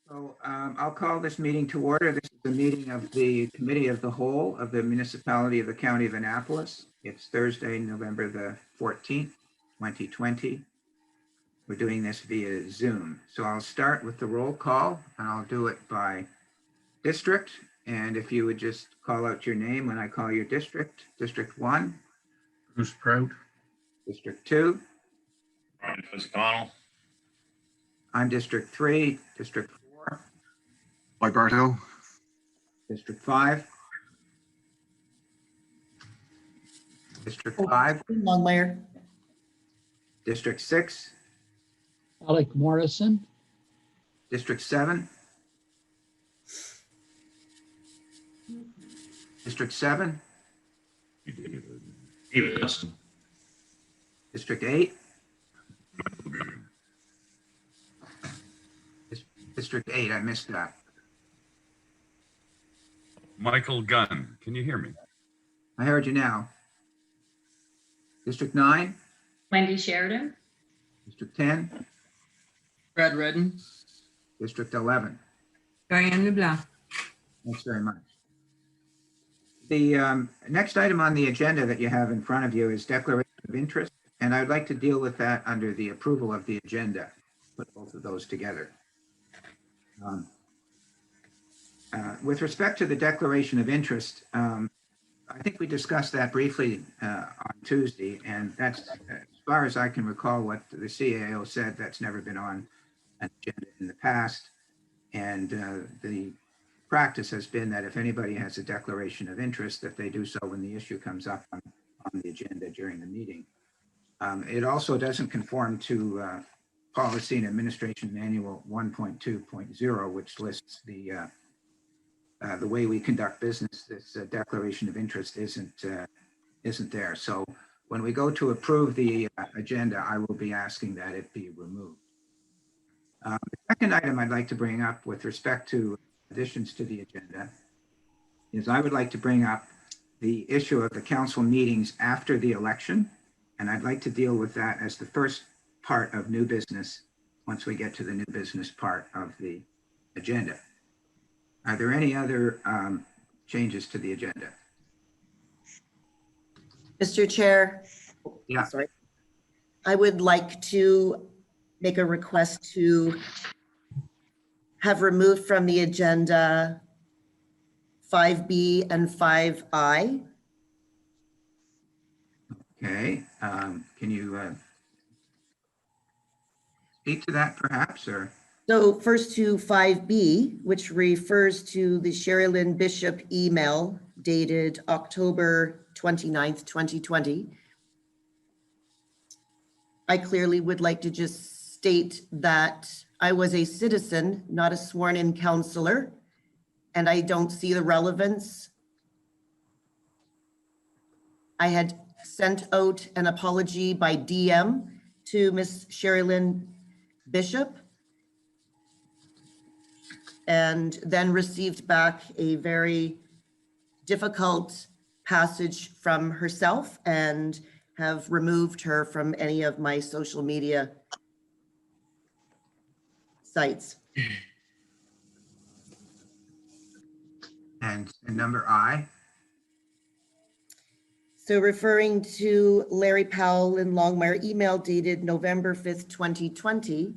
I'll call this meeting to order. This is the meeting of the Committee of the Whole of the Municipality of the County of Annapolis. It's Thursday, November the 14th, 2020. We're doing this via Zoom. So I'll start with the roll call, and I'll do it by district. And if you would just call out your name when I call your district. District 1. Bruce Prout. District 2. Brian Connell. I'm District 3. District 4. Mike Bartow. District 5. District 5. Longmire. District 6. Alec Morrison. District 7. District 7. David Hudson. District 8. District 8, I missed that. Michael Gunn, can you hear me? I heard you now. District 9. Wendy Sheridan. District 10. Brad Redden. District 11. Diane LeBlanc. Thanks very much. The next item on the agenda that you have in front of you is declaration of interest, and I'd like to deal with that under the approval of the agenda. Put both of those together. With respect to the declaration of interest, I think we discussed that briefly on Tuesday, and that's, as far as I can recall, what the CAO said. That's never been on an agenda in the past, and the practice has been that if anybody has a declaration of interest, that they do so when the issue comes up on the agenda during the meeting. It also doesn't conform to Policy and Administration Manual 1.2.0, which lists the way we conduct business. This declaration of interest isn't there. So when we go to approve the agenda, I will be asking that it be removed. The second item I'd like to bring up with respect to additions to the agenda is I would like to bring up the issue of the council meetings after the election, and I'd like to deal with that as the first part of new business once we get to the new business part of the agenda. Are there any other changes to the agenda? Mr. Chair. Yeah. Sorry. I would like to make a request to have removed from the agenda 5B and 5I. Okay, can you speak to that perhaps, or? So first to 5B, which refers to the Sherry Lynn Bishop email dated October 29th, 2020. I clearly would like to just state that I was a citizen, not a sworn-in counselor, and I don't see the relevance. I had sent out an apology by DM to Miss Sherry Lynn Bishop, and then received back a very difficult passage from herself and have removed her from any of my social media sites. And number I? So referring to Larry Powell and Longmire email dated November 5th, 2020,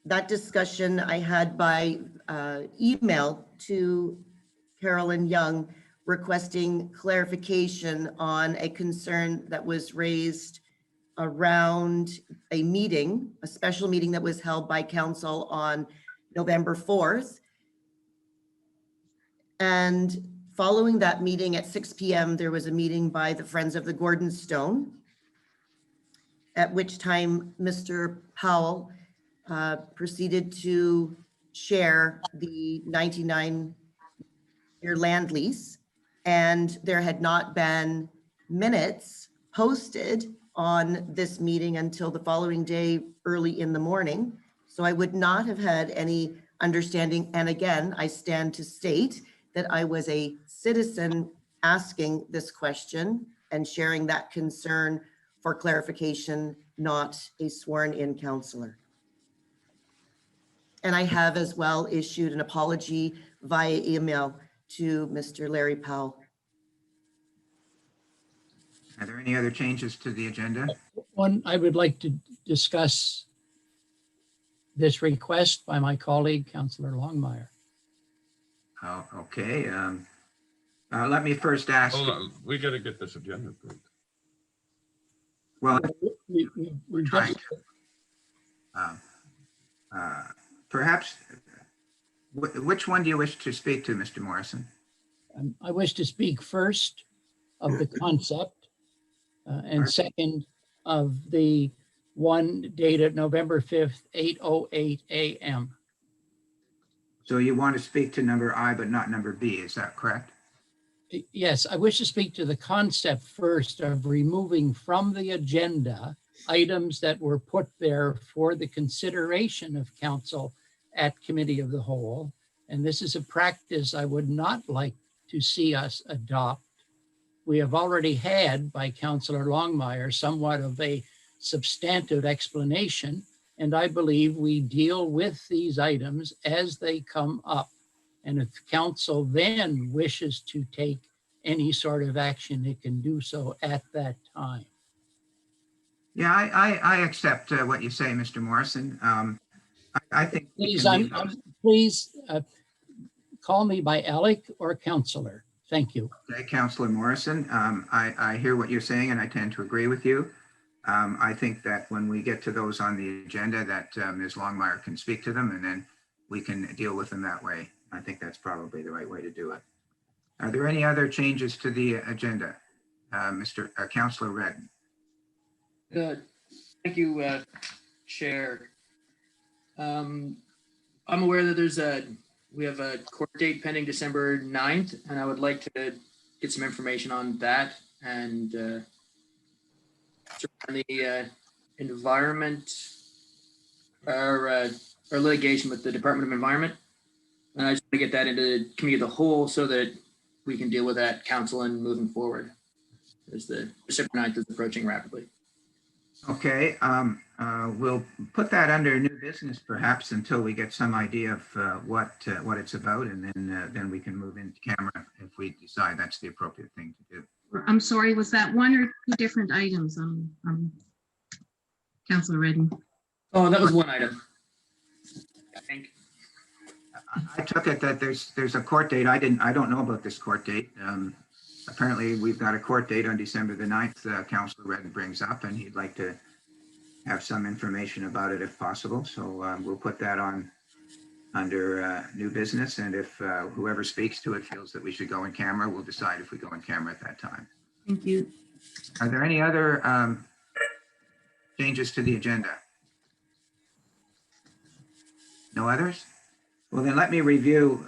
that discussion I had by email to Carolyn Young requesting clarification on a concern that was raised around a meeting, a special meeting that was held by council on November 4th. And following that meeting at 6 p.m., there was a meeting by the Friends of the Gordon Stone, at which time Mr. Powell proceeded to share the 99-year land lease, and there had not been minutes posted on this meeting until the following day, early in the morning. So I would not have had any understanding. And again, I stand to state that I was a citizen asking this question and sharing that concern for clarification, not a sworn-in counselor. And I have as well issued an apology via email to Mr. Larry Powell. Are there any other changes to the agenda? One, I would like to discuss this request by my colleague, Councillor Longmire. Oh, okay. Let me first ask, Hold on, we got to get this agenda approved. well, We trying just, perhaps, which one do you wish to speak to, Mr. Morrison? I wish to speak first of the concept and second of the one dated November 5th, 8:08 a.m. So you want to speak to number I, but not number B, is that correct? Yes, I wish to speak to the concept first of removing from the agenda items that were put there for the consideration of council at committee of the whole. And this is a practice I would not like to see us adopt. We have already had by Councillor Longmire somewhat of a substantive explanation, and I believe we deal with these items as they come up. And if council then wishes to take any sort of action, it can do so at that time. Yeah, I accept what you say, Mr. Morrison. I think we Please, can leave those. please call me by Alec or Councillor. Thank you. Okay, Councillor Morrison, I hear what you're saying and I tend to agree with you. I think that when we get to those on the agenda that Ms. Longmire can speak to them and then we can deal with them that way. I think that's probably the right way to do it. Are there any other changes to the agenda? Councillor Redden. Good. Thank you, Chair. I'm aware that we have a court date pending December 9th, and I would like to get some information on that and on the environment or litigation with the Department of Environment. And I just want to get that into committee of the whole so that we can deal with that council and moving forward as the December 9th is approaching rapidly. Okay, we'll put that under new business perhaps until we get some idea of what it's about, and then we can move into camera if we decide that's the appropriate thing to do. I'm sorry, was that one or two different items, Councillor Redden? Oh, that was one item, I think. I took it that there's a court date. I don't know about this court date. Apparently, we've got a court date on December the 9th, Councillor Redden brings up, and he'd like to have some information about it if possible. So we'll put that on under new business. And if whoever speaks to it feels that we should go in camera, we'll decide if we go in camera at that time. Thank you. Are there any other changes to the agenda? No others? Well, then let me review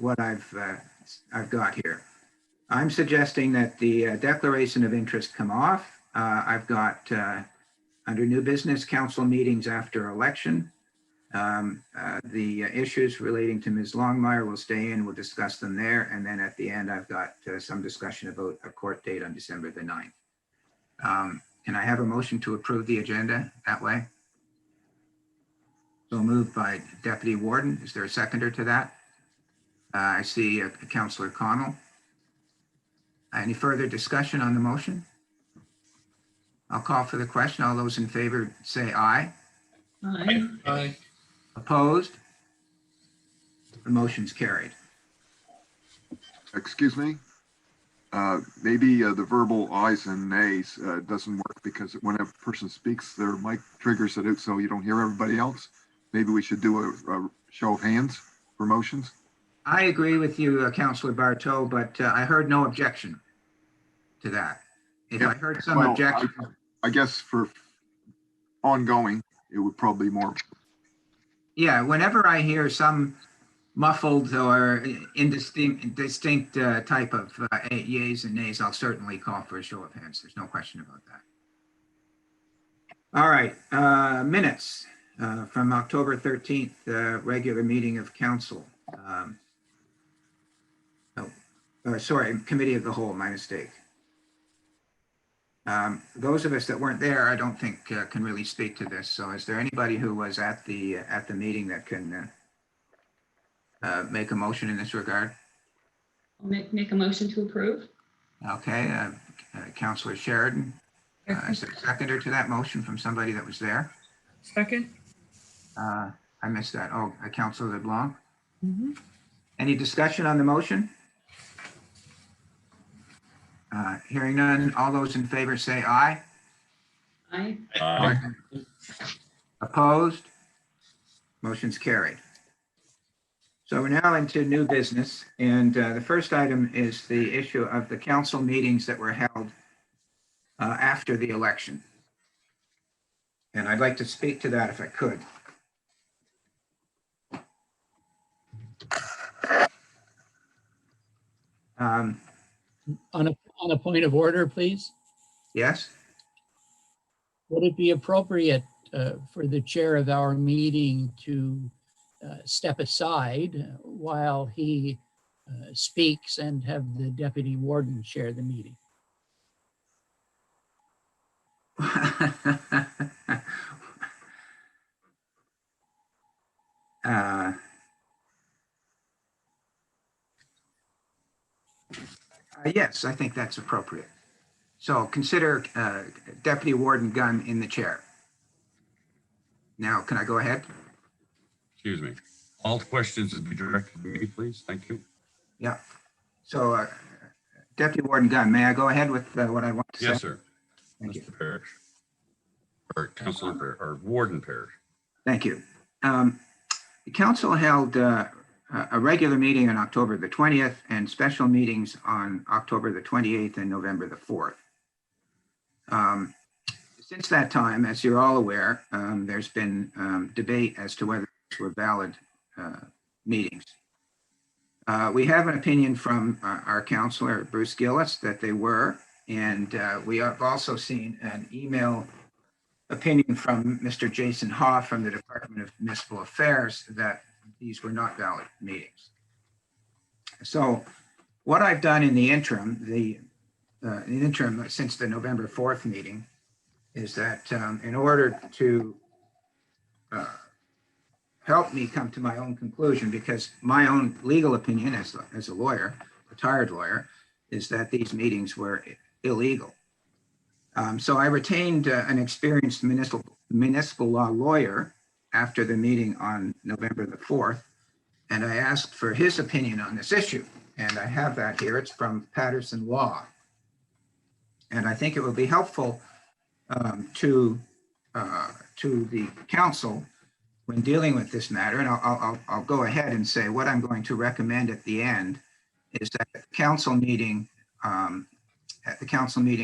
what I've got here. I'm suggesting that the declaration of interest come off. I've got under new business council meetings after election. The issues relating to Ms. Longmire will stay in. We'll discuss them there. And then at the end, I've got some discussion about a court date on December the 9th. Can I have a motion to approve the agenda that way? So moved by Deputy Warden. Is there a seconder to that? I see Councillor Connell. Any further discussion on the motion? I'll call for the question. All those in favor say aye. Aye. Aye. Opposed? The motion's carried. Excuse me? Maybe the verbal ayes and nays doesn't work because when a person speaks, their mic triggers it out so you don't hear everybody else. Maybe we should do a show of hands for motions. I agree with you, Councillor Bartow, but I heard no objection to that. If I heard some Well, objection, I guess for ongoing, it would probably be more. yeah, whenever I hear some muffled or distinct type of yeas and nays, I'll certainly call for a show of hands. There's no question about that. All right, minutes from October 13th, regular meeting of council. Sorry, committee of the whole, my mistake. Those of us that weren't there, I don't think can really speak to this. So is there anybody who was at the meeting that can make a motion in this regard? I'll make a motion to approve. Okay, Councillor Sheridan, is there a seconder to that motion from somebody that was there? Second. I missed that. Oh, Councillor LeBlanc. Any discussion on the motion? Hearing none, all those in favor say aye. Aye. Aye. Opposed? Motion's carried. So we're now into new business, and the first item is the issue of the council meetings that were held after the election. And I'd like to speak to that if I could. On a point of order, please. Yes? Would it be appropriate for the chair of our meeting to step aside while he speaks and have the deputy warden chair the meeting? Yes, I think that's appropriate. So consider Deputy Warden Gunn in the chair. Now, can I go ahead? Excuse me. All questions would be directed to me, please. Thank you. Yeah. So Deputy Warden Gunn, may I go ahead with what I want to say? Yes, sir. Thank you. Mr. Parrish. Or Councilor Parrish, or Warden Parrish. Thank you. The council held a regular meeting on October the 20th and special meetings on October the 28th and November the 4th. Since that time, as you're all aware, there's been debate as to whether these were valid meetings. We have an opinion from our councillor, Bruce Gillis, that they were, and we have also seen an email opinion from Mr. Jason Hoff from the Department of Municipal Affairs that these were not valid meetings. So what I've done in the interim, since the November 4th meeting, is that in order to help me come to my own conclusion, because my own legal opinion as a lawyer, retired lawyer, is that these meetings were illegal. So I retained an experienced municipal law lawyer after the meeting on November the 4th, and I asked for his opinion on this issue. And I have that here. It's from Patterson Law. And I think it will be helpful to the council when dealing with this matter. And I'll go ahead and say what I'm going to recommend at the end is that at the council meeting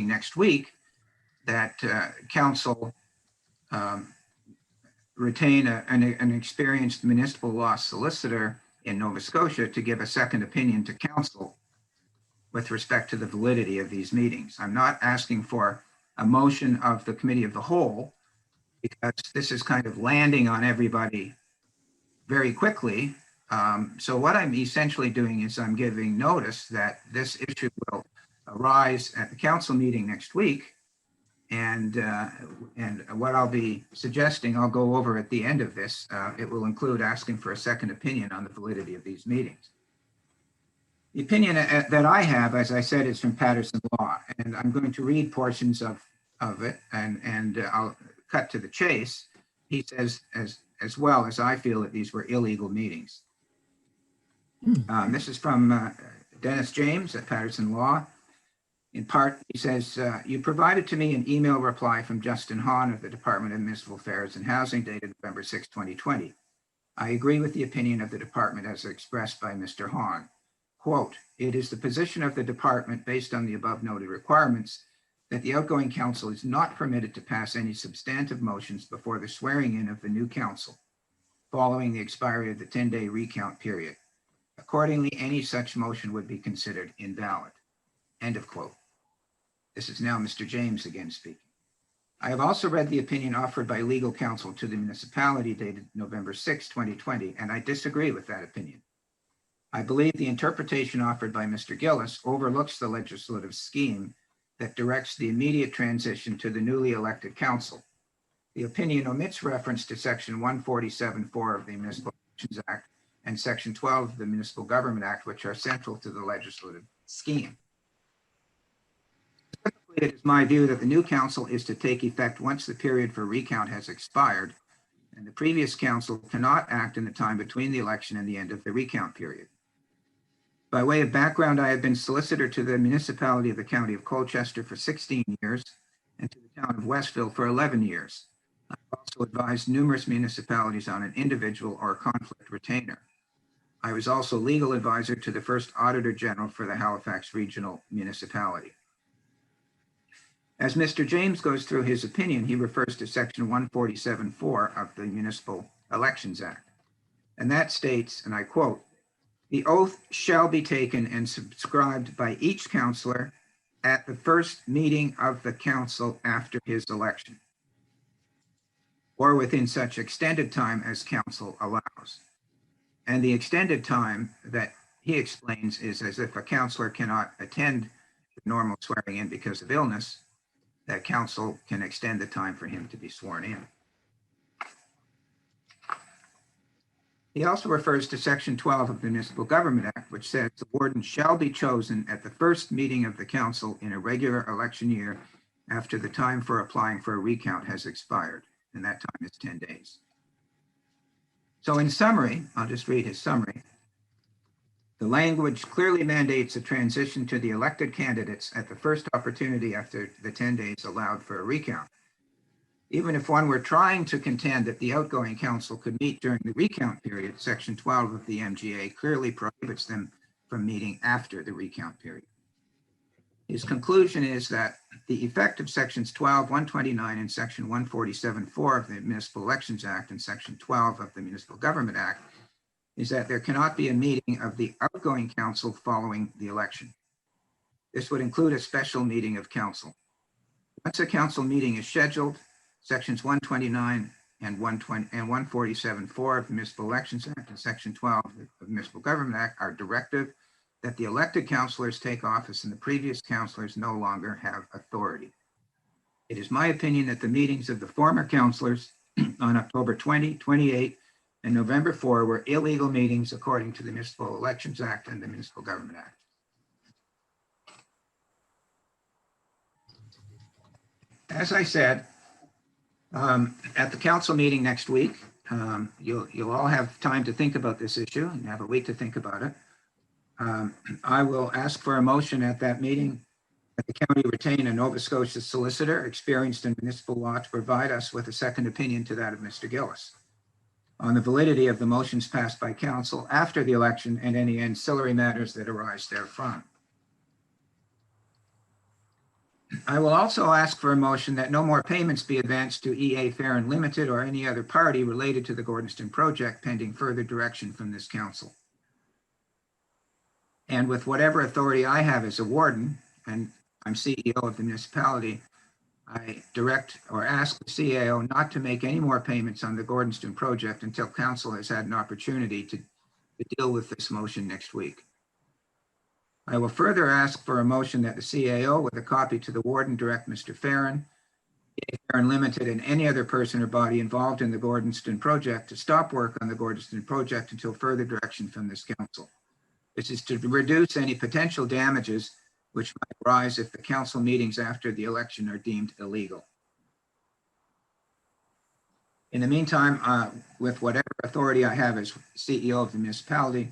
next week, that council retain an experienced municipal law solicitor in Nova Scotia to give a second opinion to council with respect to the validity of these meetings. I'm not asking for a motion of the committee of the whole, because this is kind of landing on everybody very quickly. So what I'm essentially doing is I'm giving notice that this issue will arise at the council meeting next week. And what I'll be suggesting, I'll go over at the end of this. It will include asking for a second opinion on the validity of these meetings. The opinion that I have, as I said, is from Patterson Law, and I'm going to read portions of it, and I'll cut to the chase. He says, as well as I feel that these were illegal meetings. This is from Dennis James at Patterson Law. In part, he says, you provided to me an email reply from Justin Hahn of the Department of Municipal Affairs and Housing dated November 6, 2020. I agree with the opinion of the department as expressed by Mr. Hahn. Quote, it is the position of the department based on the above noted requirements that the outgoing council is not permitted to pass any substantive motions before the swearing in of the new council following the expiry of the 10-day recount period. Accordingly, any such motion would be considered invalid. End of quote. This is now Mr. James again speaking. I have also read the opinion offered by legal counsel to the municipality dated November 6, 2020, and I disagree with that opinion. I believe the interpretation offered by Mr. Gillis overlooks the legislative scheme that directs the immediate transition to the newly elected council. The opinion omits reference to section 147.4 of the Municipal Elections Act, and Section 12 of the Municipal Government Act, which are central to the legislative scheme. It is my view that the new council is to take effect once the period for recount has expired, and the previous council cannot act in the time between the election and the end of the recount period. By way of background, I have been solicitor to the municipality of the County of Colchester for 16 years and to the town of Westville for 11 years. I've also advised numerous municipalities on an individual or conflict retainer. I was also legal advisor to the first Auditor General for the Halifax Regional Municipality. As Mr. James goes through his opinion, he refers to Section 147(4) of the Municipal Elections Act. And that states, and I quote, "The oath shall be taken and subscribed by each councillor at the first meeting of the council after his election, or within such extended time as council allows." And the extended time that he explains is as if a councillor cannot attend the normal swearing in because of illness, that council can extend the time for him to be sworn in. He also refers to Section 12 of the Municipal Government Act, which says the warden shall be chosen at the first meeting of the council in a regular election year after the time for applying for a recount has expired, and that time is 10 days. So in summary, I'll just read his summary. The language clearly mandates a transition to the elected candidates at the first opportunity after the 10 days allowed for a recount. Even if one were trying to contend that the outgoing council could meet during the recount period, Section 12 of the MGA clearly prohibits them from meeting after the recount period. His conclusion is that the effect of Sections 12, 129, and Section 147(4) of the Municipal Elections Act and Section 12 of the Municipal Government Act is that there cannot be a meeting of the outgoing council following the election. This would include a special meeting of council. Once a council meeting is scheduled, Sections 129 and 147(4) of the Municipal Elections Act and Section 12 of the Municipal Government Act are directive that the elected councillors take office and the previous councillors no longer have authority. It is my opinion that the meetings of the former councillors on October 20, 28, and November 4 were illegal meetings according to the Municipal Elections Act and the Municipal Government Act. As I said, at the council meeting next week, you'll all have time to think about this issue and have a week to think about it. I will ask for a motion at that meeting that the county retain a Nova Scotia solicitor experienced in municipal law to provide us with a second opinion to that of Mr. Gillis on the validity of the motions passed by council after the election and any ancillary matters that arise therefrom. I will also ask for a motion that no more payments be advanced to EA Farron Limited or any other party related to the Gordonston project pending further direction from this council. And with whatever authority I have as a warden, and I'm CEO of the municipality, I direct or ask the CAO not to make any more payments on the Gordonston project until council has had an opportunity to deal with this motion next week. I will further ask for a motion that the CAO, with a copy to the warden, direct Mr. Farron, Farron Limited, and any other person or body involved in the Gordonston project to stop work on the Gordonston project until further direction from this council. This is to reduce any potential damages which might arise if the council meetings after the election are deemed illegal. In the meantime, with whatever authority I have as CEO of the municipality,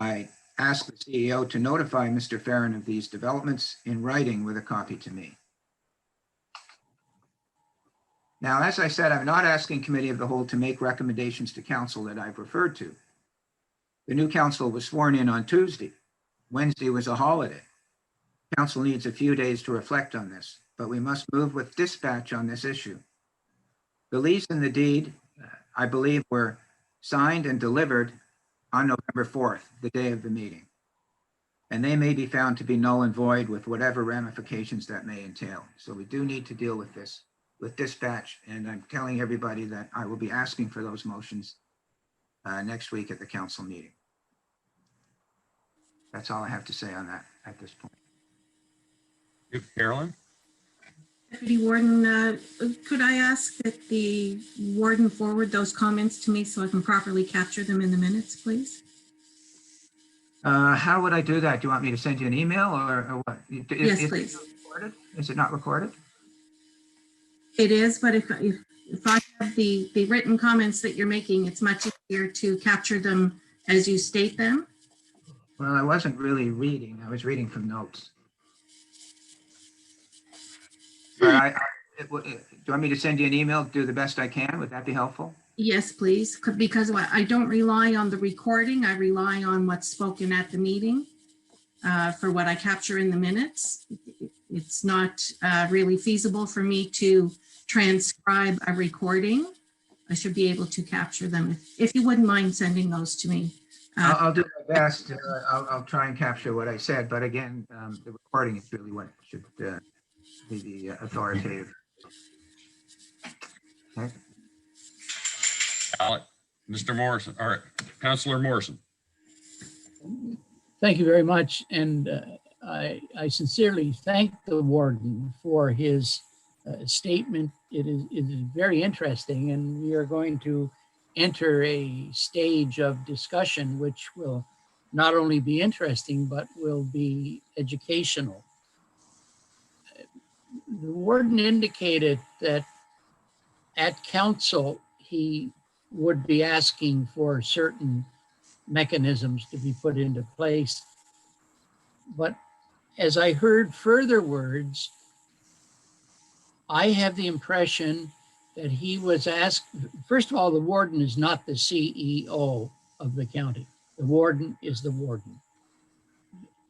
I ask the CEO to notify Mr. Farron of these developments in writing with a copy to me. Now, as I said, I'm not asking Committee of the Whole to make recommendations to council that I've referred to. The new council was sworn in on Tuesday. Wednesday was a holiday. Council needs a few days to reflect on this, but we must move with dispatch on this issue. The lease and the deed, I believe, were signed and delivered on November 4th, the day of the meeting. And they may be found to be null and void with whatever ramifications that may entail. So we do need to deal with this with dispatch. And I'm telling everybody that I will be asking for those motions next week at the council meeting. That's all I have to say on that at this point. Carolyn? Deputy Warden, could I ask that the warden forward those comments to me so I can properly capture them in the minutes, please? How would I do that? Do you want me to send you an email or what? Yes, please. Recorded? Is it not recorded? It is, but if I have the written comments that you're making, it's much easier to capture them as you state them. Well, I wasn't really reading. I was reading from notes. But do you want me to send you an email? Do the best I can. Would that be helpful? Yes, please, because I don't rely on the recording. I rely on what's spoken at the meeting for what I capture in the minutes. It's not really feasible for me to transcribe a recording. I should be able to capture them. If you wouldn't mind sending those to me. I'll do my best. I'll try and capture what I said. But again, the recording is really what should be the authoritative. Okay. Mr. Morrison, or Councillor Morrison. Thank you very much. And I sincerely thank the warden for his statement. It is very interesting, and we are going to enter a stage of discussion which will not only be interesting, but will be educational. The warden indicated that at council, he would be asking for certain mechanisms to be put into place. But as I heard further words, I have the impression that he was asked, first of all, the warden is not the CEO of the county. The warden is the warden.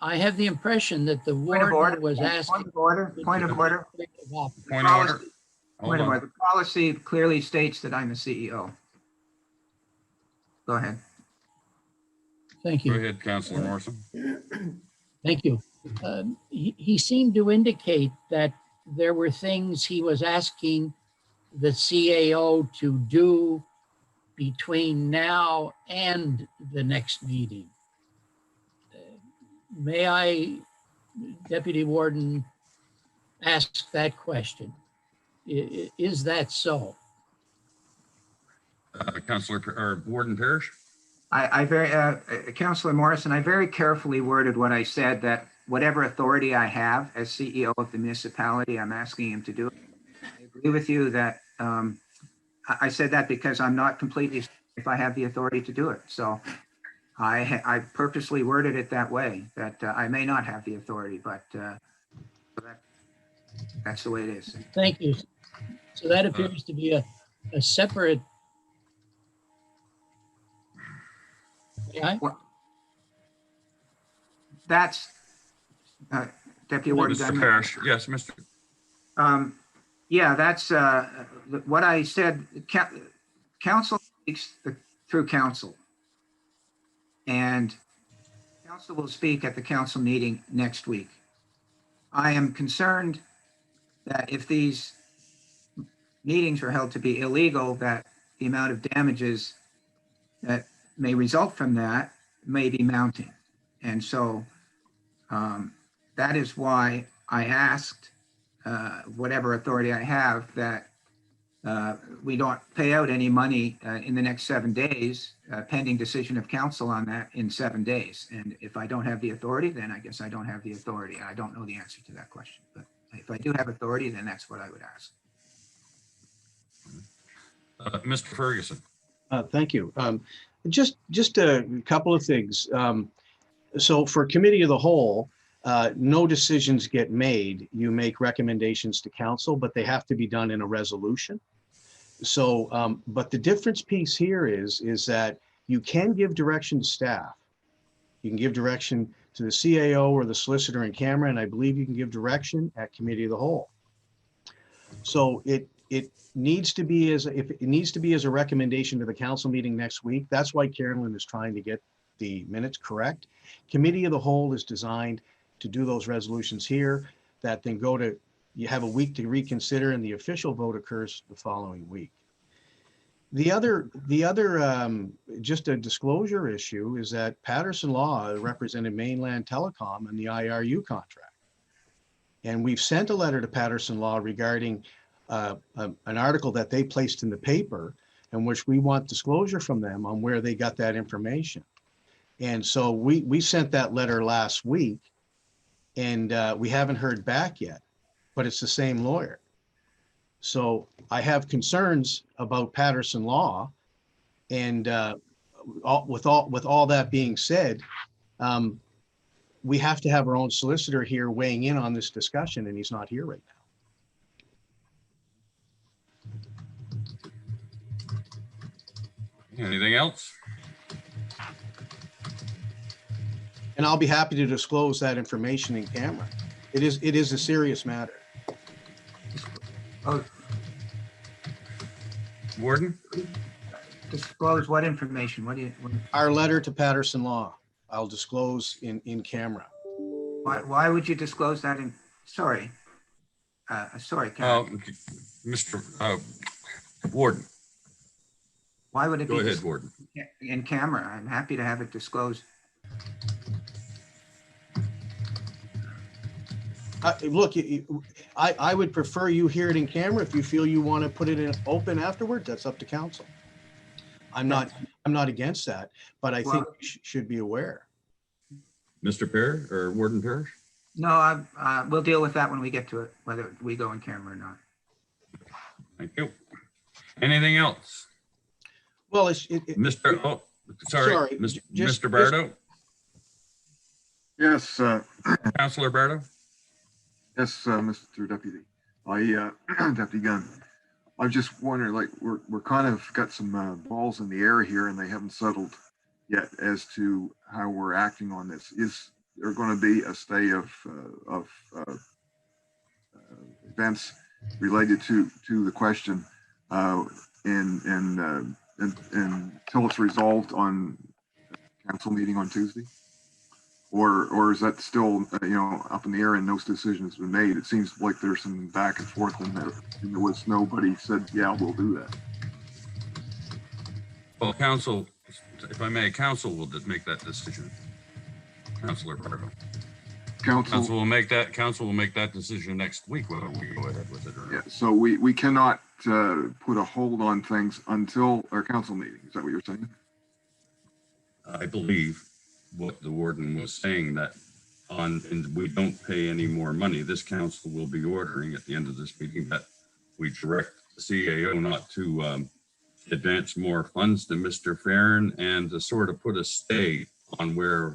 I have the impression that the warden was asking. Point of order. The policy clearly states that I'm the CEO. Go ahead. Thank you. Go ahead, Councillor Morrison. Thank you. He seemed to indicate that there were things he was asking the CAO to do between now and the next meeting. May I, Deputy Warden, ask that question? Is that so? Councillor or Warden Parrish? Councillor Morrison, I very carefully worded what I said, that whatever authority I have as CEO of the municipality, I'm asking him to do it. I agree with you that I said that because I'm not completely sure if I have the authority to do it. So I purposely worded it that way, that I may not have the authority, but that's the way it is. Thank you. So that appears to be a separate. Yeah. Well, that's Deputy Warden. Mr. Parrish, yes, Mr. Yeah, that's what I said. Council speaks through council, and council will speak at the council meeting next week. I am concerned that if these meetings are held to be illegal, that the amount of damages that may result from that may be mounting. And so that is why I asked whatever authority I have that we don't pay out any money in the next 7 days, pending decision of council on that in 7 days. And if I don't have the authority, then I guess I don't have the authority. I don't know the answer to that question, but if I do have authority, then that's what I would ask. Mr. Ferguson. Thank you. Just a couple of things. So for committee of the whole, no decisions get made. You make recommendations to council, but they have to be done in a resolution. So, but the difference piece here is that you can give direction to staff. You can give direction to the CAO or the solicitor in camera, and I believe you can give direction at committee of the whole. So it needs to be if it needs to be as a recommendation to the council meeting next week. That's why Carolyn is trying to get the minutes correct. Committee of the whole is designed to do those resolutions here that then go to, you have a week to reconsider, and the official vote occurs the following week. The other just a disclosure issue is that Patterson Law represented Mainland Telecom in the IRU contract. And we've sent a letter to Patterson Law regarding an article that they placed in the paper in which we want disclosure from them on where they got that information. And so we sent that letter last week, and we haven't heard back yet, but it's the same lawyer. So I have concerns about Patterson Law, and with all that being said, we have to have our own solicitor here weighing in on this discussion, and he's not here right now. Anything else? And I'll be happy to disclose that information in camera. It is a serious matter. Oh, Warden? disclose what information? Our letter to Patterson Law, I'll disclose in camera. Why would you disclose that in, sorry. Sorry, Karen. Mr. Warden, Why would it go be ahead, Warden. in camera? I'm happy to have it disclosed. Look, I would prefer you hear it in camera. If you feel you want to put it in open afterward, that's up to council. I'm not against that, but I think we should be aware. Mr. Parrish or Warden Parrish? No, we'll deal with that when we get to it, whether we go in camera or not. Thank you. Anything else? Well, Mr. sorry, Mr. Bardo? Yes, Councillor Bardo? yes, Mr. Deputy. Deputy Gunn. I just wonder, like, we're kind of got some balls in the air here, and they haven't settled yet as to how we're acting on this. Is there going to be a stay of events related to the question, and until it's resolved on council meeting on Tuesday? Or is that still, up in the air and no decision has been made? It seems like there's some back and forth in there. And there was nobody said, yeah, we'll do that. Well, council, if I may, council will make that decision. Councillor Bardo. Council will make that decision next week, whether we go ahead with it or not. Yeah, so we cannot put a hold on things until our council meeting. Is that what you're saying? I believe what the warden was saying, that and we don't pay any more money. This council will be ordering at the end of this meeting that we direct the CAO not to advance more funds to Mr. Farron and to sort of put a stay on where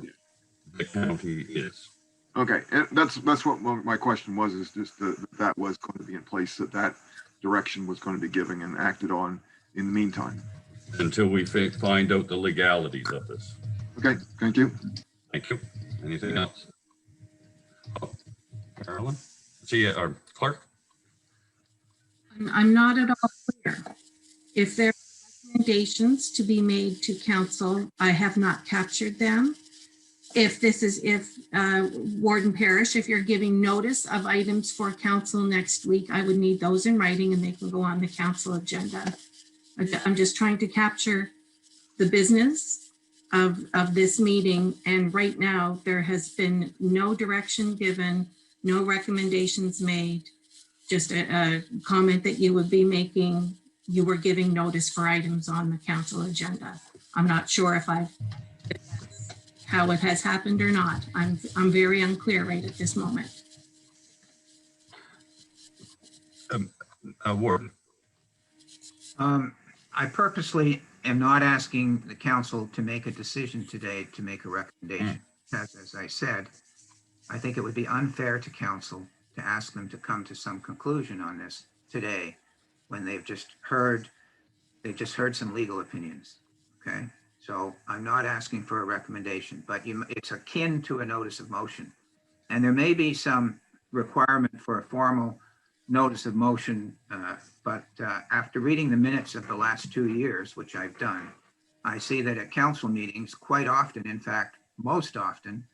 the county is. Okay, and that's what my question was, is just that was going to be in place, that direction was going to be given and acted on in the meantime. Until we find out the legalities of this. Okay, thank you. Thank you. Anything else? Oh, Carolyn? See, Clark? I'm not at all clear. If there are recommendations to be made to council, I have not captured them. If Warden Parrish, if you're giving notice of items for council next week, I would need those in writing and they can go on the council agenda. I'm just trying to capture the business of this meeting. And right now there has been no direction given, no recommendations made, just a comment that you would be making. You were giving notice for items on the council agenda. I'm not sure if how it has happened or not. I'm very unclear right at this moment. Warden. I purposely am not asking the council to make a decision today to make a recommendation. As I said, I think it would be unfair to council to ask them to come to some conclusion on this today when they've just heard some legal opinions. Okay, so I'm not asking for a recommendation, but it's akin to a notice of motion, and there may be some requirement for a formal notice of motion, but after reading the minutes of the last 2 years, which I've done, I see that at council meetings quite often, in fact, most often,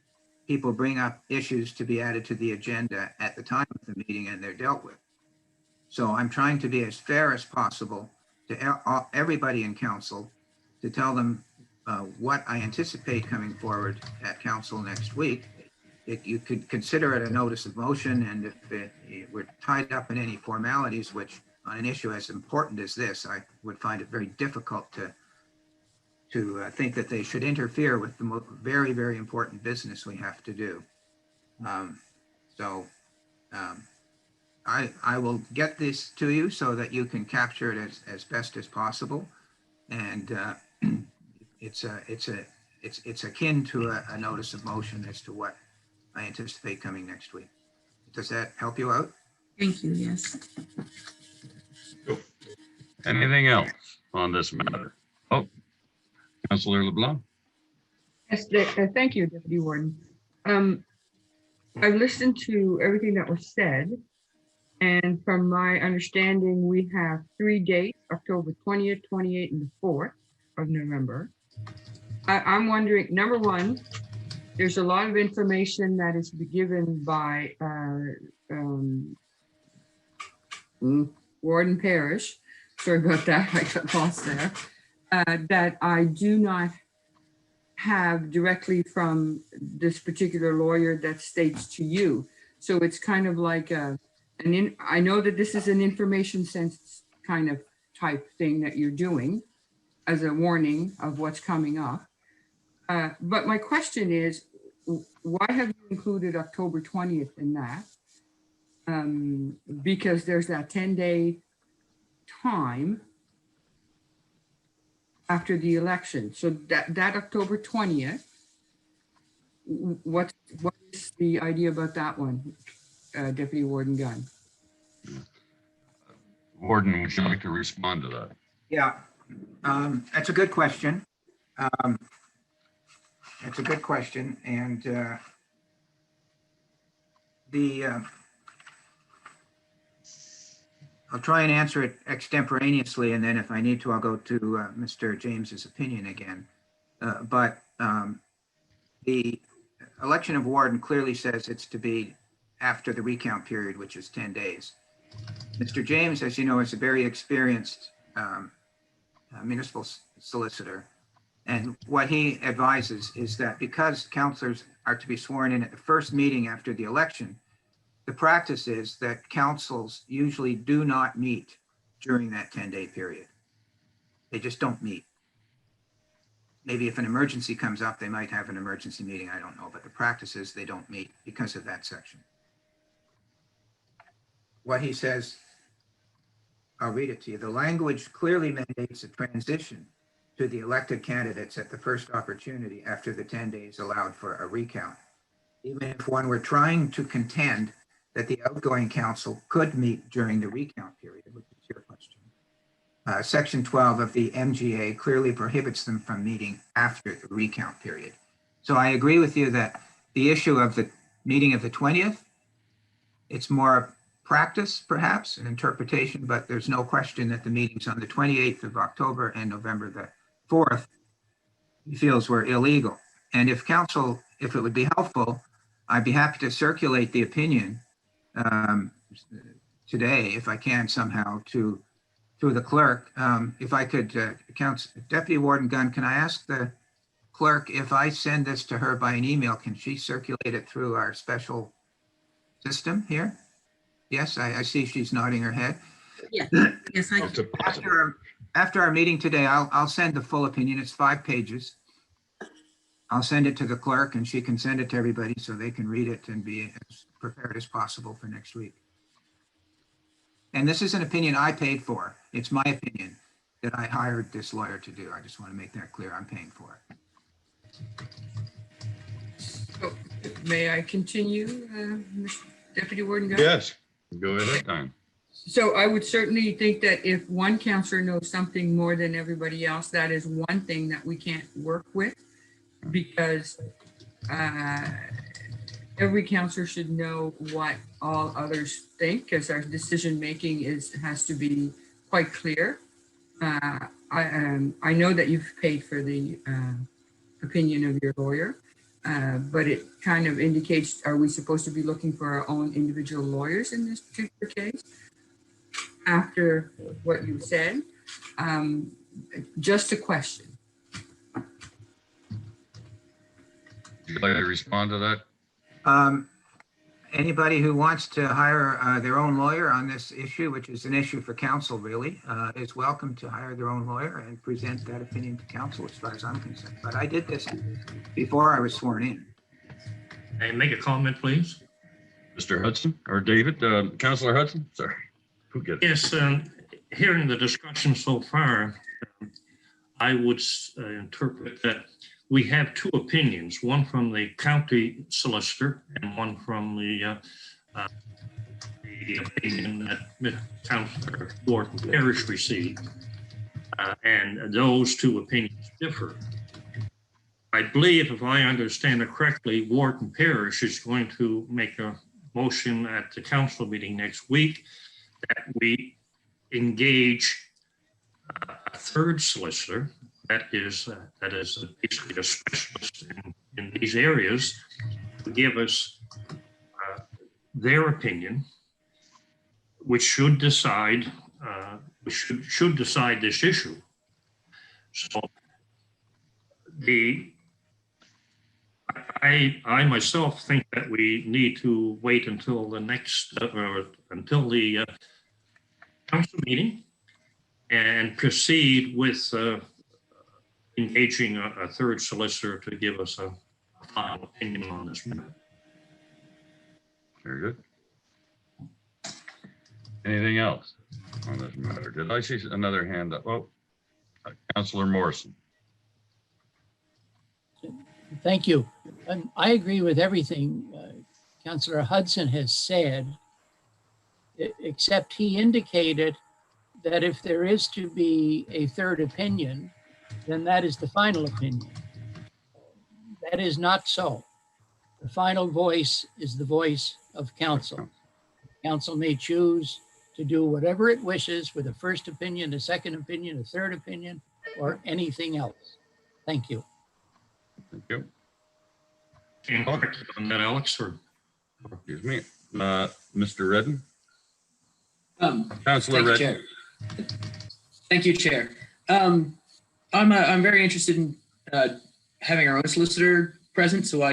people bring up issues to be added to the agenda at the time of the meeting and they're dealt with. So I'm trying to be as fair as possible to everybody in council to tell them what I anticipate coming forward at council next week. you could consider it a notice of motion, and if we're tied up in any formalities, which on an issue as important as this, I would find it very difficult to think that they should interfere with the very, very important business we have to do. So I will get this to you so that you can capture it as best as possible. And it's akin to a notice of motion as to what I anticipate coming next week. Does that help you out? Thank you, yes. Anything else on this matter? Oh, Councillor LeBlanc. Yes, thank you, Deputy Warden. I've listened to everything that was said, and from my understanding, we have 3 dates, October 20th, 28th, and the 4th of November. I'm wondering, number one, there's a lot of information that is given by Warden Parish. Sorry about that, I got lost there. That I do not have directly from this particular lawyer that states to you. So it's kind of like I know that this is an information sense kind of type thing that you're doing as a warning of what's coming up. But my question is, why have you included October 20th in that? Because there's that 10-day time after the election. So that October 20th, what is the idea about that one, Deputy Warden Gunn? Warden, would you like to respond to that? Yeah, that's a good question. It's a good question, and I'll try and answer it extemporaneously, and then if I need to, I'll go to Mr. James's opinion again. But the election of warden clearly says it's to be after the recount period, which is 10 days. Mr. James, as you know, is a very experienced municipal solicitor. And what he advises is that because councillors are to be sworn in at the first meeting after the election, the practice is that councils usually do not meet during that 10-day period. They just don't meet. Maybe if an emergency comes up, they might have an emergency meeting, I don't know, but the practice is they don't meet because of that section. What he says, I'll read it to you. The language clearly mandates a transition to the elected candidates at the first opportunity after the 10 days allowed for a recount. Even if one were trying to contend that the outgoing council could meet during the recount period, which is your question. Section 12 of the MGA clearly prohibits them from meeting after the recount period. So I agree with you that the issue of the meeting of the 20th, it's more practice, perhaps, an interpretation, but there's no question that the meetings on the 28th of October and November the 4th, he feels were illegal. And if council, if it would be helpful, I'd be happy to circulate the opinion today, if I can somehow, through the clerk. If I could, Deputy Warden Gunn, can I ask the clerk if I send this to her by an email, can she circulate it through our special system here? Yes, I see she's nodding her head. Yeah. Yes, I After our meeting today, I'll send the full opinion. It's 5 pages. I'll send it to the clerk and she can send it to everybody so they can read it and be as prepared as possible for next week. And this is an opinion I paid for. It's my opinion that I hired this lawyer to do. I just want to make that clear. I'm paying for it. So, may I continue, Deputy Warden Gunn? Yes, go ahead, Don. So I would certainly think that if one counselor knows something more than everybody else, that is one thing that we can't work with, because every counselor should know what all others think, because our decision making has to be quite clear. I know that you've paid for the opinion of your lawyer, but it kind of indicates, are we supposed to be looking for our own individual lawyers in this particular case? After what you said, just a question. Would you like to respond to that, Anybody who wants to hire their own lawyer on this issue, which is an issue for council really, is welcome to hire their own lawyer and present that opinion to council as far as I'm concerned. But I did this before I was sworn in. May I make a comment, please? Mr. Hudson or David, Councillor Hudson, sorry. Who gets it? Yes, hearing the discussion so far, I would interpret that we have two opinions, one from the county solicitor and one from the opinion that Councillor Wharton Parish received. And those two opinions differ. I believe, if I understand it correctly, Wharton Parish is going to make a motion at the council meeting next week that we engage a third solicitor that is basically a specialist in these areas to give us their opinion, which should decide should decide this issue. So I myself think that we need to wait until the next until the council meeting and proceed with engaging a third solicitor to give us a final opinion on this matter. Very good. Anything else on this matter? Did I see another hand up? Oh, Councillor Morrison. Thank you. I agree with everything Councillor Hudson has said, except he indicated that if there is to be a third opinion, then that is the final opinion. That is not so. The final voice is the voice of council. Council may choose to do whatever it wishes with a first opinion, a second opinion, a third opinion, or anything else. Thank you. Thank you. Can you correct on that, Alex? Or Excuse me. Mr. Redden? Thank Councillor you, Redden. Chair. Thank you, Chair. I'm very interested in having our own solicitor present so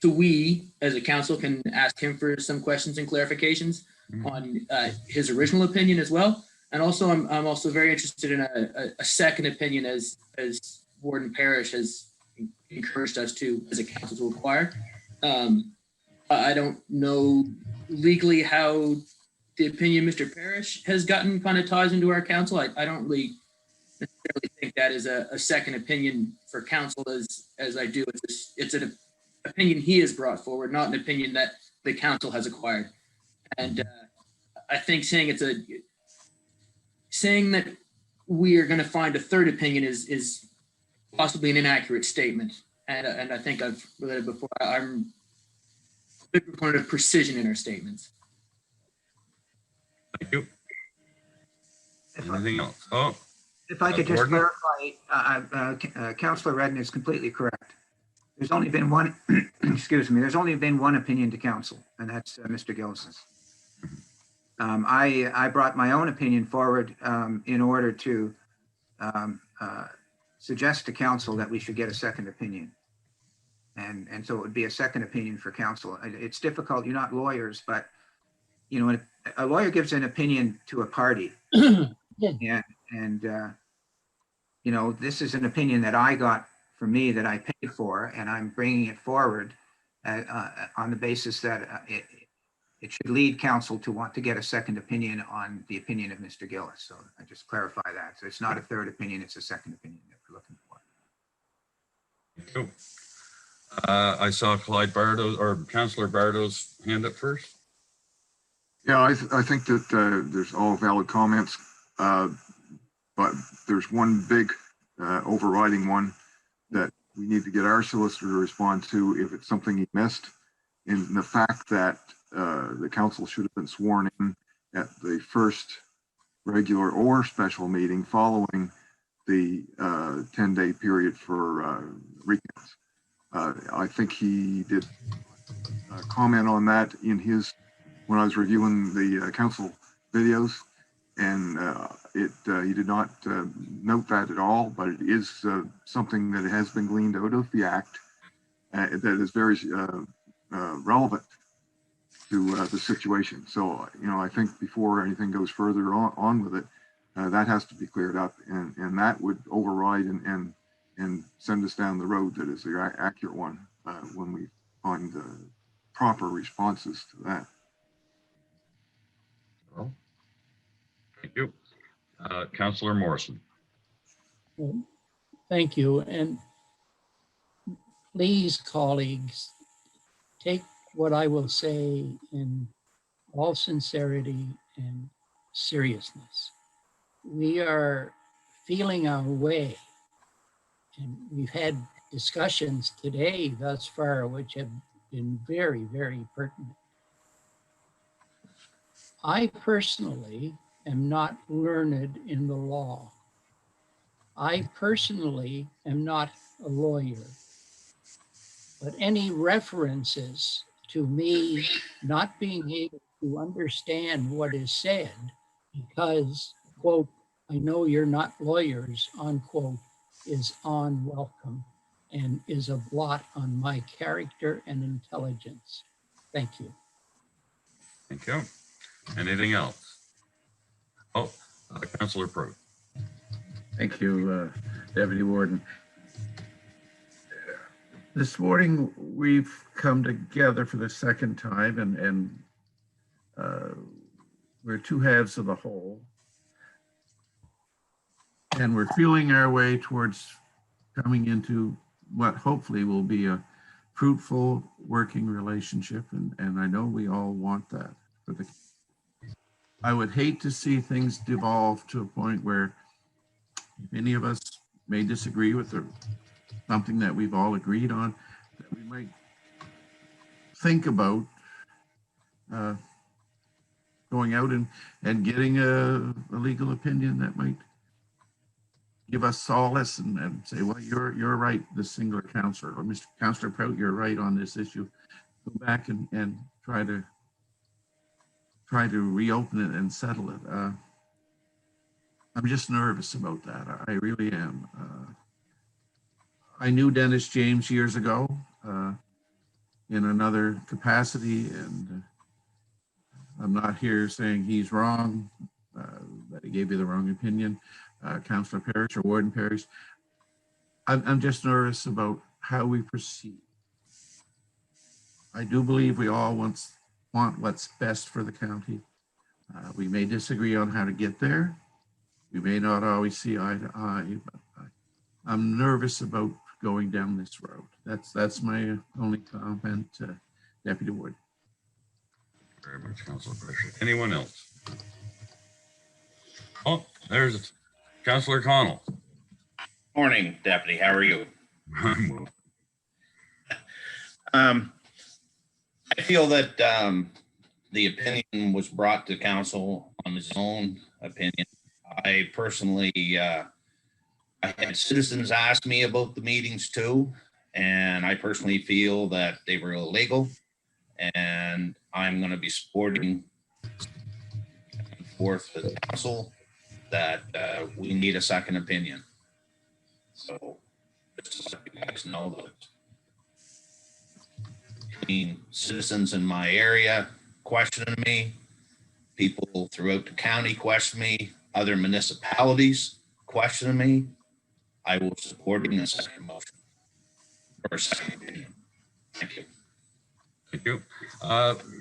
we as a council can ask him for some questions and clarifications on his original opinion as well. And also, I'm also very interested in a second opinion as Warden Parish has encouraged us to, as a council, to acquire. I don't know legally how the opinion Mr. Parish has gotten kind of ties into our council. I don't really necessarily think that is a second opinion for council as I do. It's an opinion he has brought forward, not an opinion that the council has acquired. And I think saying that we are going to find a third opinion is possibly an inaccurate statement. And I think I've related before, I'm a big proponent of precision in our statements. Thank you. Anything else? Oh, If I could just Gordon? clarify, Councillor Redden is completely correct. There's only been one, excuse me, there's only been one opinion to council, and that's Mr. Gillis's. I brought my own opinion forward in order to suggest to council that we should get a second opinion. And so it would be a second opinion for council. It's difficult, you're not lawyers, but you know, a lawyer gives an opinion to a party. You know, this is an opinion that I got for me that I paid for, and I'm bringing it forward on the basis that it should lead council to want to get a second opinion on the opinion of Mr. Gillis. So I just clarify that. So it's not a third opinion, it's a second opinion that we're looking for. Thank you. I saw Clyde Bardo's or Councillor Bardo's hand up first. Yeah, I think that there's all valid comments, but there's one big overriding one that we need to get our solicitor to respond to if it's something he missed, in the fact that the council should have been sworn in at the first regular or special meeting following the 10-day period for recounts. I think he did comment on that in his, when I was reviewing the council videos, and he did not note that at all, but it is something that has been gleaned out of the act that is very relevant to the situation. So, I think before anything goes further on with it, that has to be cleared up, and that would override and send us down the road that is the accurate one when we find proper responses to that. Well, thank you. Councillor Morrison. Well, thank you. And please, colleagues, take what I will say in all sincerity and seriousness. We are feeling our way, and we've had discussions today thus far which have been very, very pertinent. I personally am not learned in the law. I personally am not a lawyer, but any references to me not being able to understand what is said because, quote, I know you're not lawyers, unquote, is unwelcome and is a blot on my character and intelligence. Thank you. Thank you. Anything else? Oh, Councillor Pro. Thank you, Deputy Warden. This morning, we've come together for the second time, and we're two halves of the whole. And we're feeling our way towards coming into what hopefully will be a fruitful working relationship. And I know we all want that. I would hate to see things devolve to a point where many of us may disagree with something that we've all agreed on, that we might think about going out and getting a legal opinion that might give us solace and say, well, you're right, the singular counselor, or Mr. Counselor Prout, you're right on this issue. Go back and try to reopen it and settle it. I'm just nervous about that. I really am. I knew Dennis James years ago in another capacity, and I'm not here saying he's wrong, that he gave you the wrong opinion. Councillor Parrish or Warden Parrish, I'm just nervous about how we proceed. I do believe we all want what's best for the county. We may disagree on how to get there. We may not always see eye to eye, but I'm nervous about going down this road. That's my only comment, Deputy Warden. Very much, Councillor Parrish. Anyone else? Oh, there's Councillor Connell. Morning, Deputy. How are you? I feel that the opinion was brought to council on his own opinion. I personally, I had citizens ask me about the meetings too, and I personally feel that they were illegal, and I'm going to be supporting forth the council that we need a second opinion. So just to let you guys know that between citizens in my area questioning me, people throughout the county question me, other municipalities questioning me, I will support a second motion or a second opinion. Thank you. Thank you.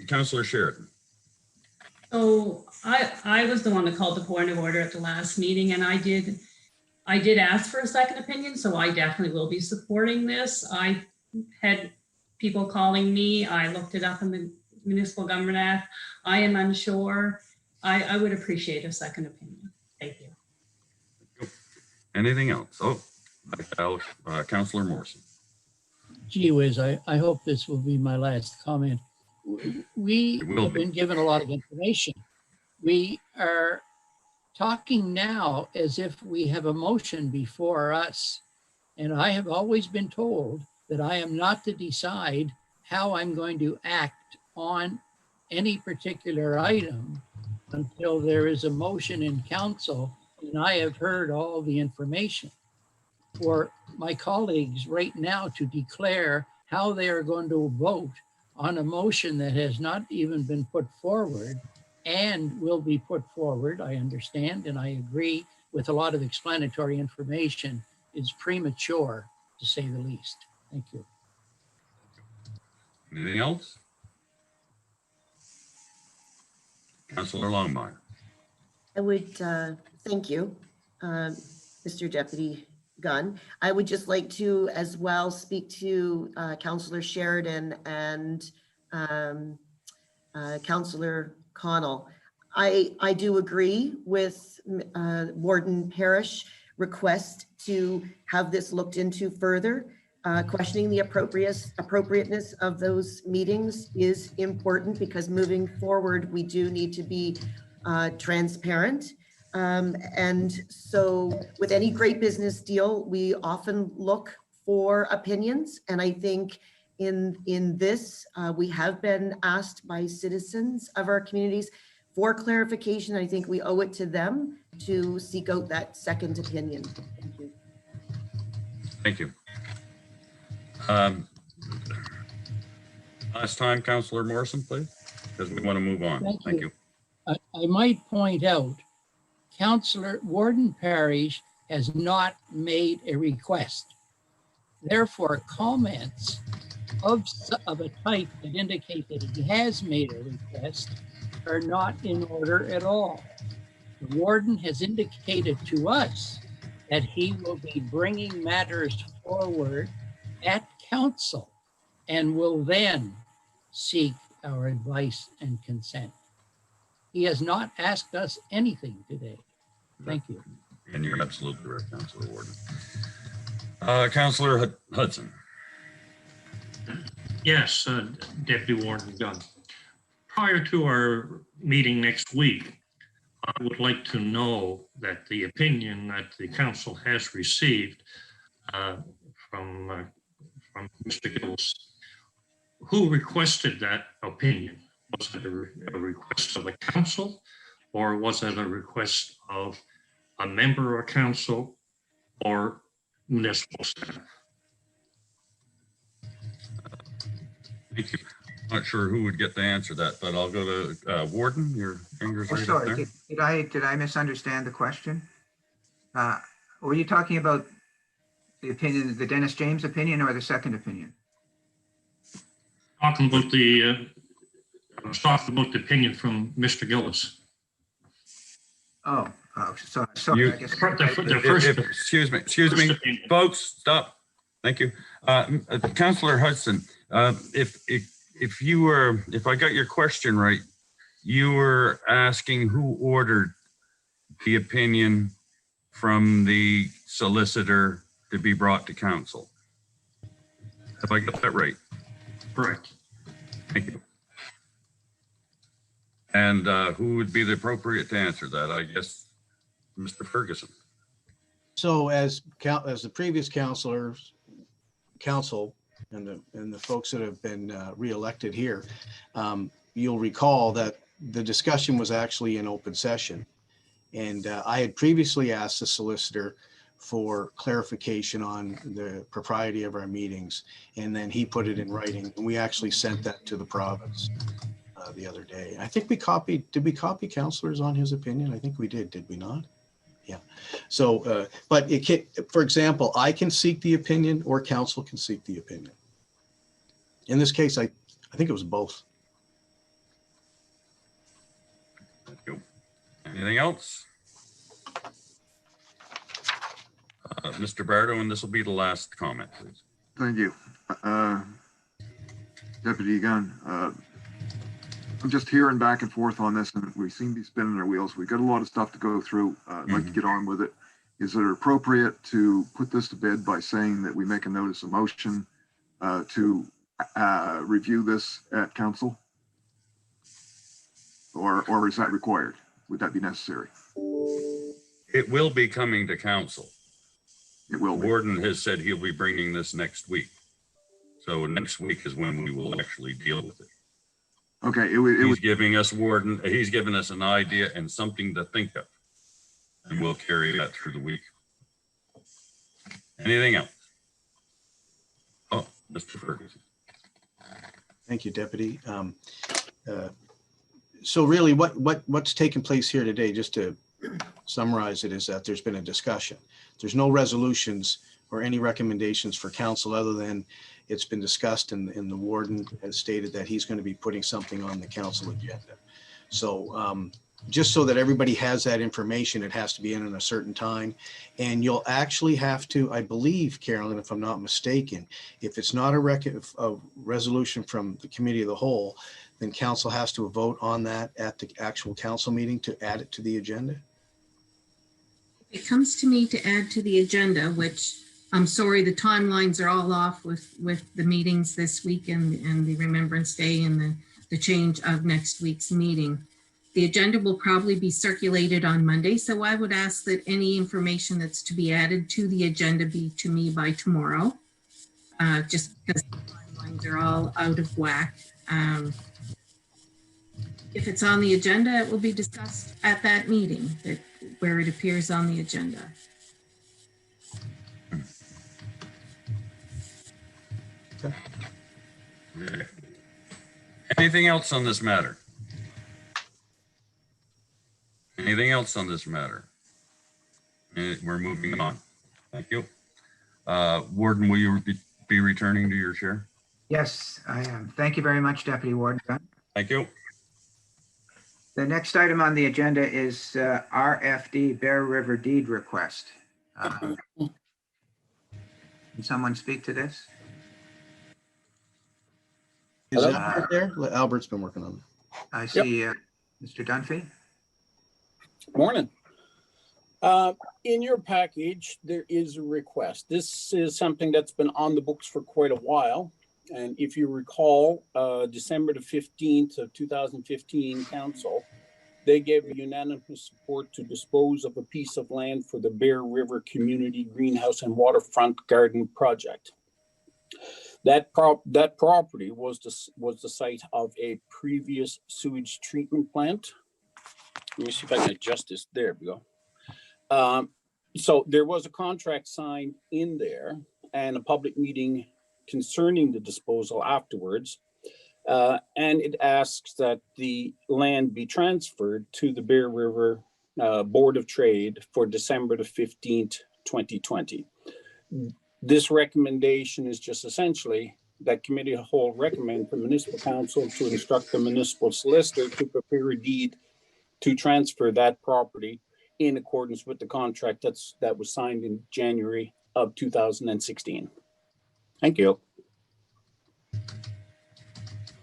Councillor Sheridan. So I was the one that called the point of order at the last meeting, and I did ask for a second opinion, so I definitely will be supporting this. I had people calling me. I looked it up in the Municipal Government Act. I am unsure. I would appreciate a second opinion. Thank you. Anything else? Oh, Councillor Morrison. Gee whiz, I hope this will be my last comment. We have been given a lot of information. We are talking now as if we have a motion before us. And I have always been told that I am not to decide how I'm going to act on any particular item until there is a motion in council and I have heard all the information. For my colleagues right now to declare how they are going to vote on a motion that has not even been put forward and will be put forward, I understand, and I agree with a lot of explanatory information, is premature, to say the least. Thank you. Anything else? Councillor Longmire. I would, thank you, Mr. Deputy Gunn. I would just like to as well speak to Councillor Sheridan and Councillor Connell. I do agree with Warden Parrish request to have this looked into further. Questioning the appropriateness of those meetings is important because moving forward, we do need to be transparent. And so with any great business deal, we often look for opinions. And I think in this, we have been asked by citizens of our communities for clarification. I think we owe it to them to seek out that second opinion. Thank you. Thank you. Last time, Councillor Morrison, please, because we want to move on. Thank you. I might point out, Councillor Warden Parrish has not made a request. Therefore, comments of a type that indicate that he has made a request are not in order at all. The warden has indicated to us that he will be bringing matters forward at council and will then seek our advice and consent. He has not asked us anything today. Thank you. And you're absolutely right, Councillor Warden. Councillor Hudson. Yes, Deputy Warden Gunn. Prior to our meeting next week, I would like to know that the opinion that the council has received from Mr. Gills, who requested that opinion? Was it a request of the council, or was it a request of a member of council or municipal staff? Thank you. Not sure who would get to answer that, but I'll go to Warden. Your finger's right up there. Sorry, did I misunderstand the question? Were you talking about the opinion, the Dennis James opinion, or the second opinion? Talking about the opinion from Mr. Gillis. Oh, sorry. I guess Excuse me, folks, stop. Thank you. Councillor Hudson, if I got your question right, you were asking who ordered the opinion from the solicitor to be brought to council. Have I got that right? Correct. Thank you. And who would be the appropriate to answer that? I guess Mr. Ferguson. So as the previous council and the folks that have been reelected here, you'll recall that the discussion was actually in open session. And I had previously asked the solicitor for clarification on the propriety of our meetings. And then he put it in writing, and we actually sent that to the province the other day. I think did we copy councillors on his opinion? I think we did we not? Yeah. So, but it can, for example, I can seek the opinion or council can seek the opinion. In this case, I think it was both. Thank you. Anything else? Mr. Bardo, and this will be the last comment, please. Thank you. Deputy Gunn, I'm just hearing back and forth on this, and we seem to be spinning our wheels. We've got a lot of stuff to go through. I'd like to get on with it. Is it appropriate to put this to bed by saying that we make a notice of motion to review this at council? Or is that required? Would that be necessary? It will be coming to council. It will. Warden has said he'll be bringing this next week. So next week is when we will actually deal with it. Okay. He's giving us he's given us an idea and something to think of. And we'll carry that through the week. Anything else? Oh, Mr. Ferguson. Thank you, Deputy. So really what's taken place here today, just to summarize it, is that there's been a discussion. There's no resolutions or any recommendations for council other than it's been discussed and the warden has stated that he's going to be putting something on the council agenda. So just so that everybody has that information, it has to be in a certain time. And you'll actually have to, I believe, Carolyn, if I'm not mistaken, if it's not a resolution from the committee of the whole, then council has to vote on that at the actual council meeting to add it to the agenda. It comes to me to add to the agenda, which I'm sorry, the timelines are all off with the meetings this week and the Remembrance Day and the change of next week's meeting. The agenda will probably be circulated on Monday, so I would ask that any information that's to be added to the agenda be to me by tomorrow, just because the timelines are all out of whack. If it's on the agenda, it will be discussed at that meeting where it appears on the agenda. Okay. Anything else on this matter? Anything else on this matter? We're moving on. Thank you. Warden, will you be returning to your chair? Yes, I am. Thank you very much, Deputy Warden Gunn. Thank you. The next item on the agenda is RFD Bear River deed request. Can someone speak to this? Is Albert there? Albert's been working on it. I see Mr. Dunphy. Morning. In your package, there is a request. This is something that's been on the books for quite a while. And if you recall, December the 15th of 2015 council, they gave a unanimous support to dispose of a piece of land for the Bear River Community Greenhouse and Waterfront Garden Project. That property was the site of a previous sewage treatment plant. Let me see if I can adjust this. There we go. So there was a contract signed in there and a public meeting concerning the disposal afterwards. And it asks that the land be transferred to the Bear River Board of Trade for December the 15th, 2020. This recommendation is just essentially that committee of the whole recommend the municipal council to instruct the municipal solicitor to prepare a deed to transfer that property in accordance with the contract that was signed in January of 2016. Thank you.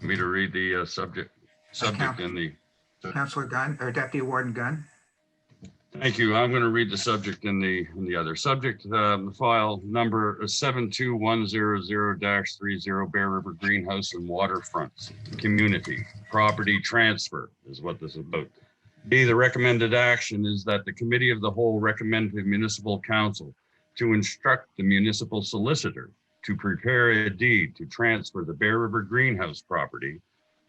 Me to read the subject in the. Councillor Gunn or Deputy Warden Gunn. Thank you. I'm going to read the subject in the other subject. File number 72100-30 Bear River Greenhouse and Waterfront Community Property Transfer is what this is about. B, the recommended action is that the committee of the whole recommend to municipal council to instruct the municipal solicitor to prepare a deed to transfer the Bear River Greenhouse property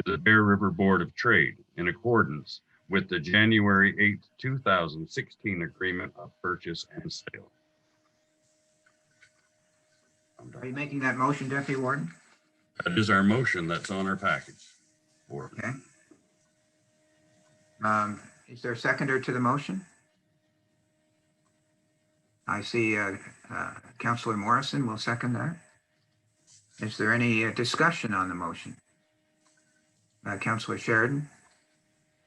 to the Bear River Board of Trade in accordance with the January 8, 2016 agreement of purchase and sale. Are you making that motion, Deputy Warden? That is our motion that's on our package. Okay. Is there a seconder to the motion? I see Councillor Morrison will second that. Is there any discussion on the motion? Councillor Sheridan?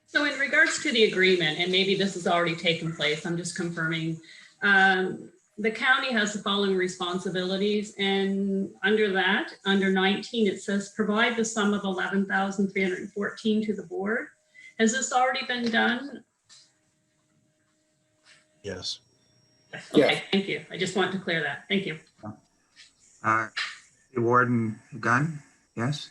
So in regards to the agreement, and maybe this has already taken place, I'm just confirming, the county has the following responsibilities, and under that, under 19, it says provide the sum of $11,314 to the board. Has this already been done? Yes. Okay, thank you. I just want to clear that. Thank you. Warden Gunn, yes?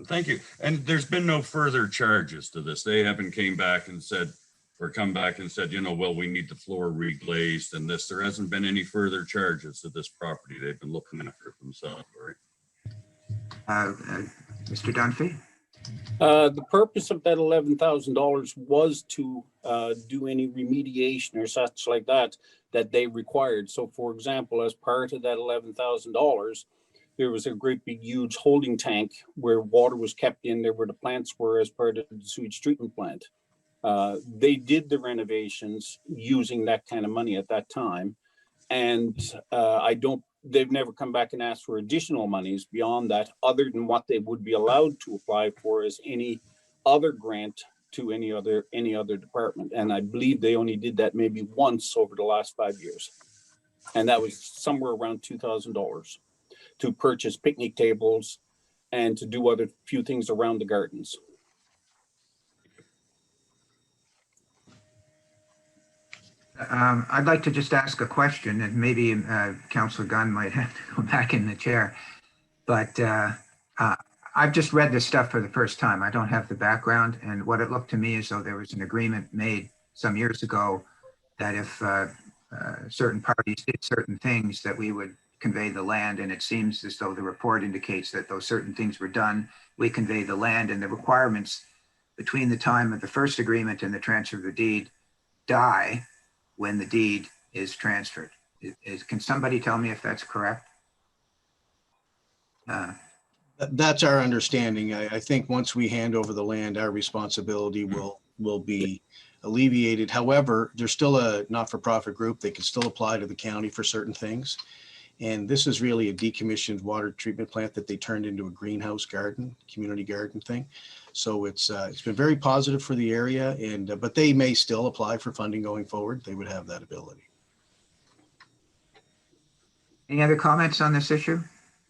Thank you. And there's been no further charges to this. They haven't come back and said, you know, well, we need the floor reglazed and this. There hasn't been any further charges to this property. They've been looking after it themselves, right? Mr. Dunphy? The purpose of that $11,000 was to do any remediation or such like that they required. So for example, as part of that $11,000, there was a great big huge holding tank where water was kept in there where the plants were as part of the sewage treatment plant. They did the renovations using that kind of money at that time. And they've never come back and asked for additional monies beyond that, other than what they would be allowed to apply for as any other grant to any other department. And I believe they only did that maybe once over the last 5 years. And that was somewhere around $2,000 to purchase picnic tables and to do other few things around the gardens. I'd like to just ask a question, and maybe Councillor Gunn might have to go back in the chair. But I've just read this stuff for the first time. I don't have the background, and what it looked to me as though there was an agreement made some years ago that if certain parties did certain things, that we would convey the land. And it seems as though the report indicates that those certain things were done. We convey the land, and the requirements between the time of the first agreement and the transfer of the deed die when the deed is transferred. Can somebody tell me if that's correct? That's our understanding. I think once we hand over the land, our responsibility will be alleviated. However, there's still a not-for-profit group. They can still apply to the county for certain things. And this is really a decommissioned water treatment plant that they turned into a greenhouse garden, community garden thing. So it's been very positive for the area, and but they may still apply for funding going forward. They would have that ability. Any other comments on this issue?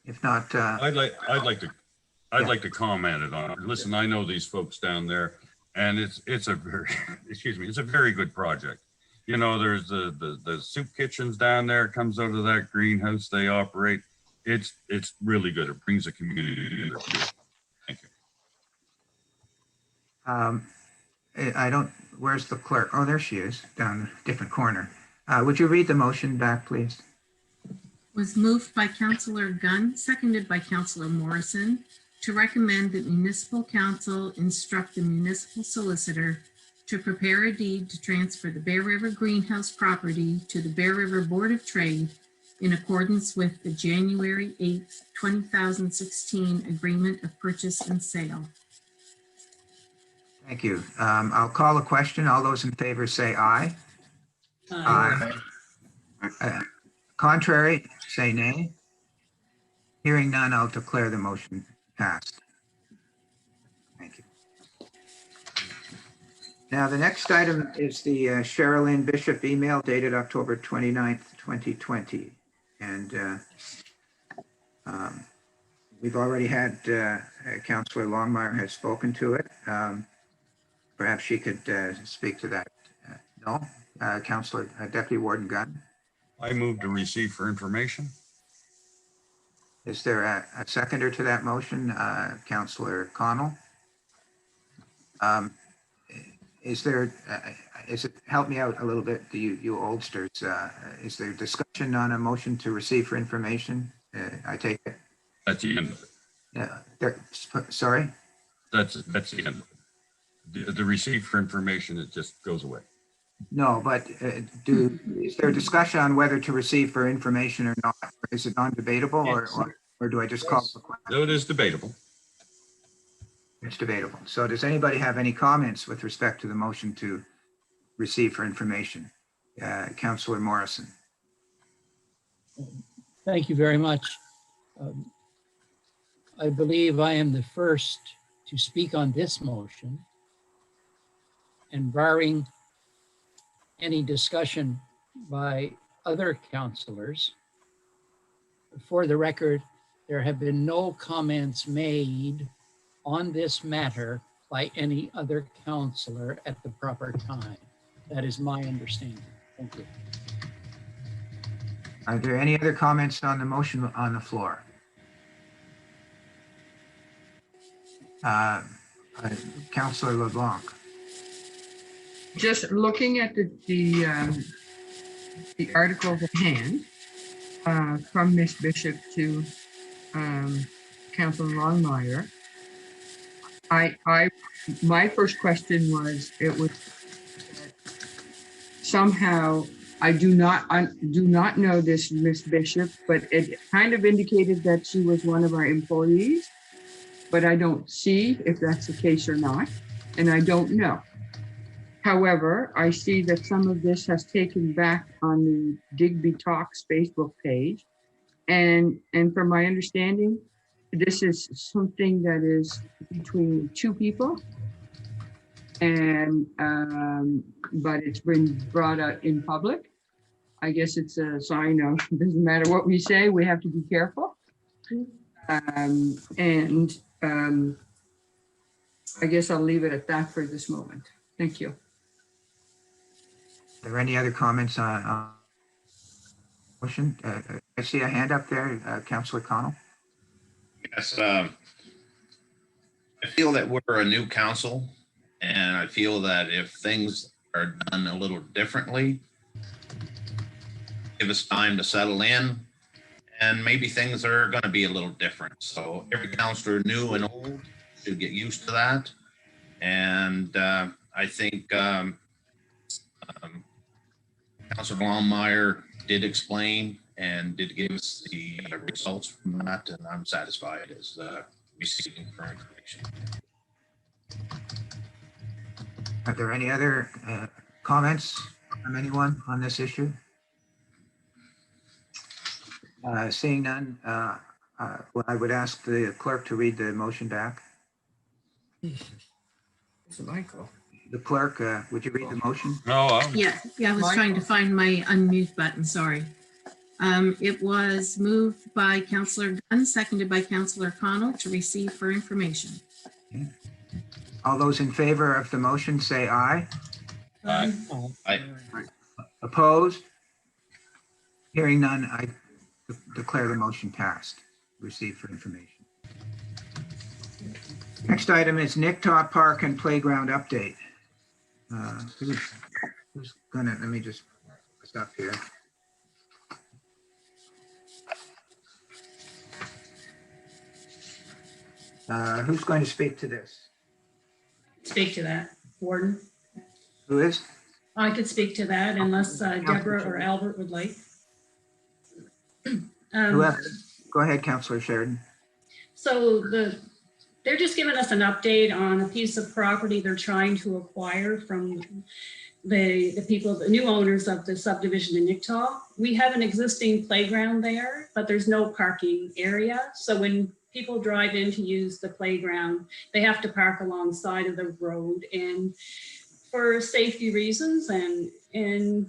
If not, I'd like to comment it on. Listen, I know these folks down there, and it's a very it's a very good project. You know, there's the soup kitchens down there, comes out of that greenhouse they operate. It's really good. It brings the community together. Thank you. I don't, where's the clerk? Oh, there she is, down a different corner. Would you read the motion back, please? Was moved by Councillor Gunn, seconded by Councillor Morrison, to recommend that municipal council instruct the municipal solicitor to prepare a deed to transfer the Bear River Greenhouse property to the Bear River Board of Trade in accordance with the January 8th, 2016 Agreement of Purchase and Sale. Thank you. I'll call a question. All those in favor say aye. Aye. Contrary, say nay. Hearing none, I'll declare the motion passed. Thank you. Now, the next item is the Sherilyn Bishop email dated October 29th, 2020. And we've already had Councillor Longmire has spoken to it. Perhaps she could speak to that. No? Councillor Deputy Warden Gunn. I move to receive for information. Is there a seconder to that motion? Councillor Connell? Is it, help me out a little bit, you oldsters, is there discussion on a motion to receive for information? I take it. That's the end of it. Yeah, sorry? That's the end of it. The receive for information, it just goes away. No, but is there discussion on whether to receive for information or not? Is it non-debatable, or do I just call for questions? No, it is debatable. It's debatable. So does anybody have any comments with respect to the motion to receive for information? Councillor Morrison. Thank you very much. I believe I am the first to speak on this motion, and barring any discussion by other councillors, for the record, there have been no comments made on this matter by any other councillor at the proper time. That is my understanding. Thank you. Are there any other comments on the motion on the floor? Councillor LeBlanc. Just looking at the articles at hand from Ms. Bishop to Councilor Longmire, my first question was, it was somehow I do not know this Miss Bishop, but it kind of indicated that she was one of our employees. But I don't see if that's the case or not, and I don't know. However, I see that some of this has taken back on the Digby Talks Facebook page. And from my understanding, this is something that is between two people. And, but it's been brought out in public. I guess it's a sign of, it doesn't matter what we say, we have to be careful. I guess I'll leave it at that for this moment. Thank you. Are there any other comments on motion? I see a hand up there, Councillor Connell. Yes, I feel that we're a new council, and I feel that if things are done a little differently, give us time to settle in, and maybe things are going to be a little different. So every councillor, new and old, should get used to that. And I think Councillor Blommeyer did explain and did give us the results from that, and I'm satisfied as receiving current information. Are there any other comments from anyone on this issue? Seeing none, well, I would ask the clerk to read the motion back. It's Michael. The clerk, would you read the motion? No, Yeah, I was trying to find my unmute button, sorry. It was moved by Councillor Gunn, seconded by Councillor Connell to receive for information. Okay. All those in favor of the motion say aye. Aye. Opposed? Hearing none, I declare the motion passed. Received for information. Next item is Cotw Park and Playground update. Who's gonna, let me just put this up here. Who's going to speak to this? Speak to that, Warden. Who is? I could speak to that unless Deborah or Albert would like. Whoever. Go ahead, Councillor Sheridan. So they're just giving us an update on a piece of property they're trying to acquire from the people, the new owners of the subdivision in Cotw. We have an existing playground there, but there's no parking area. So when people drive in to use the playground, they have to park alongside of the road, and for safety reasons and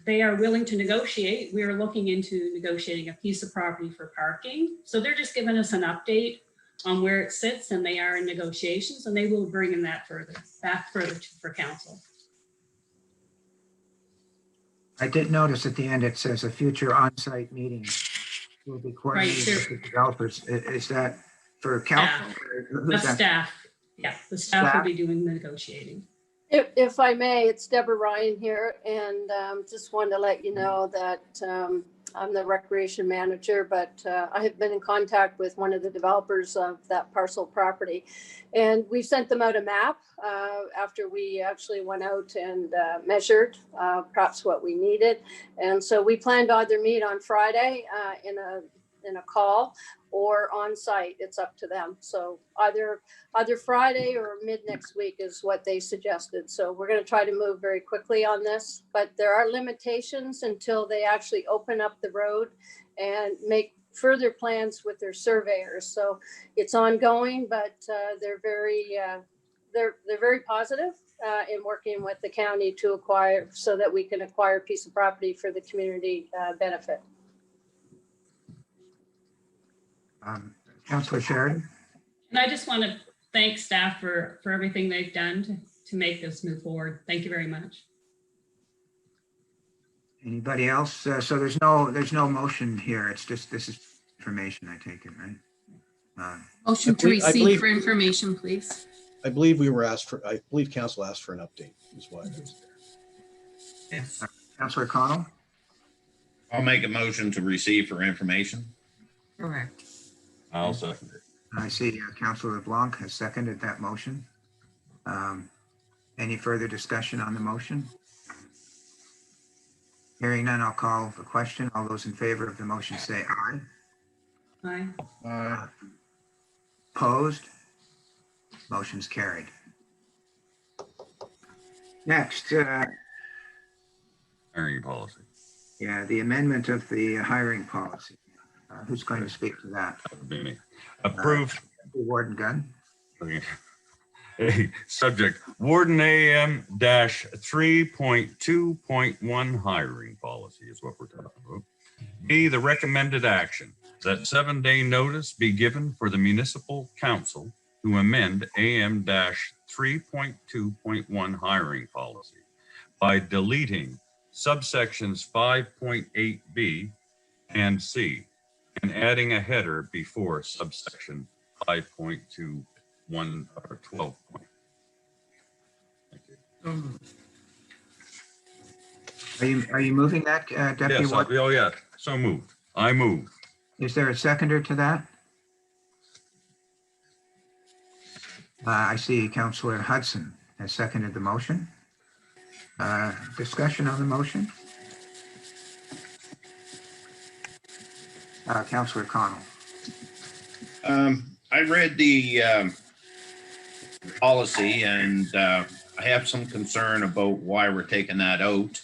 they are willing to negotiate. We are looking into negotiating a piece of property for parking. So they're just giving us an update on where it sits, and they are in negotiations, and they will bring in that back further for council. I did notice at the end, it says a future on-site meeting will be coordinated with the developers. Is that for council? The staff. Yeah, the staff will be doing the negotiating. If I may, it's Deborah Ryan here, and just wanted to let you know that I'm the recreation manager, but I have been in contact with one of the developers of that parcel property, and we sent them out a map after we actually went out and measured perhaps what we needed, and so we plan to either meet on Friday in a call or on site. It's up to them. So either Friday or mid next week is what they suggested. So we're going to try to move very quickly on this, but there are limitations until they actually open up the road and make further plans with their surveyors. So it's ongoing, but they're very positive in working with the county to acquire, so that we can acquire a piece of property for the community benefit. Councillor Sheridan. And I just want to thank staff for everything they've done to make this move forward. Thank you very much. Anybody else? So there's no motion here. It's just, this is information, I take it, right? Motion to receive for information, please. I believe we were asked for, I believe council asked for an update is why it was there. Yes. Councillor Connell. I'll make a motion to receive for information. Correct. I'll second it. I see Councillor LeBlanc has seconded that motion. Any further discussion on the motion? Hearing none, I'll call the question. All those in favor of the motion say aye. Aye. Opposed? Motion's carried. Next, Hiring policy. yeah, the amendment of the hiring policy. Who's going to speak to that? That would be me. Approved. Warden Gunn. Okay. Hey, subject, Warden AM dash 3.2.1 hiring policy is what we're talking about. B, the recommended action that 7-day notice be given for the municipal council to amend AM dash 3.2.1 hiring policy by deleting subsections 5.8B and C and adding a header before subsection 5.21 or 12. Thank you. Are you moving that, Deputy Yes, Warden? oh yeah, so moved. I move. Is there a seconder to that? I see Councillor Hudson has seconded the motion. Discussion on the motion? Councillor Connell. I read the policy and I have some concern about why we're taking that out.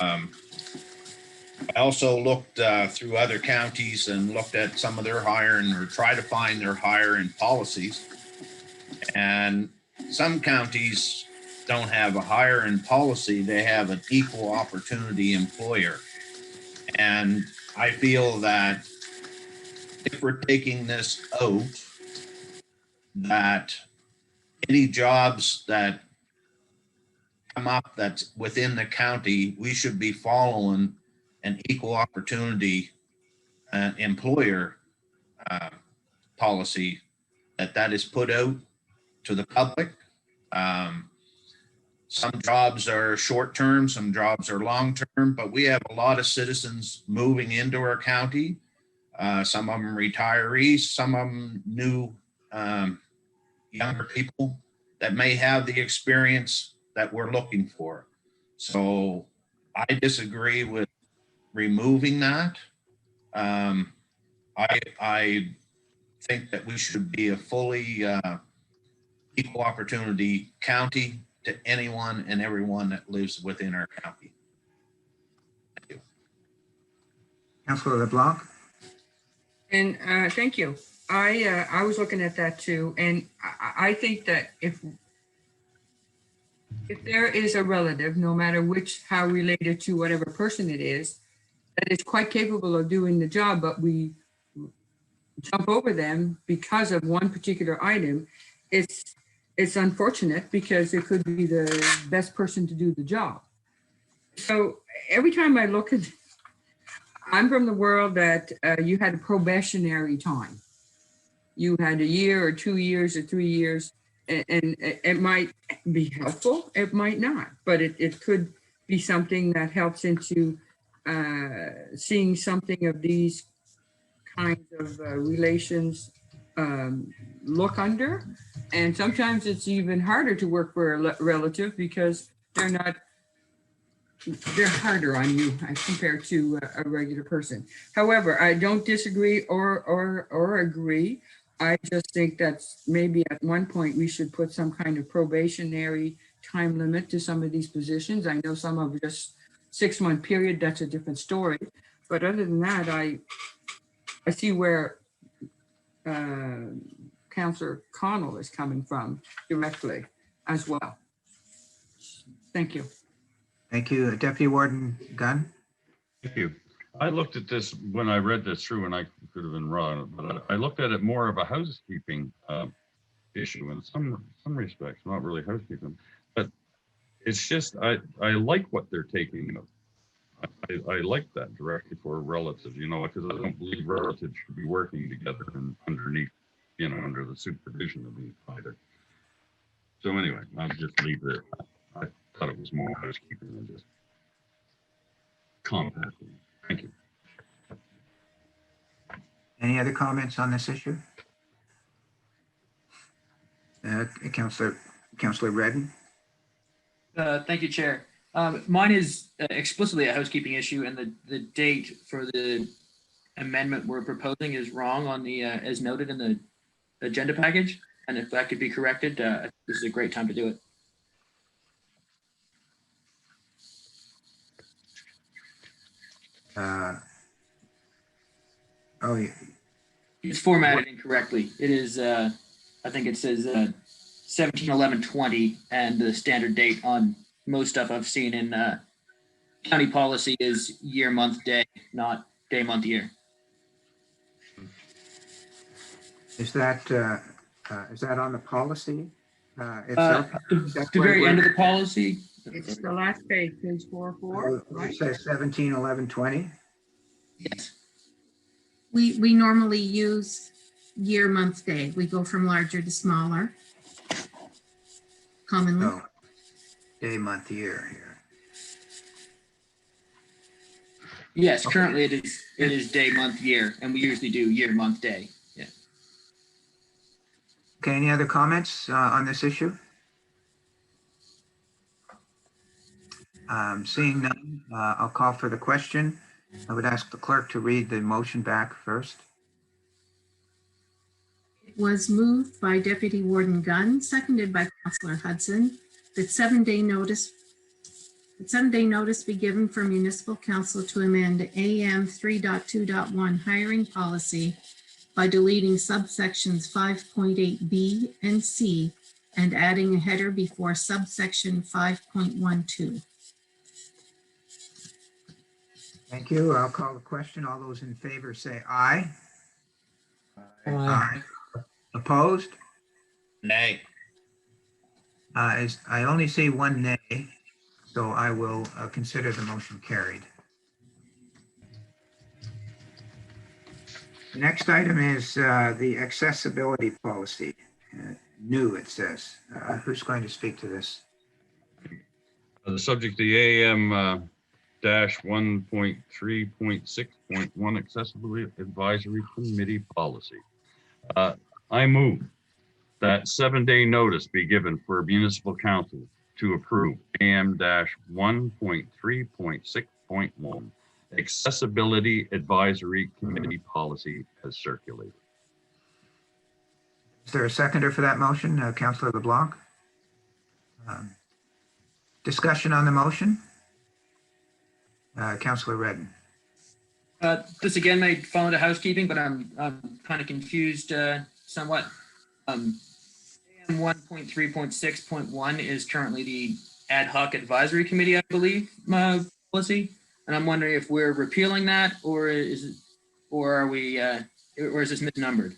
I also looked through other counties and looked at some of their hiring or try to find their hiring policies. And some counties don't have a hiring policy. They have an equal opportunity employer. And I feel that if we're taking this out, that any jobs that come up that's within the county, we should be following an equal opportunity employer policy that is put out to the public. Some jobs are short term, some jobs are long term, but we have a lot of citizens moving into our county. Some of them retirees, some of them new younger people that may have the experience that we're looking for. So I disagree with removing that. I think that we should be a fully equal opportunity county to anyone and everyone that lives within our county. Thank you. Councillor LeBlanc. And thank you. I was looking at that too, and I think that if there is a relative, no matter how related to whatever person it is, that is quite capable of doing the job, but we jump over them because of one particular item, it's unfortunate because it could be the best person to do the job. So every time I look at, I'm from the world that you had a probationary time. You had a year or 2 years or 3 years, and it might be helpful, it might not, but it could be something that helps into seeing something of these kinds of relations look under. And sometimes it's even harder to work for a relative because they're harder on you compared to a regular person. However, I don't disagree or agree. I just think that's maybe at one point we should put some kind of probationary time limit to some of these positions. I know some of just 6-month period, that's a different story. But other than that, I see where Councillor Connell is coming from directly as well. Thank you. Thank you. Deputy Warden Gunn. Thank you. I looked at this when I read this through, and I could have been wrong, but I looked at it more of a housekeeping issue in some respects, not really housekeeping, but it's just, I like what they're taking. I like that directly for relatives, because I don't believe relatives should be working together and underneath, under the supervision of each other. So anyway, I'll just leave it. I thought it was more housekeeping than just compacting. Thank you. Any other comments on this issue? Councillor Redden. Thank you, Chair. Mine is explicitly a housekeeping issue, and the date for the amendment we're proposing is wrong on the, as noted in the agenda package. And if that could be corrected, this is a great time to do it. Oh, yeah. It's formatted incorrectly. It is, I think it says 17/11/20, and the standard date on most stuff I've seen in county policy is year, month, day, not day, month, year. Is that on the policy itself? The very end of the policy. It's the last page, page 404, right? It says 17/11/20. Yes. We normally use year, month, day. We go from larger to smaller. Commonly. Oh, day, month, year here. Yes, currently it is day, month, year, and we usually do year, month, day. Yeah. Okay, any other comments on this issue? Seeing none, I'll call for the question. I would ask the clerk to read the motion back first. It was moved by Deputy Warden Gunn, seconded by Councillor Hudson, that 7-day notice be given for municipal council to amend AM 3.2.1 hiring policy by deleting subsections 5.8B and C and adding a header before subsection 5.12. Thank you. I'll call the question. All those in favor say aye. Aye. Opposed? Nay. I only see one nay, so I will consider the motion carried. The next item is the accessibility policy. New, it says. Who's going to speak to this? The subject, the AM dash 1.3.6.1 Accessibility Advisory Committee Policy. I move that 7-day notice be given for municipal council to approve AM dash 1.3.6.1 Accessibility Advisory Committee Policy as circulated. Is there a seconder for that motion, Councillor LeBlanc? Discussion on the motion? Councillor Redden. This again may fall into housekeeping, but I'm kind of confused somewhat. AM 1.3.6.1 is currently the ad hoc advisory committee, I believe, policy, and I'm wondering if we're repealing that, or is this misnumbered?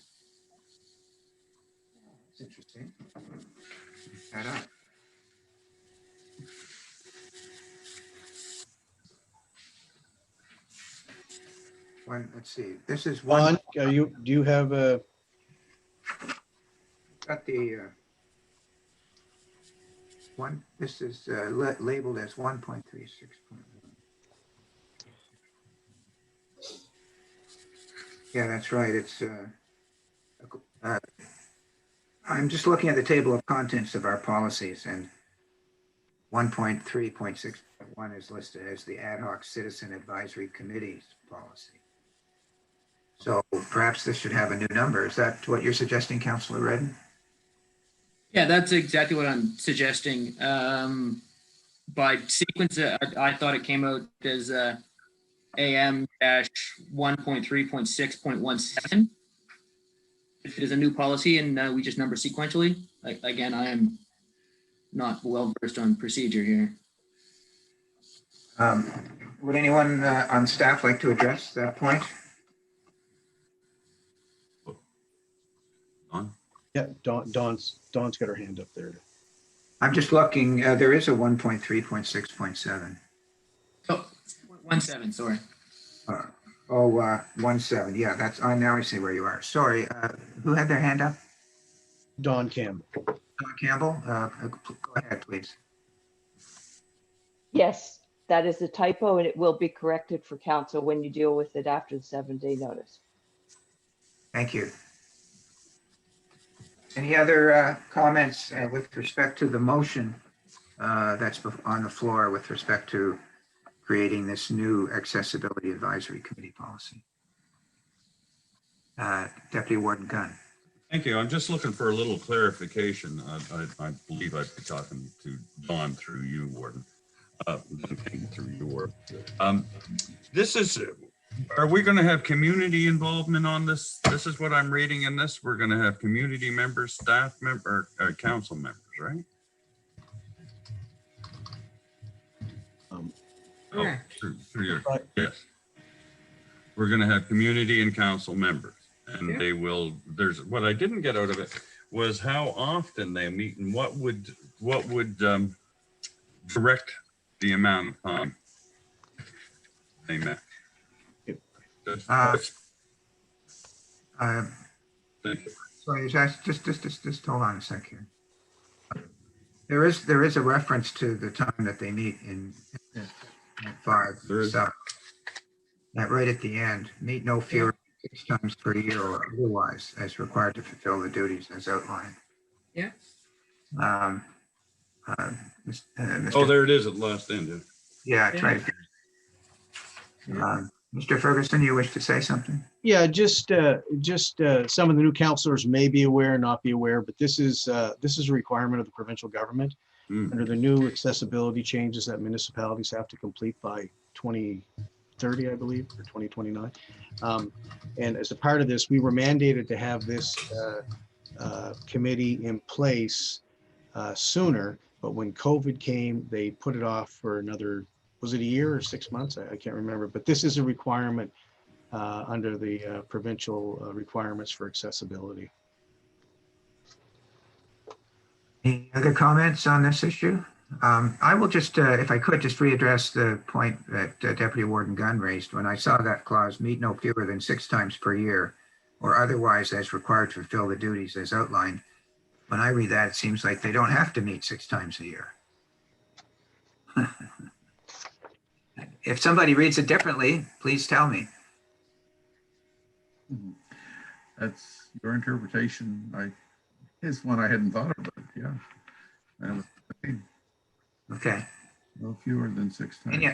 That's interesting. That up. Let's see. This is one. Do you have a? Got the one. This is labeled as 1.36.1. Yeah, that's right. It's. I'm just looking at the table of contents of our policies, and 1.3.6.1 is listed as the ad hoc citizen advisory committee's policy. So perhaps this should have a new number. Is that what you're suggesting, Councillor Redden? Yeah, that's exactly what I'm suggesting. By sequence, I thought it came out as AM 1.3.6.17. If it is a new policy and we just number sequentially, again, I am not well versed on procedure here. Would anyone on staff like to address that point? Don? Yeah, Dawn's got her hand up there. I'm just looking. There is a 1.3.6.7. Oh, 1.7, sorry. 1.7. Yeah, that's. Now I see where you are. Sorry. Who had their hand up? Dawn Campbell. Dawn Campbell. Go ahead, please. Yes, that is a typo, and it will be corrected for council when you deal with it after the 7-day notice. Thank you. Any other comments with respect to the motion that's on the floor with respect to creating this new accessibility advisory committee policy. Deputy Warden Gunn. Thank you. I'm just looking for a little clarification. I believe I'd be talking to Dawn through you, Warden. Through you, Warden. This is, are we going to have community involvement on this? This is what I'm reading in this. We're going to have community members, staff member, council members, right? Correct. Yes. We're going to have community and council members, and they will, there's, what I didn't get out of it was how often they meet and what would direct the amount of time they met. Sorry, just hold on a sec here. There is a reference to the time that they meet in 5. That right at the end, meet no fewer than 6 times per year or otherwise as required to fulfill the duties as outlined. Yeah. Oh, there it is at last end. Yeah, it's right. Mr. Ferguson, you wish to say something? Yeah, just some of the new councilors may be aware, not be aware, but this is a requirement of the provincial government under the new accessibility changes that municipalities have to complete by 2030, I believe, or 2029. And as a part of this, we were mandated to have this committee in place sooner, but when COVID came, they put it off for another, was it a year or 6 months? I can't remember, but this is a requirement under the provincial requirements for accessibility. Any other comments on this issue? I will just, if I could, just readdress the point that Deputy Warden Gunn raised. When I saw that clause, meet no fewer than 6 times per year or otherwise as required to fulfill the duties as outlined. When I read that, it seems like they don't have to meet 6 times a year. If somebody reads it differently, please tell me. That's your interpretation. Is one I hadn't thought of, but yeah. Okay. No fewer than 6 times.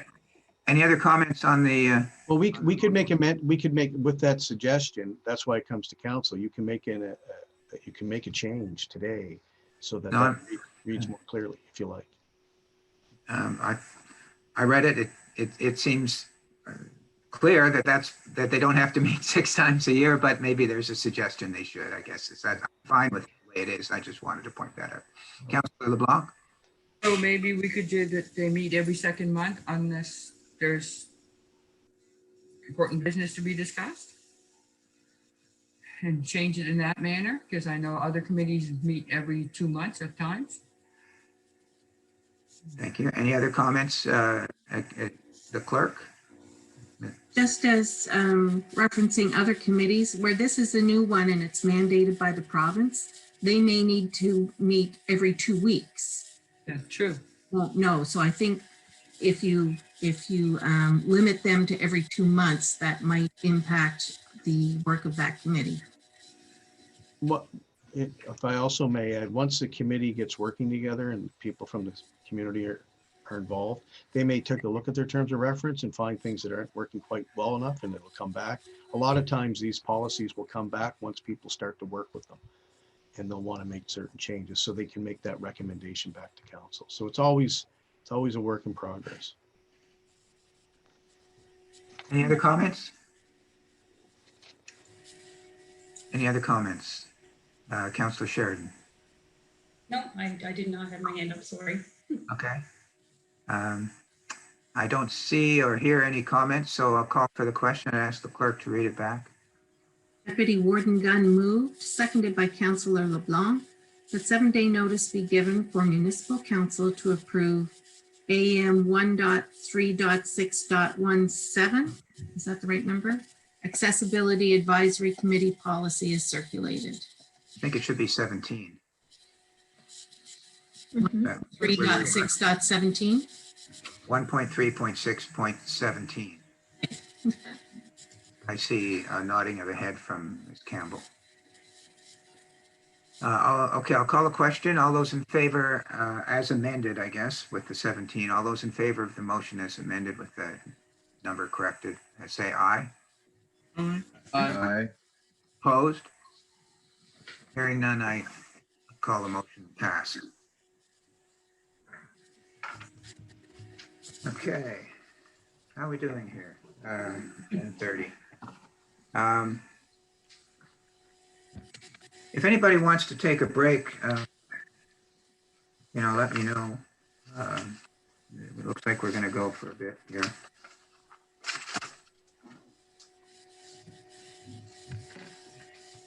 Any other comments on the? Well, we could make with that suggestion. That's why it comes to council. You can make a change today so that that reads more clearly, if you like. I read it. It seems clear that they don't have to meet 6 times a year, but maybe there's a suggestion they should. I guess I'm fine with the way it is. I just wanted to point that out. Councillor LeBlanc. So maybe we could do that. They meet every second month unless there's important business to be discussed, and change it in that manner, because I know other committees meet every 2 months at times. Thank you. Any other comments, at the clerk? Just as referencing other committees, where this is a new one and it's mandated by the province, they may need to meet every 2 weeks. That's true. Well, no, so I think if you limit them to every 2 months, that might impact the work of that committee. If I also may add, once the committee gets working together and people from the community are involved, they may take a look at their terms of reference and find things that aren't working quite well enough, and it'll come back. A lot of times these policies will come back once people start to work with them, and they'll want to make certain changes so they can make that recommendation back to council. So it's always a work in progress. Any other comments? Any other comments? Councillor Sheridan. No, I did not have my hand up, sorry. Okay. I don't see or hear any comments, so I'll call for the question and ask the clerk to read it back. Deputy Warden Gunn moved, seconded by Councillor LeBlanc, that 7-day notice be given for municipal council to approve AM 1.3.6.17. Is that the right number? Accessibility Advisory Committee policy is circulated. I think it should be 17. 3.6.17. 1.3.6.17. I see a nodding of a head from Ms. Campbell. Okay, I'll call a question. All those in favor, as amended, I guess, with the 17, all those in favor of the motion as amended with the number corrected, say aye. Aye. Opposed? Hearing none, I call the motion pass. Okay, how are we doing here? 10:30. If anybody wants to take a break, let me know. It looks like we're going to go for a bit here.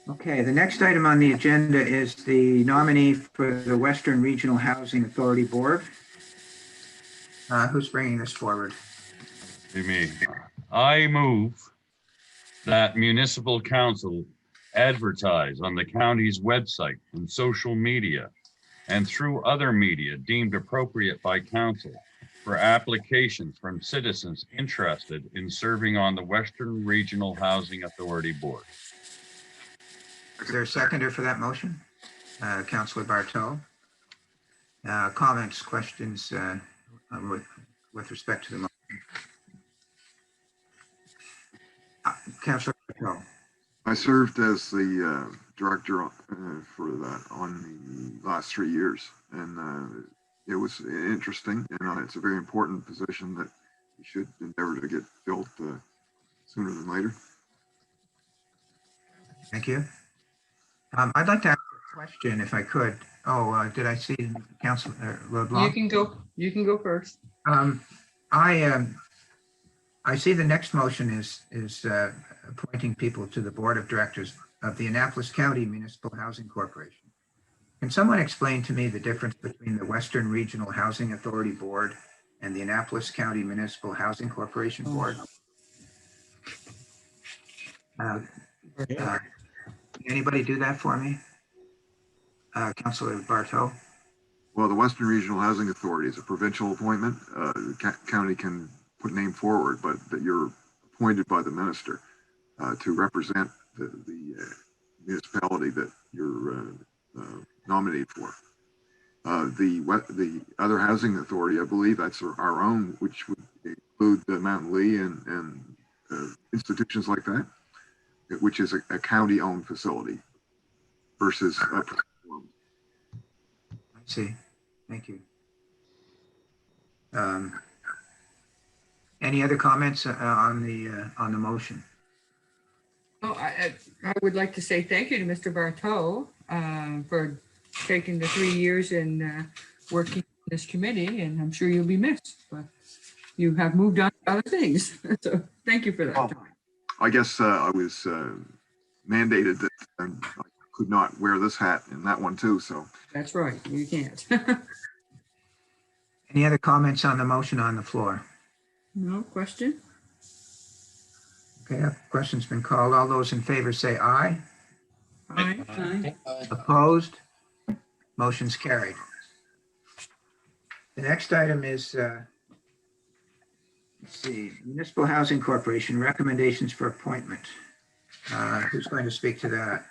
Okay, the next item on the agenda is the nominee for the Western Regional Housing Authority Board. Who's bringing this forward? Be me. I move that municipal council advertise on the county's website and social media and through other media deemed appropriate by council for applications from citizens interested in serving on the Western Regional Housing Authority Board. Is there a seconder for that motion? Councillor Bartow. Comments, questions with respect to the motion? Councillor Bartow. I served as the director for that on the last 3 years, and it was interesting. It's a very important position that we should endeavor to get filled sooner than later. Thank you. I'd like to ask a question if I could. Oh, did I see Councillor LeBlanc? You can go first. I see the next motion is appointing people to the board of directors of the Annapolis County Municipal Housing Corporation. Can someone explain to me the difference between the Western Regional Housing Authority Board and the Annapolis County Municipal Housing Corporation Board? Can anybody do that for me? Councillor Bartow? Well, the Western Regional Housing Authority is a provincial appointment. The county can put name forward, but that you're appointed by the minister to represent the municipality that you're nominated for. The other housing authority, I believe that's our own, which would include the Mountain Lee and institutions like that, which is a county-owned facility versus I see. Thank you. Any other comments on the motion? Oh, I would like to say thank you to Mr. Bartow for taking the 3 years and working in this committee, and I'm sure you'll be missed, but you have moved on to other things. So thank you for that. Well, I guess I was mandated that I could not wear this hat and that one too, so. That's right, you can't. Any other comments on the motion on the floor? No question? Okay, a question's been called. All those in favor say aye. Aye. Opposed? Motion's carried. The next item is, let's see, Municipal Housing Corporation, recommendations for appointment. Who's going to speak to that?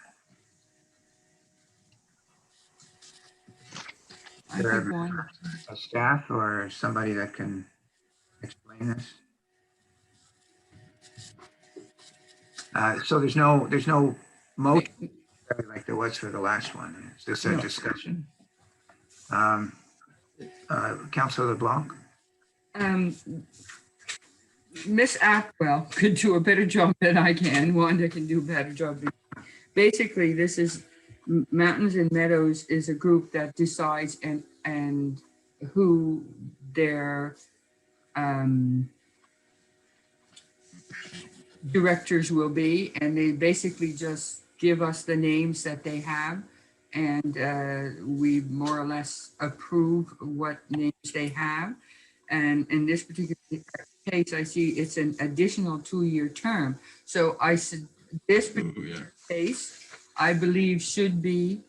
I think one. A staff or somebody that can explain this? So there's no motion like there was for the last one. It's just a discussion. Councillor LeBlanc? Miss Atwell could do a better job than I can. Wanda can do a better job. Basically, this is Mountains and Meadows is a group that decides and who their directors will be, and they basically just give us the names that they have, and we more or less approve what names they have. And in this particular case, I see it's an additional 2-year term. So I said this particular case, I believe, should be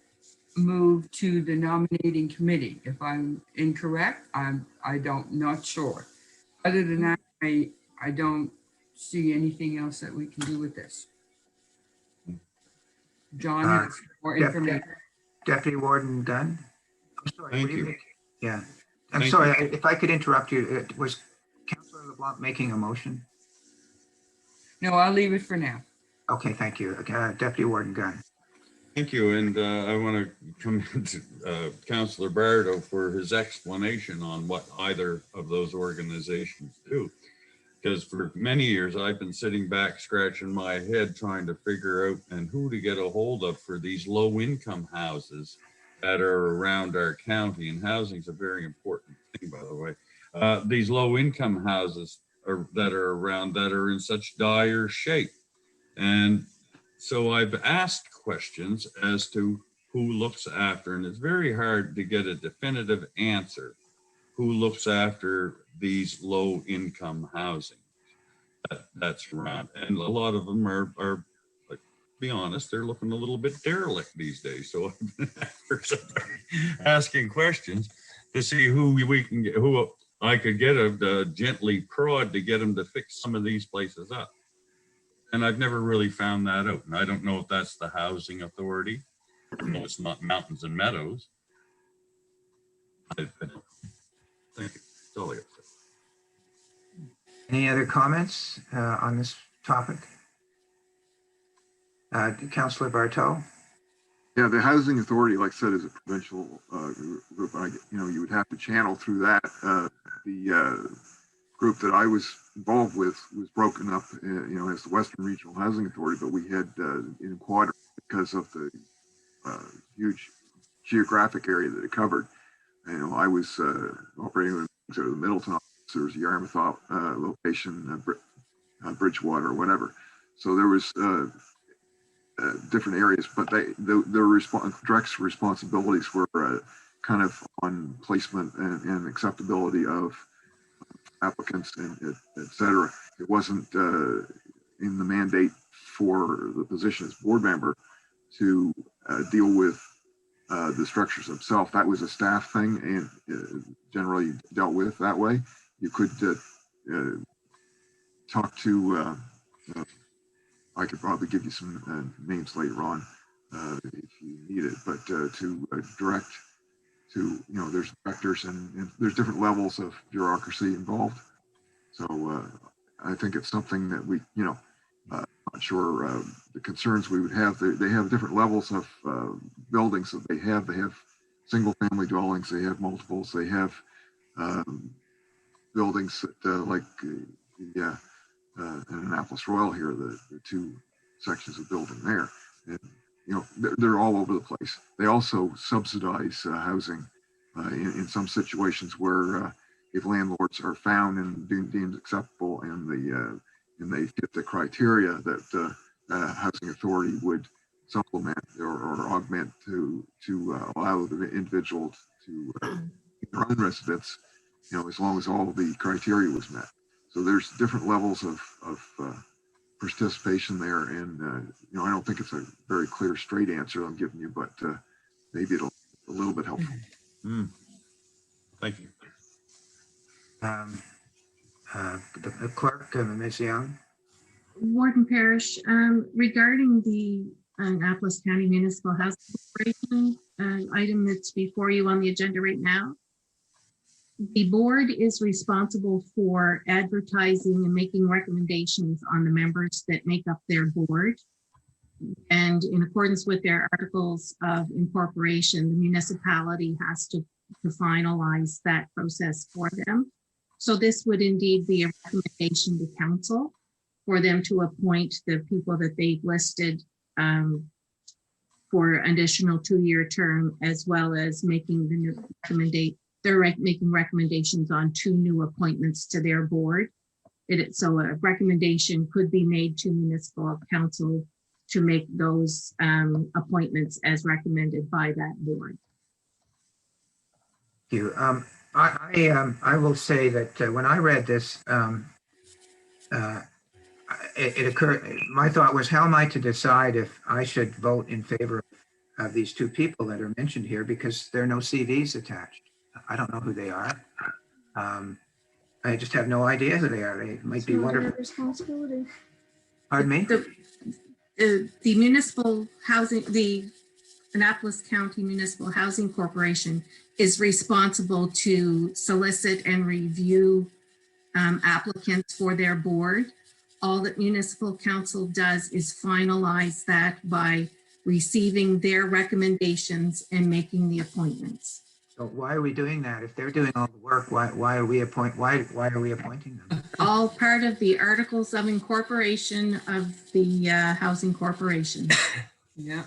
moved to the nominating committee. If I'm incorrect, not sure. Other than that, I don't see anything else that we can do with this. John has more information. Deputy Warden Gunn? I'm sorry. Thank were you. Yeah. I'm Thank sorry, you. if I could interrupt you, was Councillor LeBlanc making a motion? No, I'll leave it for now. Okay, thank you. Deputy Warden Gunn. Thank you, and I want to commend Councillor Bardo for his explanation on what either of those organizations do. Because for many years, I've been sitting back scratching my head trying to figure out and who to get a hold of for these low-income houses that are around our county. And housing is a very important thing, by the way. These low-income houses that are around that are in such dire shape. And so I've asked questions as to who looks after, and it's very hard to get a definitive answer, who looks after these low income housing that's around. And a lot of them are like, to be honest, they're looking a little bit derelict these days. So I've been asking questions to see who we can get, who I could get a gently prod to get them to fix some of these places up. And I've never really found that out. And I don't know if that's the housing authority. No, it's not Mountains and Meadows. I don't know. Thank you. That's all I have to say. Any other comments on this topic? Councillor Bartow? Yeah, the housing authority, like I said, is a provincial group. You would have to channel through that. The group that I was involved with was broken up, as the Western Regional Housing Authority, but we had in Cotw, because of the huge geographic area that it covered. I was operating in sort of the Middleton office. There was a Yarmouth location, Bridgewater, or whatever. So there was different areas, but their direct responsibilities were kind of on placement and acceptability of applicants and et cetera. It wasn't in the mandate for the position as board member to deal with the structures themselves. That was a staff thing and generally dealt with that way. You could talk to, I could probably give you some names later on if you need it, but to direct to, there's directors and there's different levels of bureaucracy involved. So I think it's something that we, not sure the concerns we would have. They have different levels of buildings that they have. They have single family dwellings. They have multiples. They have buildings that like in Annapolis Royal here, the two sections of building there. And, they're all over the place. They also subsidize housing in some situations where if landlords are found and deemed acceptable and they fit the criteria that housing authority would supplement or augment to allow the individual to their own residence, as long as all the criteria was met. So there's different levels of participation there, and I don't think it's a very clear, straight answer I'm giving you, but maybe it'll a little bit helpful. Thank you. The clerk, Ms. Young. Warden Parrish, regarding the Annapolis County Municipal Housing Corporation item that's before you on the agenda right now, the board is responsible for advertising and making recommendations on the members that make up their board. And in accordance with their articles of incorporation, the municipality has to finalize that process for them. So this would indeed be a recommendation to council for them to appoint the people that they've listed for additional 2-year term, as well as making the new making recommendations on 2 new appointments to their board. So a recommendation could be made to municipal council to make those appointments as recommended by that board. Thank you. I will say that when I read this, it occurred, my thought was, how am I to decide if I should vote in favor of these 2 people that are mentioned here, because there are no CVs attached. I don't know who they are. I just have no idea who they are. They might be wonderful. Responsibility. Pardon me? The municipal housing, the Annapolis County Municipal Housing Corporation is responsible to solicit and review applicants for their board. All that municipal council does is finalize that by receiving their recommendations and making the appointments. So why are we doing that? If they're doing all the work, why are we appointing them? All part of the Articles of Incorporation of the Housing Corporation. Yeah.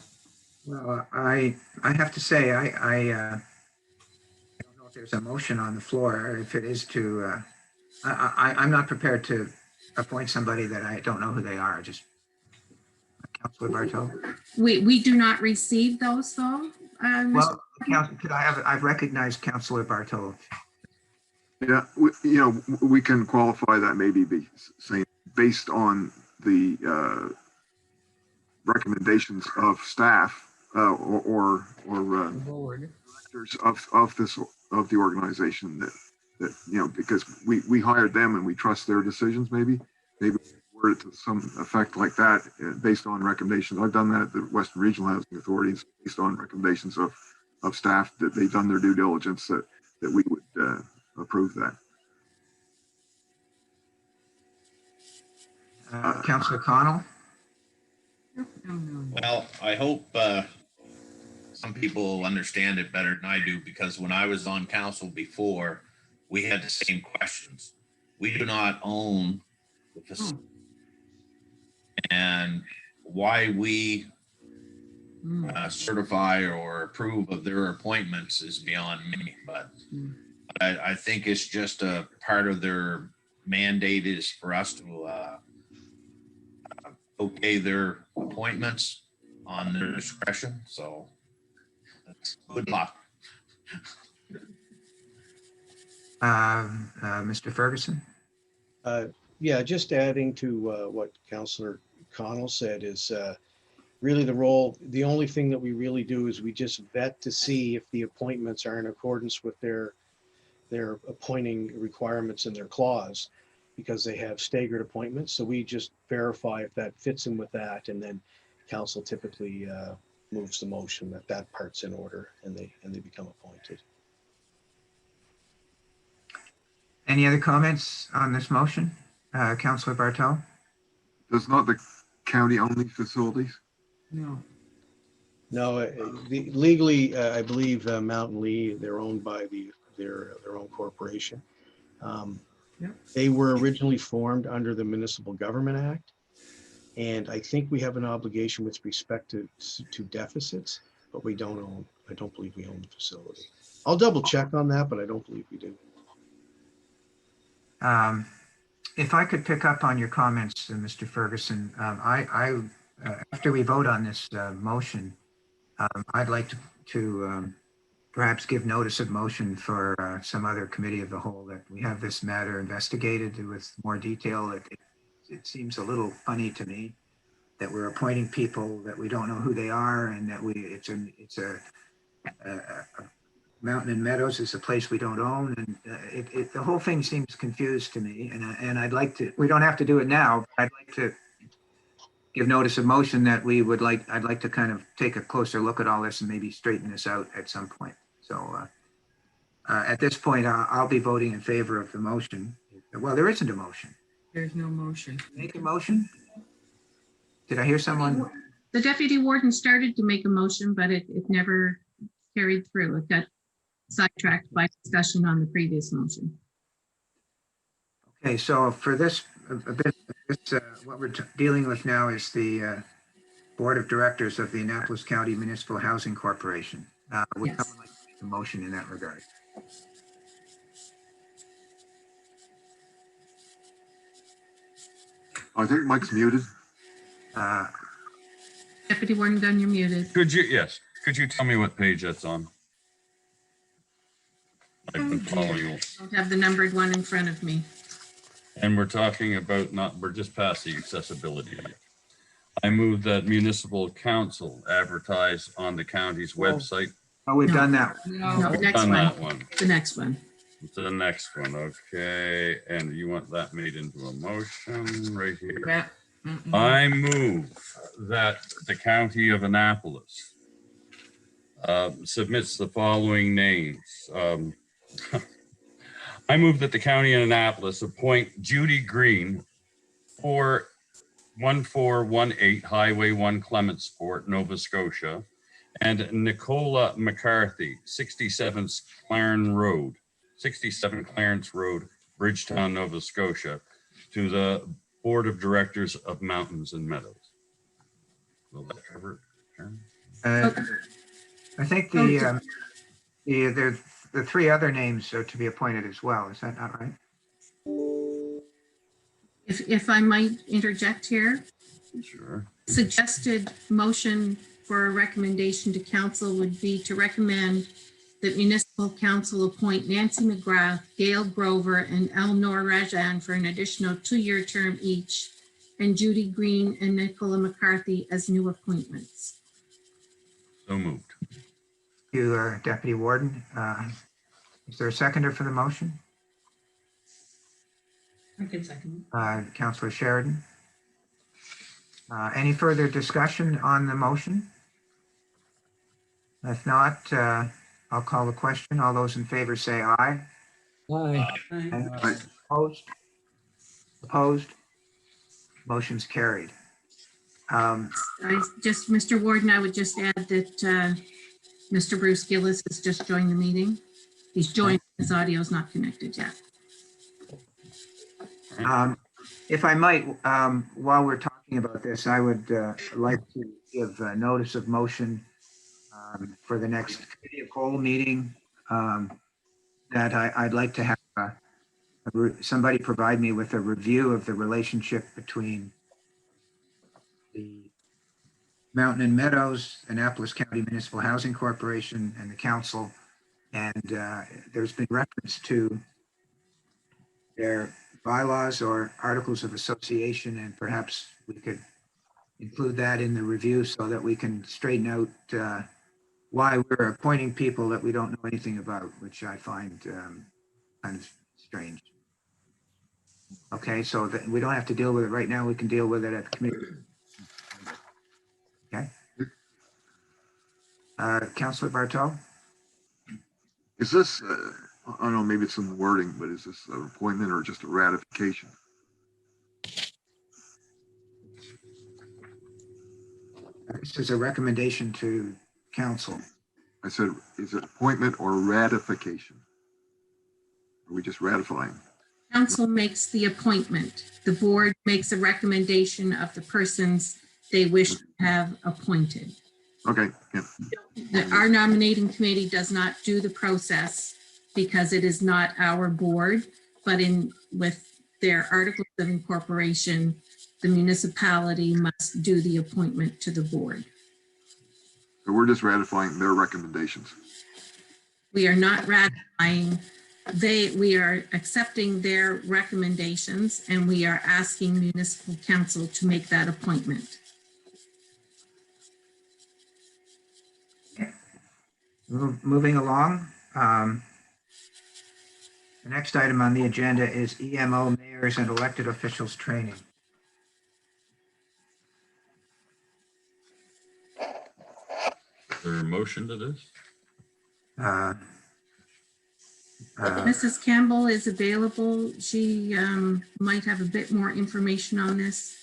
Well, I have to say, I don't know if there's a motion on the floor. If it is to, I'm not prepared to appoint somebody that I don't know who they are. Just Councilor Bartow. We do not receive those though. Well, could I have? I've recognized Councilor Bartow. Yeah, we can qualify that maybe be saying based on the recommendations of staff or Board. directors of the organization that because we hired them and we trust their decisions. Maybe word it to some effect like that based on recommendations. I've done that at the Western Regional Housing Authorities based on recommendations of staff that they've done their due diligence that we would approve that. Councilor Connell. Well, I hope some people understand it better than I do, because when I was on council before, we had the same questions. We do not own the facility. And why we certify or approve of their appointments is beyond me. But I think it's just a part of their mandate is for us to okay their appointments on their discretion. So that's good luck. Mr. Ferguson. Yeah, just adding to what Councillor Connell said is really the only thing that we really do is we just vet to see if the appointments are in accordance with their appointing requirements in their clause, because they have staggered appointments. So we just verify if that fits in with that, and then council typically moves the motion that part's in order and they become appointed. Any other comments on this motion? Councilor Bartow? Does not the county own these facilities? No. No, legally, I believe Mountain Lee, they're owned by their own corporation. They were originally formed under the Municipal Government Act. And I think we have an obligation with respect to deficits, but I don't believe we own the facility. I'll double check on that, but I don't believe we do. If I could pick up on your comments, Mr. Ferguson, after we vote on this motion, I'd like to perhaps give notice of motion for some other committee of the whole that we have this matter investigated with more detail. It seems a little funny to me that we're appointing people that we don't know who they are, and that it's a Mountain and Meadows is a place we don't own, and the whole thing seems confused to me. And I'd like to. We don't have to do it now, but I'd like to give notice of motion that I'd like to kind of take a closer look at all this and maybe straighten this out at some point. So at this point, I'll be voting in favor of the motion. Well, there isn't a motion. There's no motion. Make a motion? Did I hear someone? The deputy warden started to make a motion, but it never carried through. It got sidetracked by discussion on the previous motion. Okay, so for this, what we're dealing with now is the Board of Directors of the Annapolis County Municipal Housing Corporation. Would someone like to make a motion in that regard? I think Mike's muted. Deputy Warden Gunn, you're muted. Could you tell me what page that's on? I've been following you. I don't have the numbered one in front of me. And we're talking about we're just past the accessibility. I move that municipal council advertise on the county's website. Oh, we've done that. No, We've next done one. that one. The next one. The next one, okay. And you want that made into a motion right here. Yeah. I move that the county of Annapolis submits the following names. I move that the County of Annapolis appoint Judy Green for 1418 Highway 1 Clementsport, Nova Scotia, and Nicola McCarthy, 67 Clarence Road, Bridgetown, Nova Scotia, to the Board of Directors of Mountains and Meadows. Will that cover it, Karen? I think the three other names are to be appointed as well. Is that not right? If I might interject here, Sure. suggested motion for a recommendation to council would be to recommend that municipal council appoint Nancy McGrath, Gail Grover, and Elnor Rajan for an additional 2-year term each, and Judy Green and Nicola McCarthy as new appointments. So moved. You, Deputy Warden. Is there a seconder for the motion? I can second. Councillor Sheridan. Any further discussion on the motion? If not, I'll call the question. All those in favor say aye. Aye. Aye. Opposed? Opposed? Motion's carried. Mr. Warden, I would just add that Mr. Bruce Gillis has just joined the meeting. He's joined, his audio is not connected yet. If I might, while we're talking about this, I would like to give notice of motion for the next committee of whole meeting that I'd like to have somebody provide me with a review of the relationship between the Mountain and Meadows, Annapolis County Municipal Housing Corporation, and the council. And there's been reference to their bylaws or articles of association, and perhaps we could include that in the review so that we can straighten out why we're appointing people that we don't know anything about, which I find kind of strange. Okay, so that we don't have to deal with it right now. We can deal with it at the committee. Okay. Councillor Bartow? Is this, I don't know, maybe it's in the wording, but is this an appointment or just a ratification? This is a recommendation to council. I said, is it appointment or ratification? Are we just ratifying? Council makes the appointment. The board makes a recommendation of the persons they wish to have appointed. Okay. Yeah. Our nominating committee does not do the process because it is not our board, but with their articles of incorporation, the municipality must do the appointment to the board. So we're just ratifying their recommendations. We are not ratifying. We are accepting their recommendations, and we are asking municipal council to make that appointment. Moving along. The next item on the agenda is EMO mayors and elected officials training. Is there a motion to this? Mrs. Campbell is available. She might have a bit more information on this.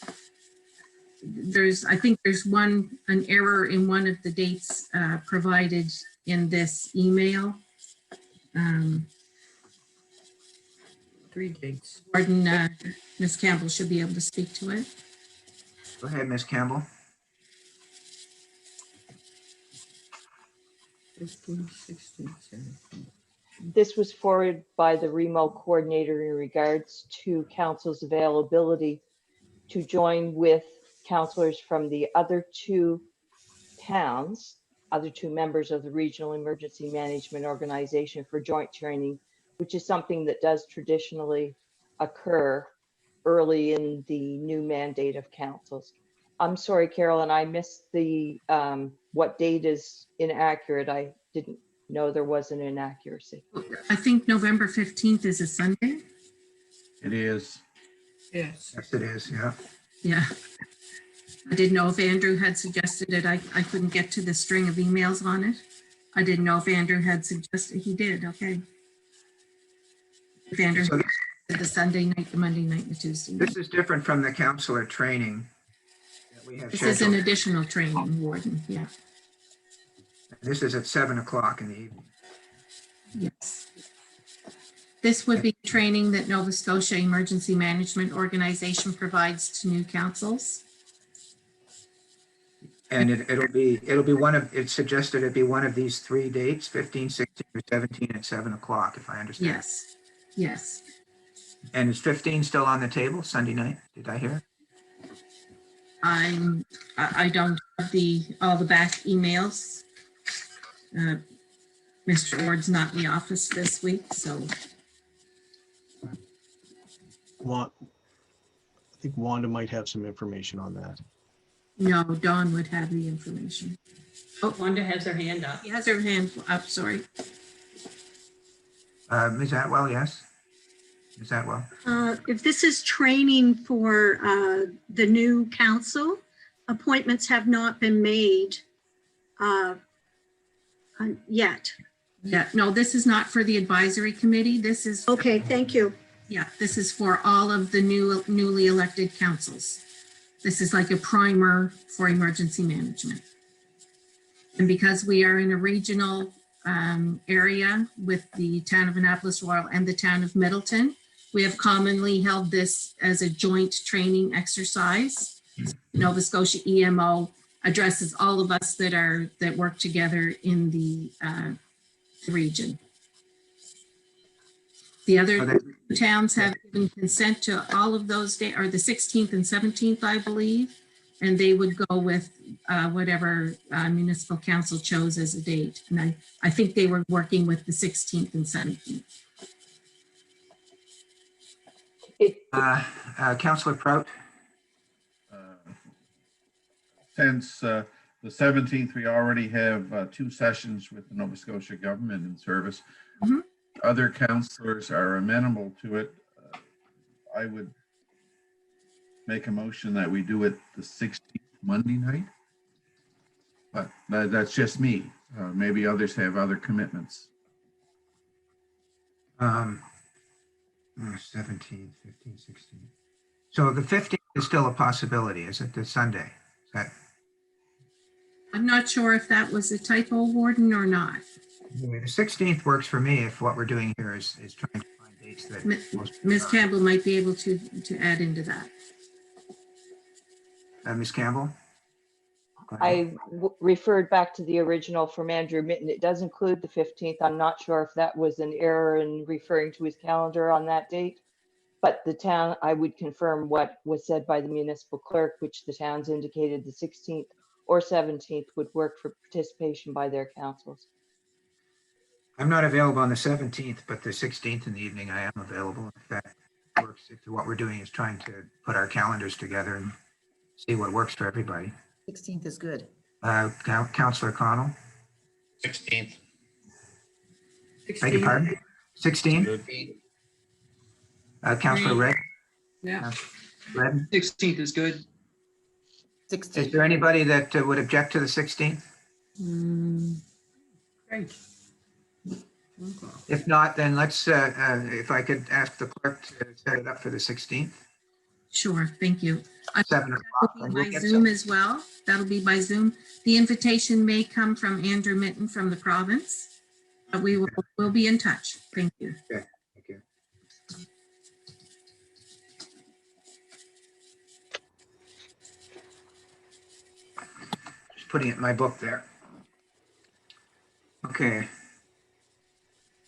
I think there's an error in one of the dates provided in this email. 3 dates. Warden, Ms. Campbell should be able to speak to it. Go ahead, Ms. Campbell. 15, 16, 17. This was forwarded by the remote coordinator in regards to council's availability to join with councilors from the other 2 towns, other 2 members of the Regional Emergency Management Organization for joint training, which is something that does traditionally occur early in the new mandate of councils. I'm sorry, Carolyn, I missed the what date is inaccurate. I didn't know there was an inaccuracy. I think November 15th is a Sunday. It is. Yes. Yes, it is. Yeah. Yeah. I didn't know if Andrew had suggested it. I couldn't get to the string of emails on it. I didn't know if Andrew had suggested, he did, okay. If Andrew So had the Sunday night, the Monday night, and the Tuesday night. this is different from the counselor training that we have This is an scheduled. additional training, Warden, yeah, This is at 7 o'clock in the evening. yes. This would be training that Nova Scotia Emergency Management Organization provides to new councils. And it'll be one of, it's suggested it be one of these 3 dates, 15, 16, or 17 at 7 o'clock, if I understand. Yes, yes. And is 15 still on the table Sunday night? Did I hear? I don't have all the back emails. Mr. Ward's not in the office this week, so. I think Wanda might have some information on that. No, Dawn would have the information. Oh, Wanda has her hand up. She has her hand up, sorry. Ms. Atwell, yes? Ms. Atwell? If this is training for the new council, appointments have not been made yet. Yeah, no, this is not for the advisory committee. This is. Okay, thank you. Yeah, this is for all of the newly elected councils. This is like a primer for emergency management. And because we are in a regional area with the town of Annapolis Royal and the town of Middleton, we have commonly held this as a joint training exercise. Nova Scotia EMO addresses all of us that work together in the region. The other towns have given consent to all of those days, or the 16th and 17th, I believe, and they would go with whatever municipal council chose as a date. And I think they were working with the 16th and 17th. Councillor Prout? Since the 17th, we already have 2 sessions with the Nova Scotia government in service. Mhm. Other councillors are amenable to it. I would make a motion that we do it the 16th Monday night. But that's just me. Maybe others have other commitments. 17, 15, 16. So the 15th is still a possibility, is it, the Sunday? Is that? I'm not sure if that was a typo, Warden, or not. Anyway, the 16th works for me if what we're doing here is trying to find dates that. Ms. Campbell might be able to add into that. Ms. Campbell? Go ahead. I referred back to the original from Andrew Mitten. It does include the 15th. I'm not sure if that was an error in referring to his calendar on that date. But the town, I would confirm what was said by the municipal clerk, which the towns indicated the 16th or 17th would work for participation by their councils. I'm not available on the 17th, but the 16th in the evening I am available. If that works, if what we're doing is trying to put our calendars together and see what works for everybody. 16th is good. Councillor Connell? 16th. Beg your pardon? 16th? Councillor Red? Yeah. Red? 16th is good. 16th. Is there anybody that would object to the 16th? Great. If not, then let's, if I could ask the clerk to set it up for the 16th, Sure, thank you. 7 o'clock. That'll and be we'll by get Zoom some- as well. That'll be by Zoom. The invitation may come from Andrew Mitten from the province. But we'll be in touch. Thank you. Okay, thank you. Just putting it in my book there. Okay.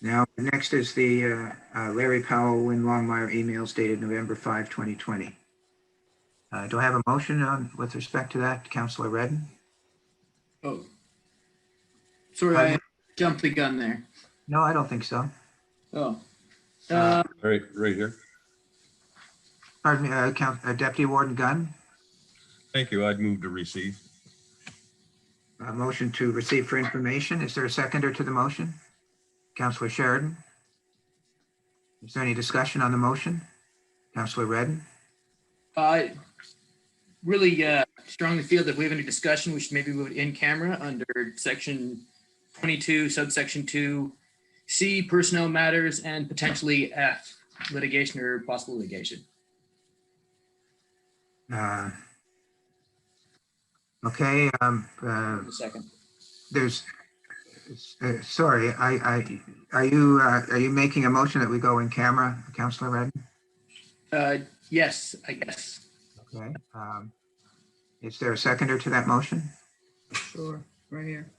Now, next is the Larry Powell, Win Longmire emails dated November 5, 2020. Do I have a motion on with respect to that, Councillor Redden? Oh. Sorry, I jumped the gun there. No, I don't think so. Oh. Right here. Pardon me, Deputy Warden Gunn, Thank you. I'd move to receive. a motion to receive for information. Is there a seconder to the motion? Councillor Sheridan? Is there any discussion on the motion? Councillor Redden? I really strongly feel that if we have any discussion, we should maybe move it in camera under section 22 subsection 2C, personnel matters, and potentially F, litigation or possible litigation. Okay, A second. there's, sorry, are you making a motion that we go in camera, Councillor Redden? Yes, I guess. Okay. Is there a seconder to that motion? Sure, right here.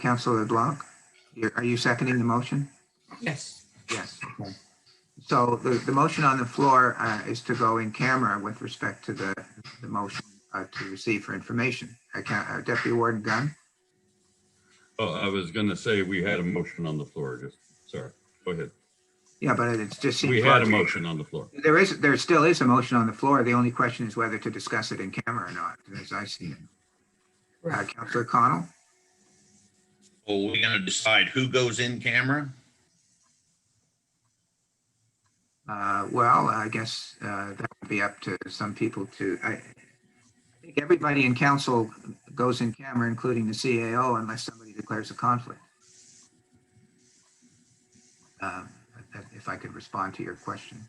Councillor LeBlanc, are you seconding the motion? Yes. Yes. Okay. So the motion on the floor is to go in camera with respect to the motion to receive for information. Deputy Warden Gunn? Oh, I was going to say we had a motion on the floor. Just sorry. Go ahead. Yeah, but it's just. We had a motion on the floor. There still is a motion on the floor. The only question is whether to discuss it in camera or not, as I see it. Councillor Connell? Well, we're going to decide who goes in camera. Well, I guess that would be up to some people to. I think everybody in council goes in camera, including the CAO, unless somebody declares a conflict. If I could respond to your question.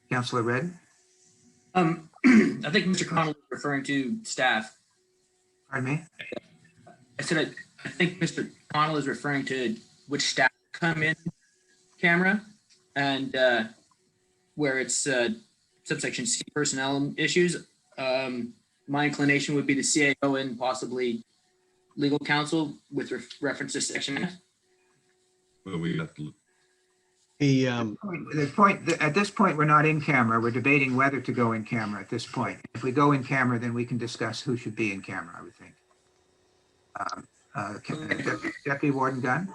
Councillor Redden? I think Mr. Connell was referring to staff. Pardon me? I said, I think Mr. Connell is referring to which staff come in camera and where it's subsection C personnel issues. My inclination would be the CAO and possibly legal counsel with reference to section F. Well, we have to. At this point, we're not in camera. We're debating whether to go in camera at this point. If we go in camera, then we can discuss who should be in camera, I would think. Deputy Warden Gunn?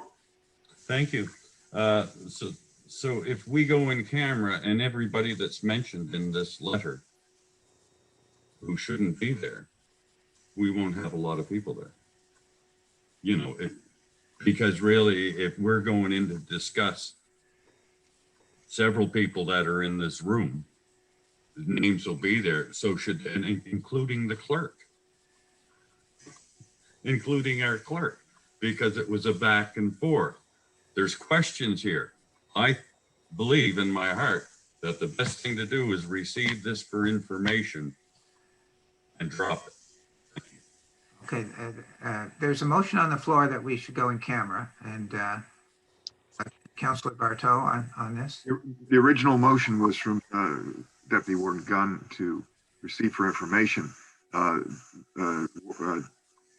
Thank you. So if we go in camera and everybody that's mentioned in this letter who shouldn't be there, we won't have a lot of people there. You know, because really, if we're going in to discuss several people that are in this room, names will be there. So should, and including the clerk, including our clerk, because it was a back and forth. There's questions here. I believe in my heart that the best thing to do is receive this for information and drop it. Okay, there's a motion on the floor that we should go in camera, and Councillor Bartow on this. The original motion was from Deputy Warden Gunn to receive for information.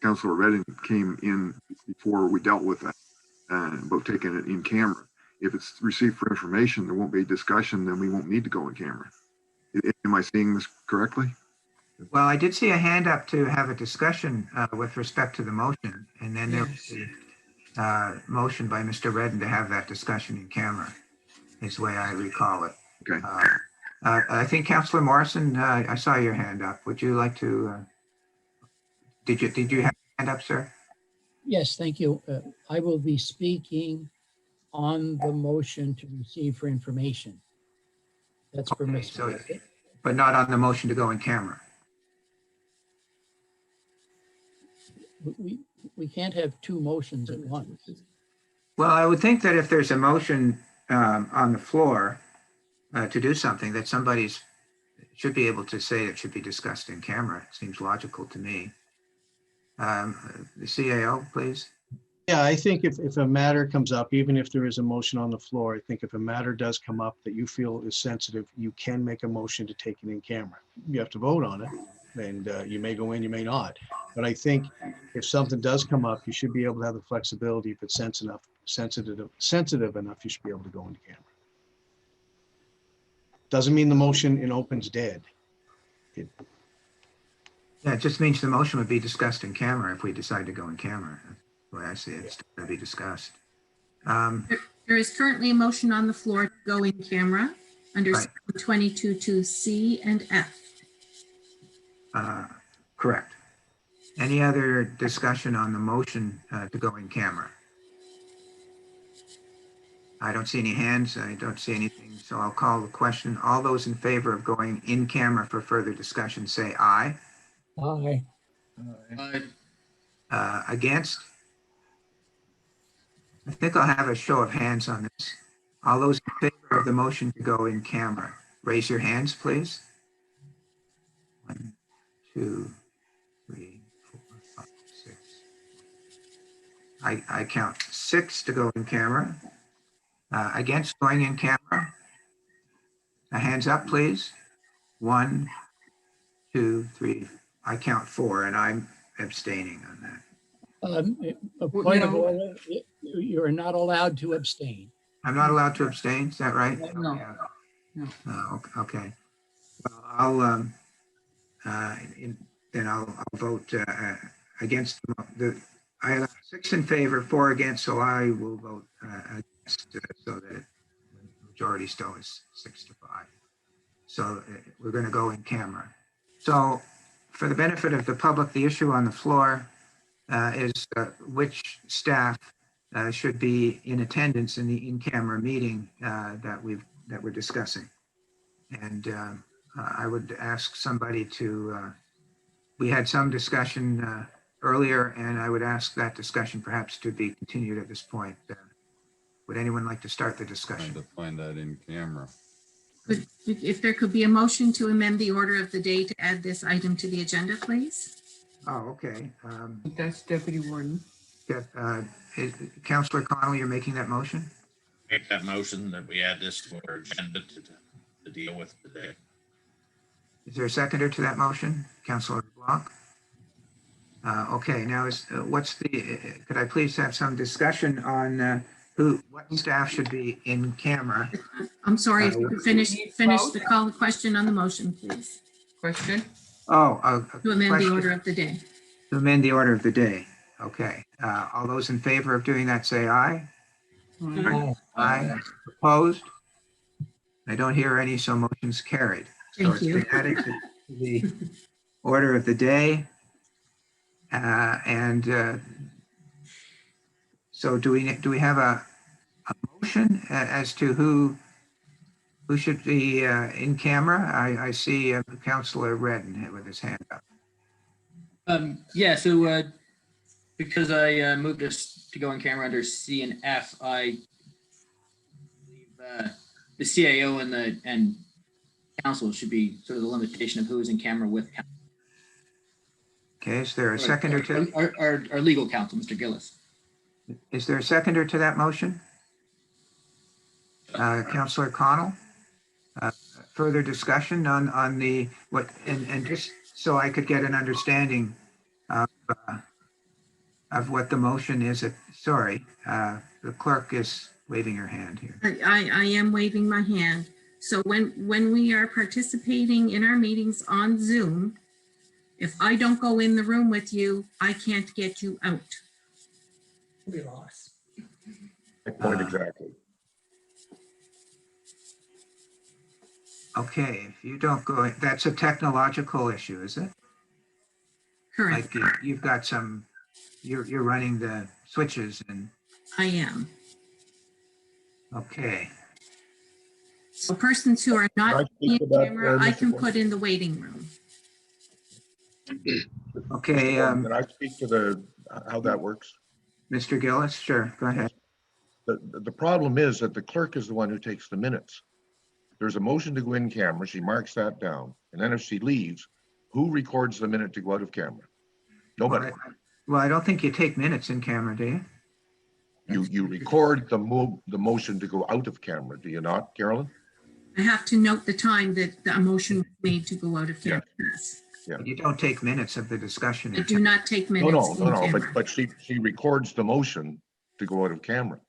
Councillor Redding came in before we dealt with that about taking it in camera. If it's received for information, there won't be discussion, then we won't need to go in camera. Am I seeing this correctly? Well, I did see a hand up to have a discussion with respect to the motion, and then there was the motion by Mr. Redden to have that discussion in camera, is the way I recall it. Okay. I think Councillor Morrison, I saw your hand up. Would you like to? Did you have a hand up, sir? Yes, thank you. I will be speaking on the motion to receive for information. That's permissible. So, but not on the motion to go in camera. We can't have two motions at once. Well, I would think that if there's a motion on the floor to do something, that somebody's should be able to say it should be discussed in camera. It seems logical to me. The CAO, please. Yeah, I think if a matter comes up, even if there is a motion on the floor, I think if a matter does come up that you feel is sensitive, you can make a motion to take it in camera. You have to vote on it, and you may go in, you may not. But I think if something does come up, you should be able to have the flexibility. If it's sensitive enough, you should be able to go into camera. Doesn't mean the motion in open's dead. Yeah, it just means the motion would be discussed in camera if we decide to go in camera. That's the way I see it, it's going to be discussed. There is currently a motion on the floor to go in camera under Right. 22(2)C and F. Correct. Any other discussion on the motion to go in camera? I don't see any hands. I don't see anything. So I'll call the question. All those in favor of going in camera for further discussion, say aye. Aye. Against? I think I'll have a show of hands on this. All those in favor of the motion to go in camera, raise your hands, please. 1, 2, 3, 4, 5, 6. I count 6 to go in camera. Against going in camera? Hands up, please. 1, 2, 3. I count 4, and I'm abstaining on that. A point of no. order, you are not allowed to abstain. I'm not allowed to abstain, is that right? No. Yeah. No. Okay. Well, I'll then I'll vote against I have 6 in favor, 4 against, so I will vote against, so that the majority still is 6-5. So we're going to go in camera. So for the benefit of the public, the issue on the floor is which staff should be in attendance in the in-camera meeting that we're discussing. And I would ask somebody to, we had some discussion earlier, and I would ask that discussion perhaps to be continued at this point. Would anyone like to start the discussion? Trying to find that in camera. If there could be a motion to amend the order of the day to add this item to the agenda, please. Oh, okay. That's Deputy Warden. Councillor Connell, you're making that motion? Make that motion that we add this to our agenda to deal with today. Is there a seconder to that motion? Councillor Block? Okay, now could I please have some discussion on what staff should be in camera? I'm sorry, if you could finish the question on the motion, please. Question? Oh, To amend the order of the day. To amend the order of the day. Okay. All those in favor of doing that, say aye. Aye. Aye. Opposed? I don't hear any, so motion's carried. So Thank it's you. been added to the order of the day. So do we have a motion as to who should be in camera? I see Councillor Redden with his hand up. Yeah, so because I moved us to go in camera under C and F, I believe the CAO and council should be sort of the limitation of who is in camera with council. Okay, is there a seconder to? Our legal counsel, Mr. Gillis. Is there a seconder to that motion? Councillor Connell? Further discussion on the, and just so I could get an understanding of what the motion is. Sorry, the clerk is waving her hand here. I am waving my hand. So when we are participating in our meetings on Zoom, if I don't go in the room with you, I can't get you out. We lost. Point exactly. Okay, if you don't go, that's a technological issue, is it? Correct. Like you've got you're running the switches and. I am. Okay. So persons who are not in camera, I can put in the waiting room. Okay. Can I speak to how that works? Mr. Gillis, sure, go ahead. The problem is that the clerk is the one who takes the minutes. There's a motion to go in camera, she marks that down, and then if she leaves, who records the minute to go out of camera? Nobody. Well, I don't think you take minutes in camera, do you? You record the motion to go out of camera, do you not, Carolyn? I have to note the time that the motion was made to go out of camera. Yes. Yeah. You don't take minutes of the discussion. I do not take minutes. No, but she records the motion to go out of camera.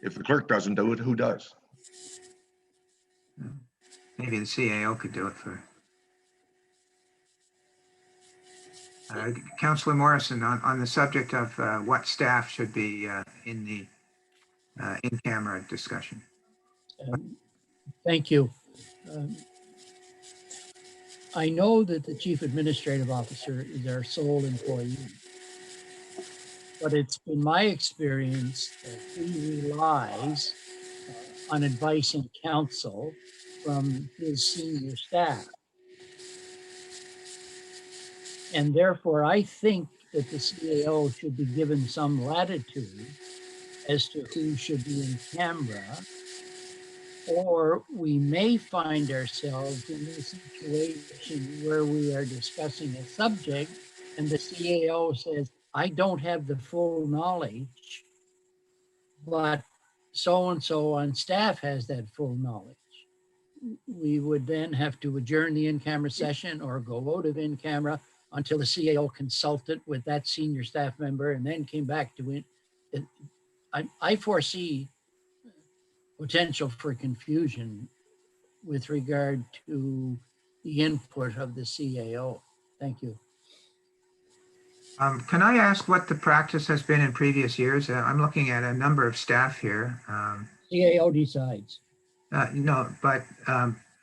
If the clerk doesn't do it, who does? Maybe the CAO could do it for. Councillor Morrison, on the subject of what staff should be in the in-camera discussion. Thank you. I know that the Chief Administrative Officer is our sole employee, but it's been my experience that he relies on advice and counsel from his senior staff. And therefore, I think that the CAO should be given some latitude as to who should be in camera. Or we may find ourselves in a situation where we are discussing a subject and the CAO says, I don't have the full knowledge, but so-and-so on staff has that full knowledge. We would then have to adjourn the in-camera session or go out of in-camera until the CAO consulted with that senior staff member and then came back to it. I foresee potential for confusion with regard to the input of the CAO. Thank you. Can I ask what the practice has been in previous years? I'm looking at a number of staff here. CAO decides. No, but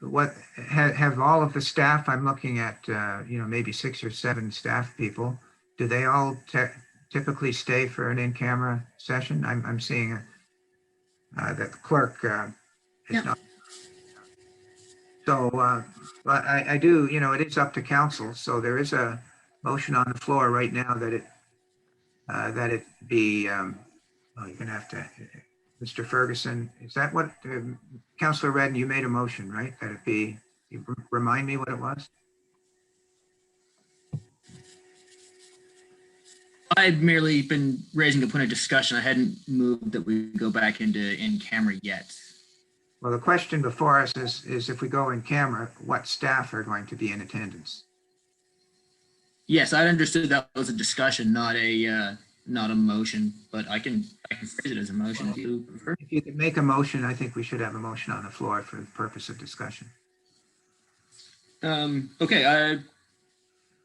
what have all of the staff? I'm looking at maybe 6 or 7 staff people. Do they all typically stay for an in-camera session? I'm seeing that the clerk is not. So, but I do. It is up to council. So there is a motion on the floor right now that it be. You're gonna have to. Mr. Ferguson, is that what, Councillor Redden, you made a motion, right? That it be, you remind me what it was? I've merely been raising a point of discussion. I hadn't moved that we go back into in camera yet. Well, the question before us is if we go in camera, what staff are going to be in attendance? Yes, I understood that was a discussion, not a motion, but I can phrase it as a motion if you prefer. If you could make a motion, I think we should have a motion on the floor for the purpose of discussion. Okay, I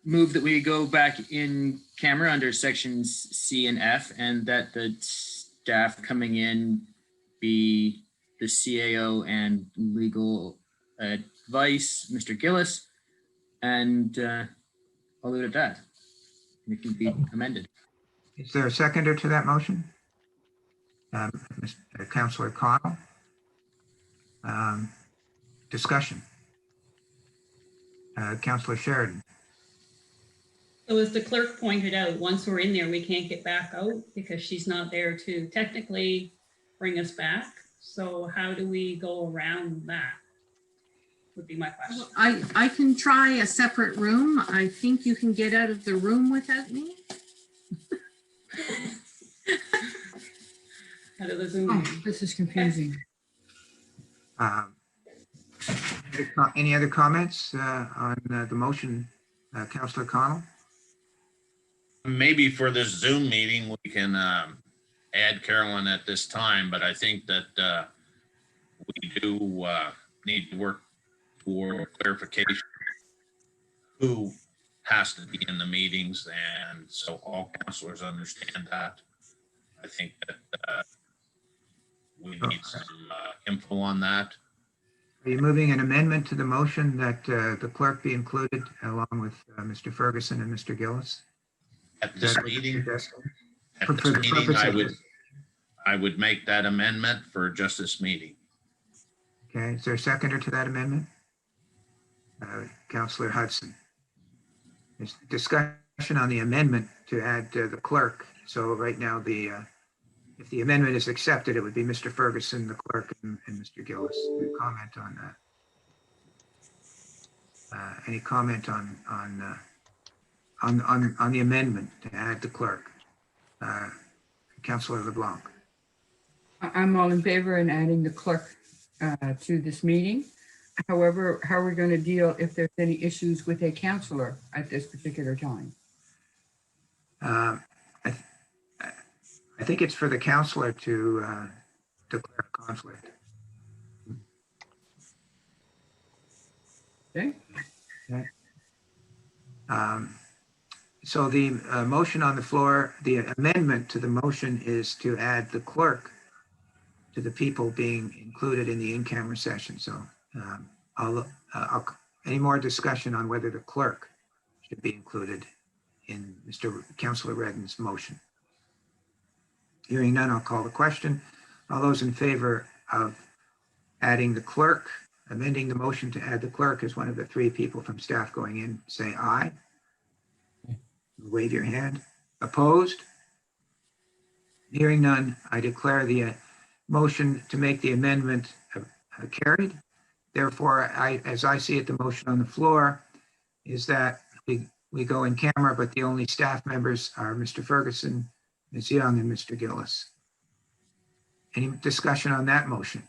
move that we go back in camera under sections C and F, and that the staff coming in be the CAO and legal advice, Mr. Gillis, and I'll leave it at that. It can be amended. Is there a seconder to that motion? Councillor Cotw. Discussion. Councillor Sheridan. So as the clerk pointed out, once we're in there, we can't get back out because she's not there to technically bring us back. So how do we go around that? Would be my question. I can try a separate room. I think you can get out of the room without me. Out of the Zoom. Oh, this is confusing. Any other comments on the motion, Councillor Connell? Maybe for this Zoom meeting, we can add Carolyn at this time, but I think that we do need to work for clarification who has to be in the meetings, and so all councilors understand that. I think that we need some info on that. Are you moving an amendment to the motion that the clerk be included along with Mr. Ferguson and Mr. Gillis? At this meeting, I would make that amendment for just this meeting. Okay, is there a seconder to that amendment? Councillor Hudson. There's discussion on the amendment to add the clerk. So right now, if the amendment is accepted, it would be Mr. Ferguson, the clerk, and Mr. Gillis. Comment on that? Any comment on the amendment to add the clerk? Councillor LeBlanc. I'm all in favor in adding the clerk to this meeting. However, how are we going to deal if there's any issues with a counselor at this particular time? I think it's for the counselor to declare conflict. Okay. Okay. So the motion on the floor, the amendment to the motion is to add the clerk to the people being included in the in-camera session. So any more discussion on whether the clerk should be included in Councillor Redden's motion? Hearing none, I'll call the question. All those in favor of adding the clerk, amending the motion to add the clerk as one of the 3 people from staff going in, say aye. Wave your hand. Opposed? Hearing none, I declare the motion to make the amendment carried. Therefore, as I see it, the motion on the floor is that we go in camera, but the only staff members are Mr. Ferguson, Ms. Young, and Mr. Gillis. Any discussion on that motion?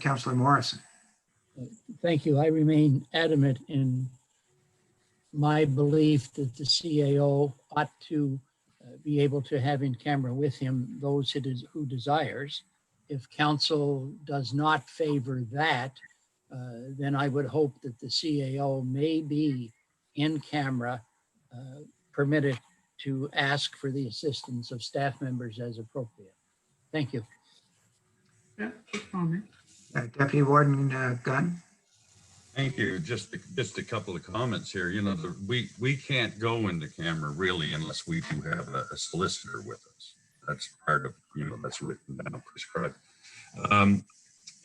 Councillor Morrison. Thank you. I remain adamant in my belief that the CAO ought to be able to have in camera with him those who desires. If council does not favor that, then I would hope that the CAO may be in camera permitted to ask for the assistance of staff members as appropriate. Thank you. Yeah, good comment. Deputy Warden Gunn. Thank you. Just a couple of comments here. You know, we can't go into camera really unless we do have a solicitor with us. That's part of, that's written down, prescribed.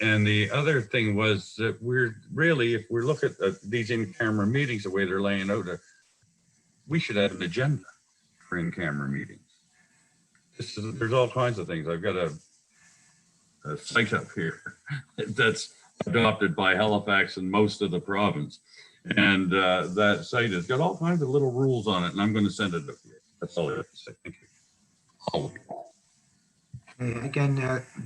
And the other thing was that we're really, if we look at these in-camera meetings, the way they're laying out, we should have an agenda for in-camera meetings. There's all kinds of things. I've got a site up here that's adopted by Halifax and most of the province. And that site has got all kinds of little rules on it, and I'm going to send it to you. That's all I have to say. Thank you. Again,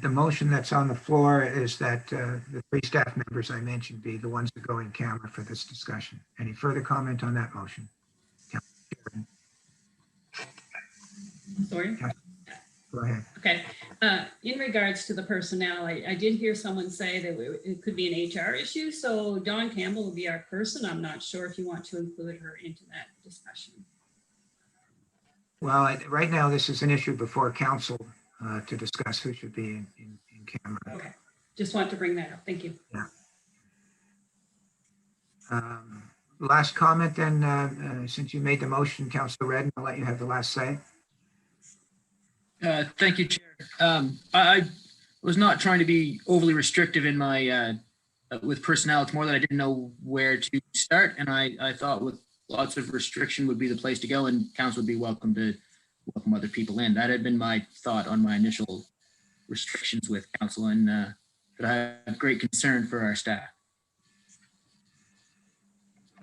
the motion that's on the floor is that the 3 staff members I mentioned be the ones that go in camera for this discussion. Any further comment on that motion? Sorry. Go ahead. Okay. In regards to the personnel, I did hear someone say that it could be an HR issue. So Dawn Campbell will be our person. I'm not sure if you want to include her into that discussion. Well, right now, this is an issue before council to discuss who should be in camera. Okay. Just want to bring that up. Thank you. Yeah. Last comment then, since you made the motion, Councillor Redden, I'll let you have the last say. Thank you, Chair. I was not trying to be overly restrictive in my with personnel. It's more that I didn't know where to start, and I thought with lots of restriction would be the place to go, and council would be welcome to welcome other people in. That had been my thought on my initial restrictions with council, and that I have great concern for our staff.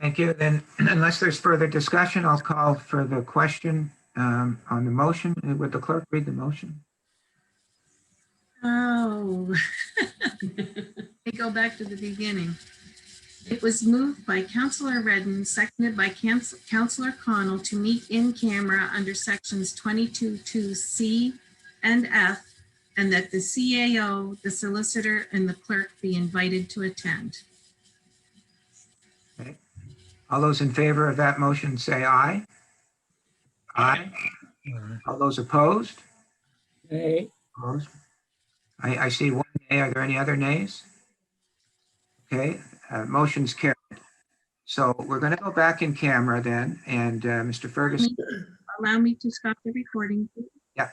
Thank you. Then, unless there's further discussion, I'll call for the question on the motion. Would the clerk read the motion? Oh, we go back to the beginning. It was moved by Councillor Redden, seconded by Councillor Connell to meet in camera under sections 22(2)C and F, and that the CAO, the solicitor, and the clerk be invited to attend. Okay. All those in favor of that motion say aye. Aye. All those opposed? Nay. Opposed? I see one nay. Are there any other nays? Okay, motion's carried. So we're going to go back in camera then, and Mr. Ferguson. Allow me to stop the recording, please. Yeah.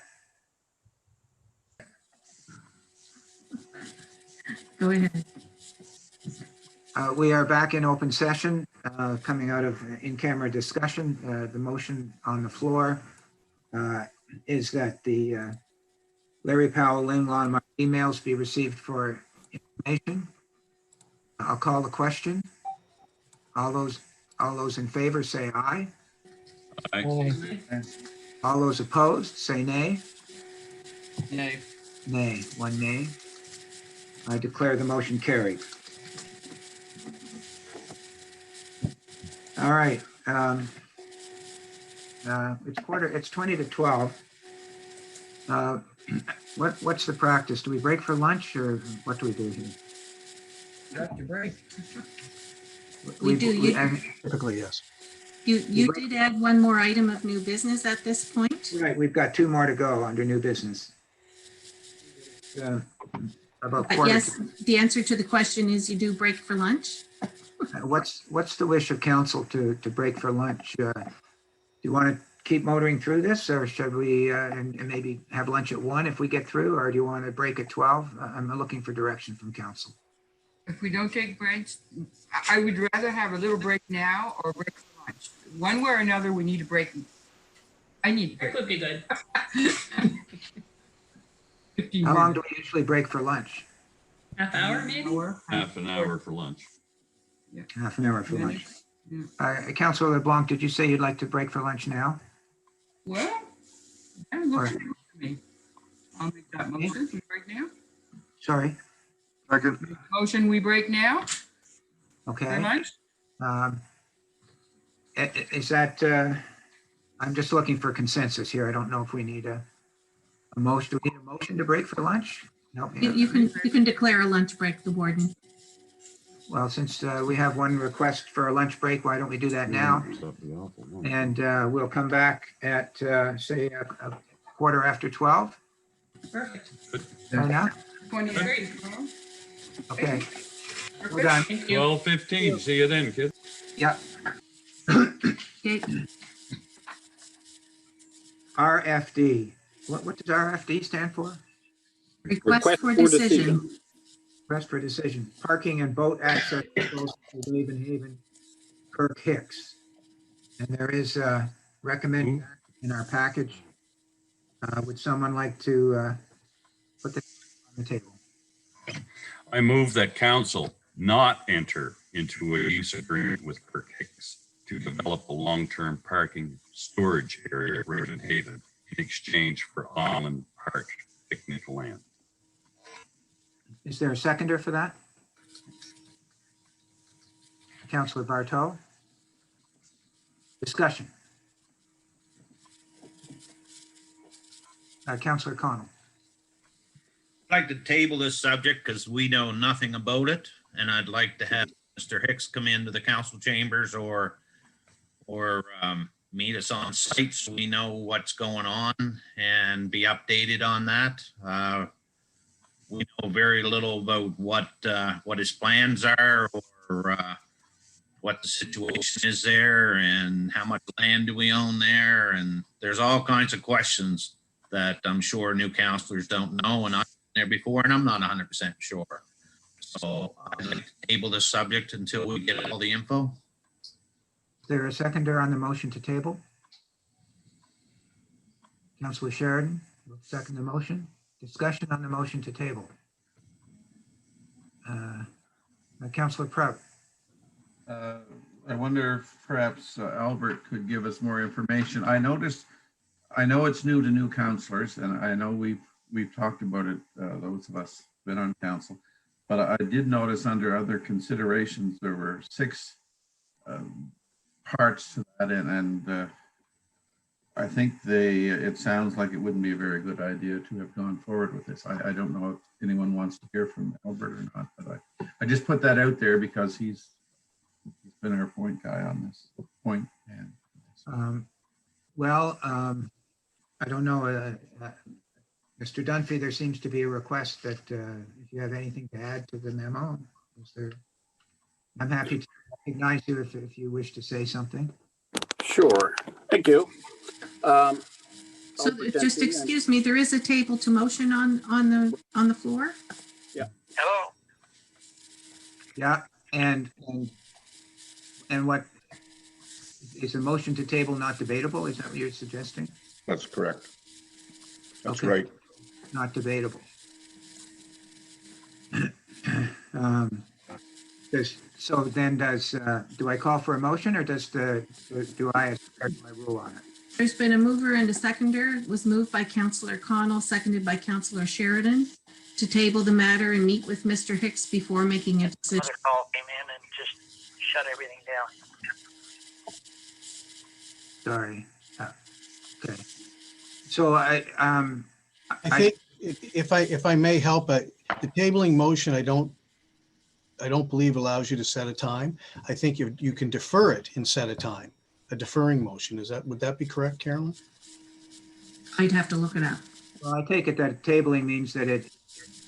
Go ahead. We are back in open session, coming out of in-camera discussion. The motion on the floor is that the Larry Powell, Lynn Lonmar emails be received for information. I'll call the question. All those in favor say aye. Aye. All those opposed say nay. Nay. Nay. One nay. I declare the motion carried. All right. It's 20 to 12. What's the practice? Do we break for lunch or what do we do here? After break. We do. Typically, yes. You did add one more item of new business at this point. Right, we've got 2 more to go under new business. About quarter Yes, the answer to the question is you do break for lunch. What's the wish of council to break for lunch? Do you want to keep motoring through this, or should we and maybe have lunch at 1 if we get through, or do you want to break at 12? I'm looking for direction from council. If we don't take breaks, I would rather have a little break now or break for lunch. One way or another, we need a break. I need. That could be good. 15 How long minutes. do we usually break for lunch? Half hour, maybe? Half an hour for lunch. Half an hour for lunch. Minutes. Yeah. Councilor LeBlanc, did you say you'd like to break for lunch now? Well, that looks good to me. I'll make that motion. We break now. Sorry. Second. Motion, we break now for Okay. lunch. Is that, I'm just looking for consensus here. I don't know if we need a motion. Do we need a motion to break for lunch? No. You can declare a lunch break, the warden. Well, since we have one request for a lunch break, why don't we do that now? And we'll come back at, say, a quarter after 12. Perfect. Fair enough? 20. Great. Okay. Perfect. We're done. Thank you. 12:15. See you then, kid. Yeah. Okay. RFD. What does RFD stand for? Request for decision. Request for decision. Parking and boat access proposal to Raven Haven, Kirk Hicks. And there is a recommend in our package. Would someone like to put this on the table? I move that council not enter into a use agreement with Kirk Hicks to develop a long-term parking storage area at Raven Haven in exchange for Island Park picnic land. Is there a seconder for that? Councilor Bartow? Discussion. Councilor Connell? I'd like to table this subject because we know nothing about it, and I'd like to have Mr. Hicks come into the council chambers or meet us on site so we know what's going on and be updated on that. We know very little about what his plans are or what the situation is there and how much land do we own there. And there's all kinds of questions that I'm sure new councilors don't know, and I've been there before and I'm not 100% sure. So I'd like to table this subject until we get all the info. Is there a seconder on the motion to table? Councilor Sheridan will second the motion. Discussion on the motion to table. Councilor Prout. I wonder if perhaps Albert could give us more information. I know it's new to new councilors, and I know we've talked about it, those of us been on council, but I did notice under other considerations, there were 6 parts to that, and I think it sounds like it wouldn't be a very good idea to have gone forward with this. I don't know if anyone wants to hear from Albert or not, but I just put that out there because he's been our point guy on this point. And I don't know. Mr. Dunphy, there seems to be a request that if you have anything to add to the memo, I'm happy to recognize you if you wish to say something. Sure. Thank you. So just excuse me, there is a table to motion on the floor? Yeah. Hello. Yeah, and what is a motion to table not debatable? Is that what you're suggesting? That's correct. That's Okay. right. Not debatable. So then do I call for a motion or do I assert my rule on it? There's been a mover and a seconder. It was moved by Councillor Connell, seconded by Councillor Sheridan to table the matter and meet with Mr. Hicks before making a decision. Another call came in and just shut everything down. Sorry. Okay. So I think if I may help, the tabling motion, I don't believe allows you to set a time. I think you can defer it and set a time, a deferring motion. Would that be correct, Carolyn? I'd have to look it up. Well, I take it that tabling means that it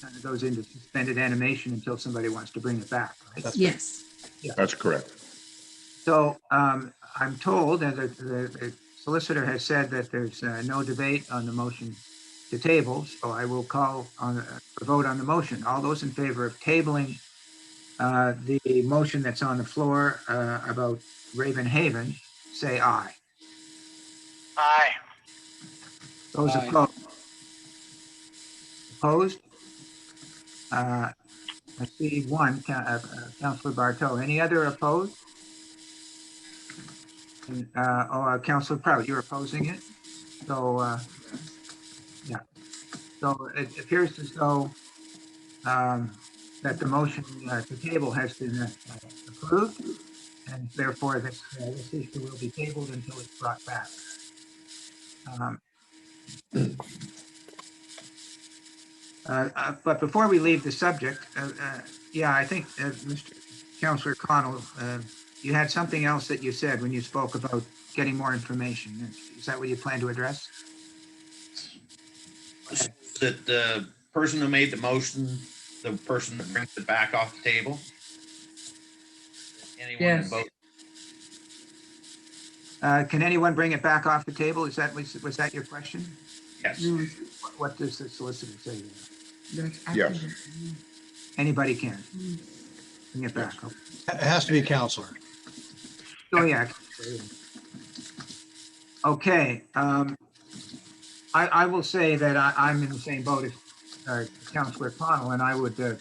kind of goes into suspended animation until somebody wants to bring it back, right? Yes. Yeah. That's correct. So I'm told that the solicitor has said that there's no debate on the motion to table, so I will call on a vote on the motion. All those in favor of tabling the motion that's on the floor about Raven Haven, say aye. Aye. Those Aye. opposed? Opposed? I see one, Councillor Bartow. Any other opposed? And, Councillor Prout, you're opposing it? So, yeah. So it appears as though that the motion to table has been approved, and therefore this issue will be tabled until it's brought back. But before we leave the subject, yeah, I think, Mr. Councillor Connell, you had something else that you said when you spoke about getting more information. Is that what you plan to address? That the person who made the motion, the person that brings it back off the table? Anyone Yes. vote? Can anyone bring it back off the table? Was that your question? Yes. What does the solicitor say? Yes. Anybody can bring it back. It has to be a counselor. Oh, yeah. Okay. I will say that I'm in the same boat as Councillor Connell, and I would,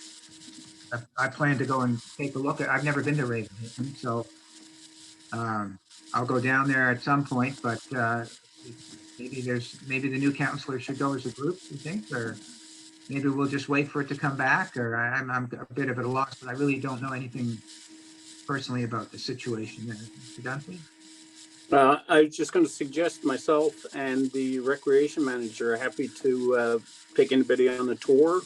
I plan to go and take a look at, I've never been to Ravenhaven, so I'll go down there at some point, but maybe the new counselor should go as a group, you think, or maybe we'll just wait for it to come back, or I'm a bit of at a loss, but I really don't know anything personally about the situation there. Mr. Dunphy? I was just going to suggest myself and the recreation manager are happy to take anybody on a tour.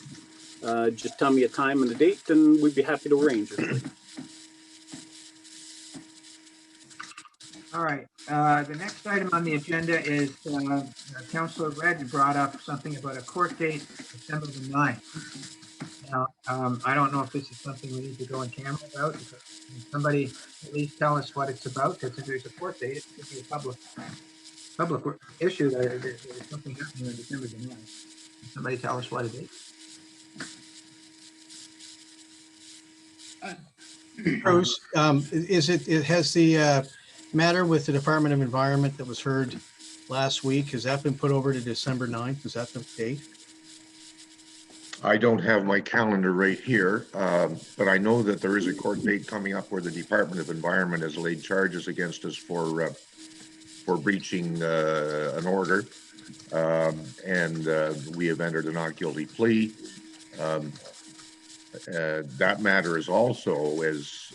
Just tell me a time and a date, and we'd be happy to arrange it. All right. The next item on the agenda is Councillor Red brought up something about a court date, December the 9th. Now, I don't know if this is something we need to go on camera about. Can somebody at least tell us what it's about? Because if there's a court date, it could be a public issue. There's something happening on December the 9th. Can somebody tell us what it is? Bruce, it has the matter with the Department of Environment that was heard last week. Has that been put over to December 9th? Is that the date? I don't have my calendar right here, but I know that there is a court date coming up where the Department of Environment has laid charges against us for breaching an order, and we have entered a not guilty plea. That matter is also, as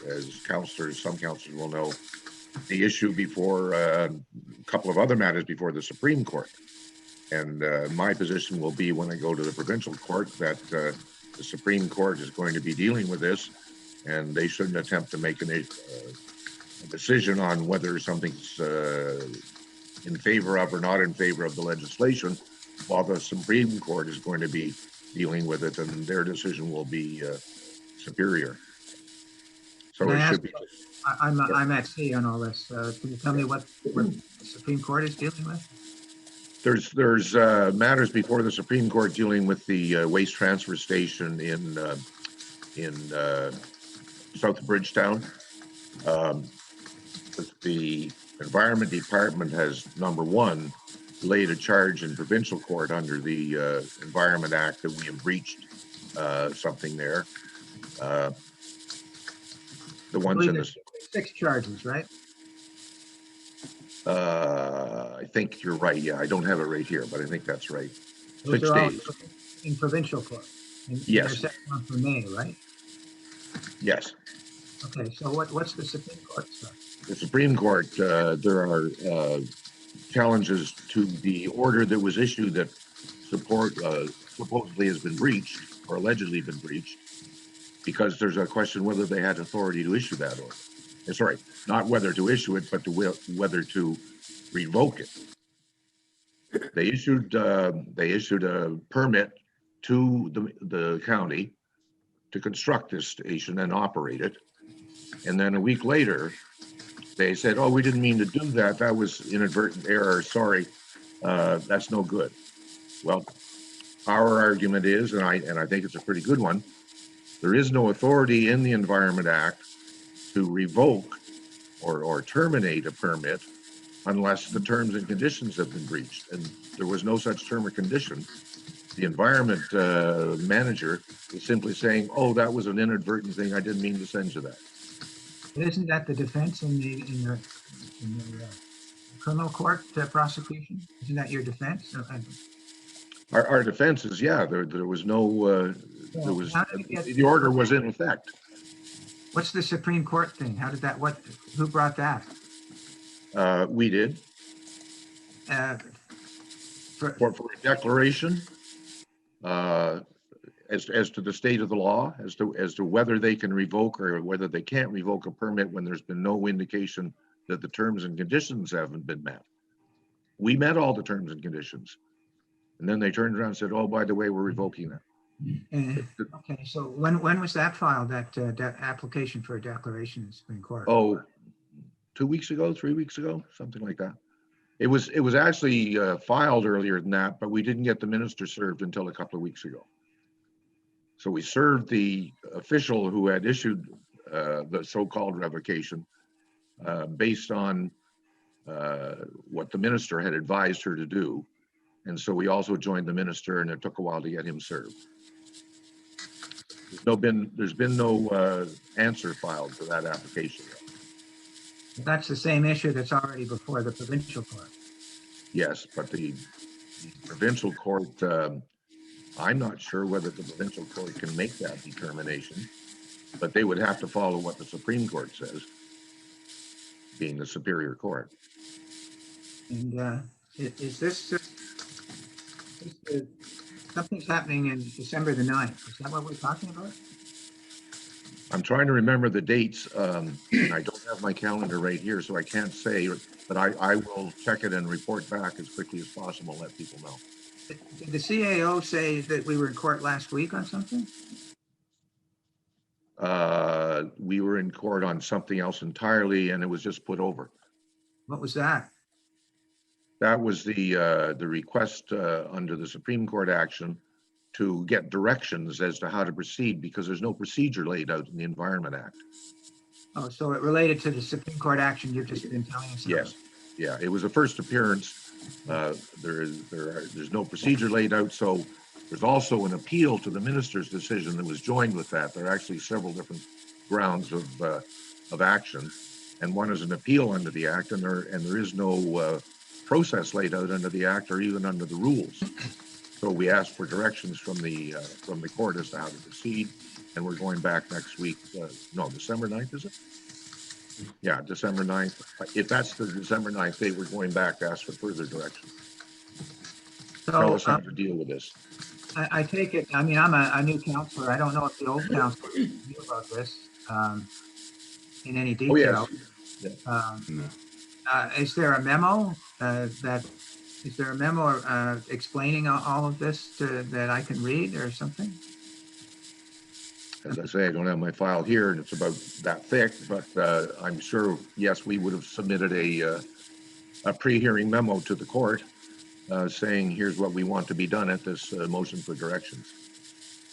some councillors will know, the issue before a couple of other matters before the Supreme Court. And my position will be when I go to the provincial court that the Supreme Court is going to be dealing with this, and they shouldn't attempt to make a decision on whether something's in favor of or not in favor of the legislation, while the Supreme Court is going to be dealing with it, and their decision will be superior. So it should be. I'm at sea on all this. Can you tell me what the Supreme Court is dealing with? There's matters before the Supreme Court dealing with the waste transfer station in south of Bridgetown. The Environment Department has, number one, laid a charge in provincial court under the Environment Act that we have breached something there. The ones in the 6 charges, right? I think you're right. Yeah, I don't have it right here, but I think that's right. Those 6 are all days. in provincial court. Yes. They're set one for May, right? Yes. Okay, so what's the Supreme Court stuff? The Supreme Court, there are challenges to the order that was issued that supposedly has been breached or allegedly been breached, because there's a question whether they had authority to issue that order. Sorry, not whether to issue it, but whether to revoke it. They issued a permit to the county to construct this station and operate it, and then a week later, they said, "Oh, we didn't mean to do that. That was inadvertent error. Sorry, that's no good." Well, our argument is, and I think it's a pretty good one, there is no authority in the Environment Act to revoke or terminate a permit unless the terms and conditions have been breached. And there was no such term or condition. The environment manager is simply saying, oh, that was an inadvertent thing. I didn't mean to send you that. Isn't that the defense in the criminal court prosecution? Isn't that your defense? Our defense is, yeah, there was no, there was, the order was in effect. What's the Supreme Court thing? How did that, who brought that? We did. For a declaration, as to the state of the law, as to whether they can revoke or whether they can't revoke a permit when there's been no indication that the terms and conditions haven't been met. We met all the terms and conditions. And then they turned around and said, oh, by the way, we're revoking that. Okay, so when was that filed, that application for a declaration in the Supreme Court? Oh, 2 weeks ago, 3 weeks ago, something like that. It was actually filed earlier than that, but we didn't get the minister served until a couple of weeks ago. So we served the official who had issued the so-called revocation based on what the minister had advised her to do. And so we also joined the minister, and it took a while to get him served. There's been no answer filed to that application yet. That's the same issue that's already before the provincial court. Yes, but the provincial court, I'm not sure whether the provincial court can make that determination, but they would have to follow what the Supreme Court says, being the superior court. And is this something's happening in December the 9th? Is that what we're talking about? I'm trying to remember the dates, and I don't have my calendar right here, so I can't say, but I will check it and report back as quickly as possible, let people know. Did the CAO say that we were in court last week on something? We were in court on something else entirely, and it was just put over. What was that? That was the request under the Supreme Court action to get directions as to how to proceed, because there's no procedure laid out in the Environment Act. Oh, so it related to the Supreme Court action you've just been telling us about? Yes, yeah, it was a first appearance. There's no procedure laid out, so there's also an appeal to the minister's decision that was joined with that. There are actually several different grounds of action, and one is an appeal under the Act, and there is no process laid out under the Act or even under the rules. So we asked for directions from the court as to how to proceed, and we're going back next week. No, December 9th, is it? Yeah, December 9th. If that's the December 9th date, we're going back to ask for further direction. So, tell us how to deal with this. I take it, I mean, I'm a new counselor. I don't know if the old counselor knew about this in any detail. Oh, yes. Is there a memo explaining all of this that I can read or something? As I say, I don't have my file here, and it's about that thick, but I'm sure, yes, we would have submitted a pre-hearing memo to the court saying, here's what we want to be done at this motion for directions.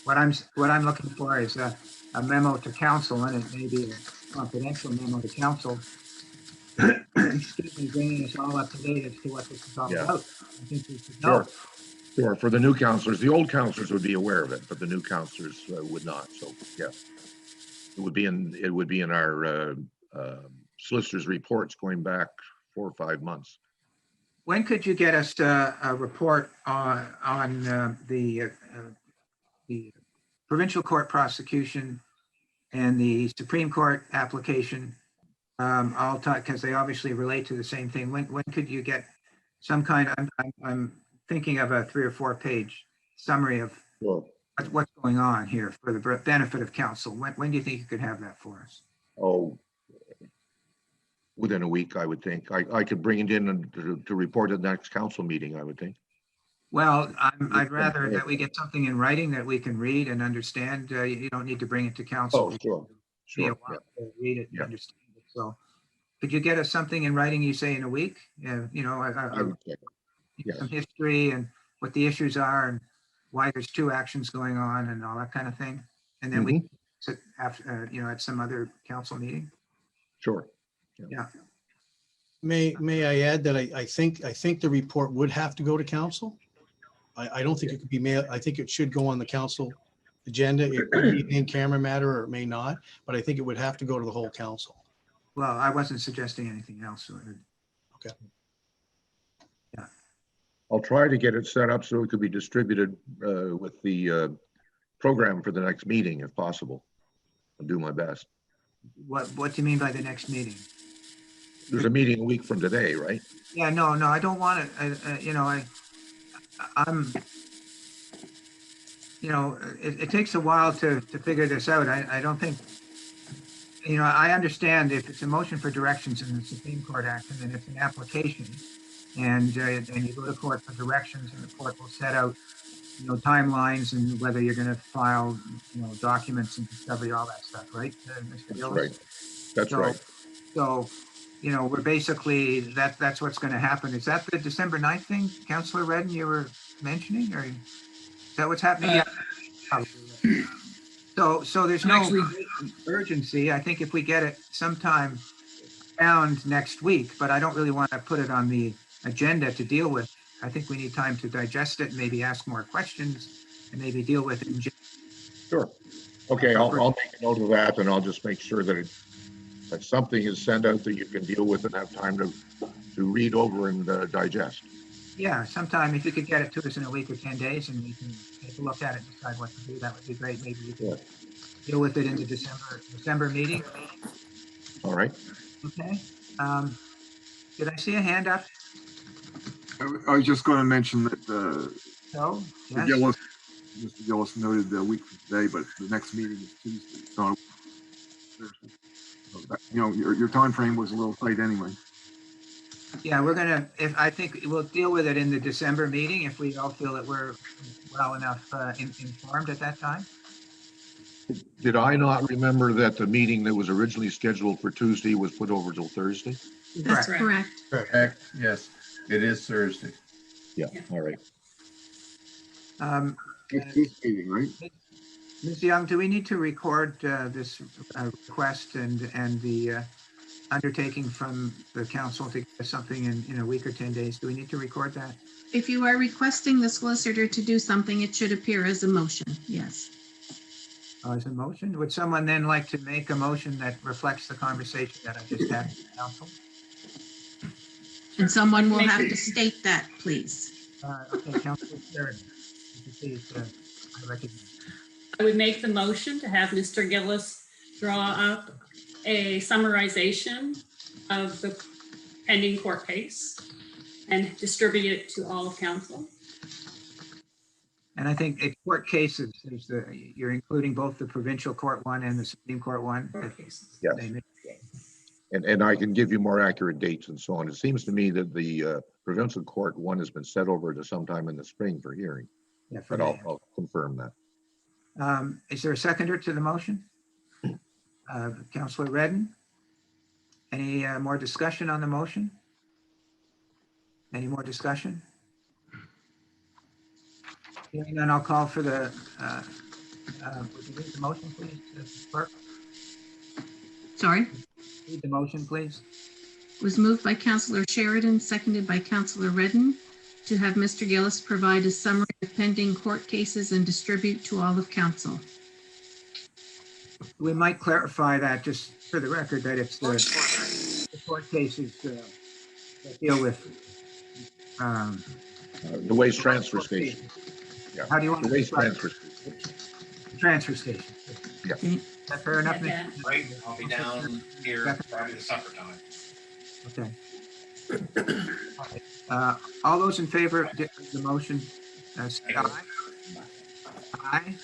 What I'm looking for is a memo to council, and it may be a confidential memo to council. Excuse me, bringing us all up to date as to what this is all about. I think we should know. Sure, for the new counselors, the old counselors would be aware of it, but the new counselors would not. So, yes, it would be in our solicitor's reports going back 4 or 5 months. When could you get us a report on the provincial court prosecution and the Supreme Court application? I'll talk because they obviously relate to the same thing. When could you get some kind of, I'm thinking of a 3 or 4 page summary of what's going on here for the benefit of council. When do you think you could have that for us? Oh, within a week, I would think. I could bring it in and to report at the next council meeting, I would think. Well, I'd rather that we get something in writing that we can read and understand. You don't need to bring it to council. Oh, sure. To read it and understand it. So could you get us something in writing, you say, in a week? Some history and what the issues are and why there's 2 actions going on and all that kind of thing. And then we sit after, at some other council meeting. Sure. Yeah. May I add that I think the report would have to go to council. I don't think it could be mailed. I think it should go on the council agenda. It could be an in-camera matter or it may not, but I think it would have to go to the whole council. Well, I wasn't suggesting anything else. Okay. Yeah. I'll try to get it set up so it could be distributed with the program for the next meeting if possible. I'll do my best. What do you mean by the next meeting? There's a meeting a week from today, right? Yeah, no, I don't want it. I'm, it takes a while to figure this out. I don't think, I understand if it's a motion for directions in the Supreme Court action, then it's an application. And you go to court for directions and the court will set out, timelines and whether you're going to file, documents and discovery, all that stuff, right? Mr. That's Gillis? right. That's right. So, we're basically, that's what's going to happen. Is that the December 9th thing, Councillor Redden, you were mentioning, or is that what's happening? Yeah. So there's no urgency. I think if we get it sometime around next week, but I don't really want to put it on the agenda to deal with. I think we need time to digest it, maybe ask more questions, and maybe deal with it in June. Sure. Okay, I'll make a note of that, and I'll just make sure that that something is sent out that you can deal with and have time to read over and digest. Yeah, sometime if you could get it to us in a week or 10 days and we can take a look at it and decide what to do, that would be great. Maybe we can deal with it in the December meeting. All right. Okay. Did I see a hand up? I was just going to mention that So, yes. Mr. Gillis noted the week from today, but the next meeting is Tuesday. So, Thursday. So that, your time frame was a little tight anyway. Yeah, I think we'll deal with it in the December meeting if we all feel that we're well enough informed at that time. Did I not remember that the meeting that was originally scheduled for Tuesday was put over till Thursday? That's correct. Correct. Yes, it is Thursday. Yeah. All right. Next meeting, right? Ms. Young, do we need to record this request and the undertaking from the council to get something in a week or 10 days? Do we need to record that? If you are requesting the solicitor to do something, it should appear as a motion, yes. As a motion? Would someone then like to make a motion that reflects the conversation that I just had with the council? And someone will have to state that, please. Okay, Councilor Sheridan, please, I recognize. I would make the motion to have Mr. Gillis draw up a summarization of the pending court case and distribute it to all of council. And I think a court cases, you're including both the provincial court one and the Supreme Court one. Yes. And I can give you more accurate dates and so on. It seems to me that the provincial court one has been set over to sometime in the spring for hearing. Yeah, but I'll confirm that. Is there a seconder to the motion? Councillor Redden? Any more discussion on the motion? Any more discussion? Hearing none, I'll call for the, would you read the motion, please, clerk? Sorry? Read the motion, please. It was moved by Councillor Sheridan, seconded by Councillor Redden, to have Mr. Gillis provide a summary of pending court cases and distribute to all of council. We might clarify that just for the record that it's the court cases that deal with the waste transfer station. Yeah. How do you want the to waste describe transfer station? Transfer station. Yeah. Is that fair enough? Yeah. Right, I'll be down here probably the supper time. Okay. All those in favor of the motion, say aye. Aye.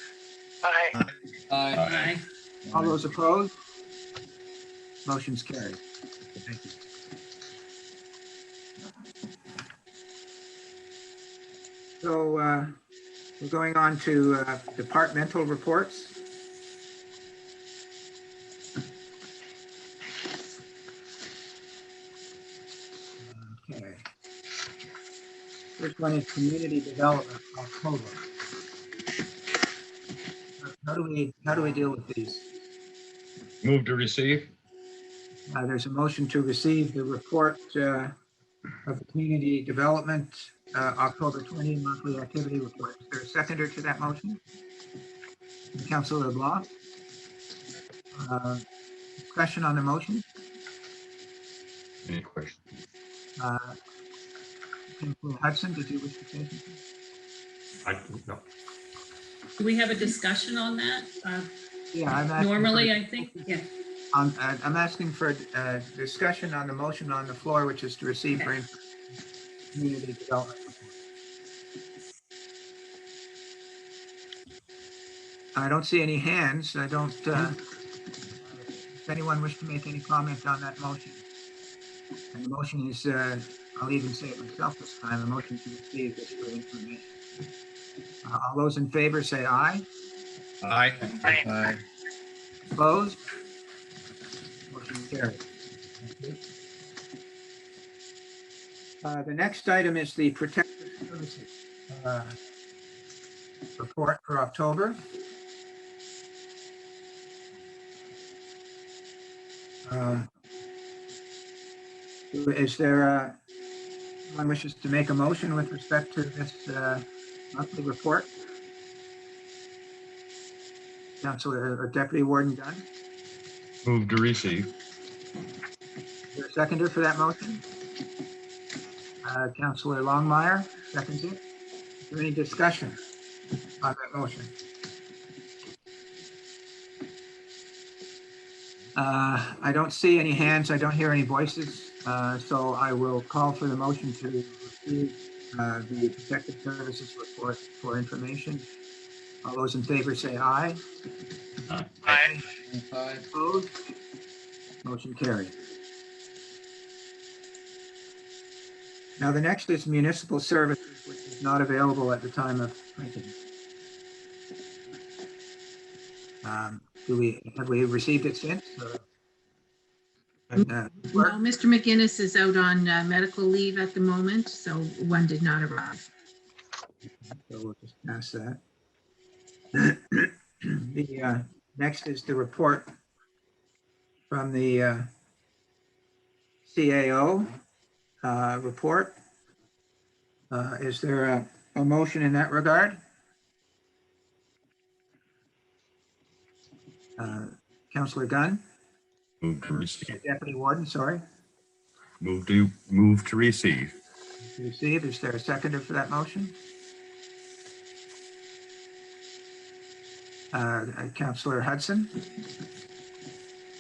Aye. Aye. All those opposed? Motion's carried. Thank you. So we're going on to departmental reports. Okay. First one is community development, October. How do we deal with these? Move to receive. There's a motion to receive the report of the Community Development October 20 monthly activity report. Is there a seconder to that motion? Councilor LeBlanc. Discussion on the motion? Any questions? Councilor Hudson, did you wish to say something? No. Do we have a discussion on that? Yeah, I'm asking Normally, for- I think, yeah. I'm asking for discussion on the motion on the floor, which is to receive for community development. I don't see any hands. I don't, does anyone wish to make any comment on that motion? And the motion is, I'll even say it myself this time, a motion to receive this for information. All those in favor say aye. Aye. Aye. Opposed? Motion carried. Thank you. The next item is the protective services report for October. Is there one wishes to make a motion with respect to this monthly report? Councilor or Deputy Warden Gunn? Move to receive. Is there a seconder for that motion? Councilor Longmire seconds it. Is there any discussion on that motion? I don't see any hands. I don't hear any voices. So I will call for the motion to receive the Protective Services report for information. All those in favor say aye. Aye. Aye. Opposed? Motion carried. Now the next is municipal services, which is not available at the time of printing. Have we received it since? No, Mr. McGinnis is out on medical leave at the moment, so one did not arrive. So we'll just pass that. The next is the report from the CAO report. Is there a motion in that regard? Councilor Gunn? Move to receive. Deputy Warden, sorry. Move to receive. Receive. Is there a seconder for that motion? Councilor Hudson.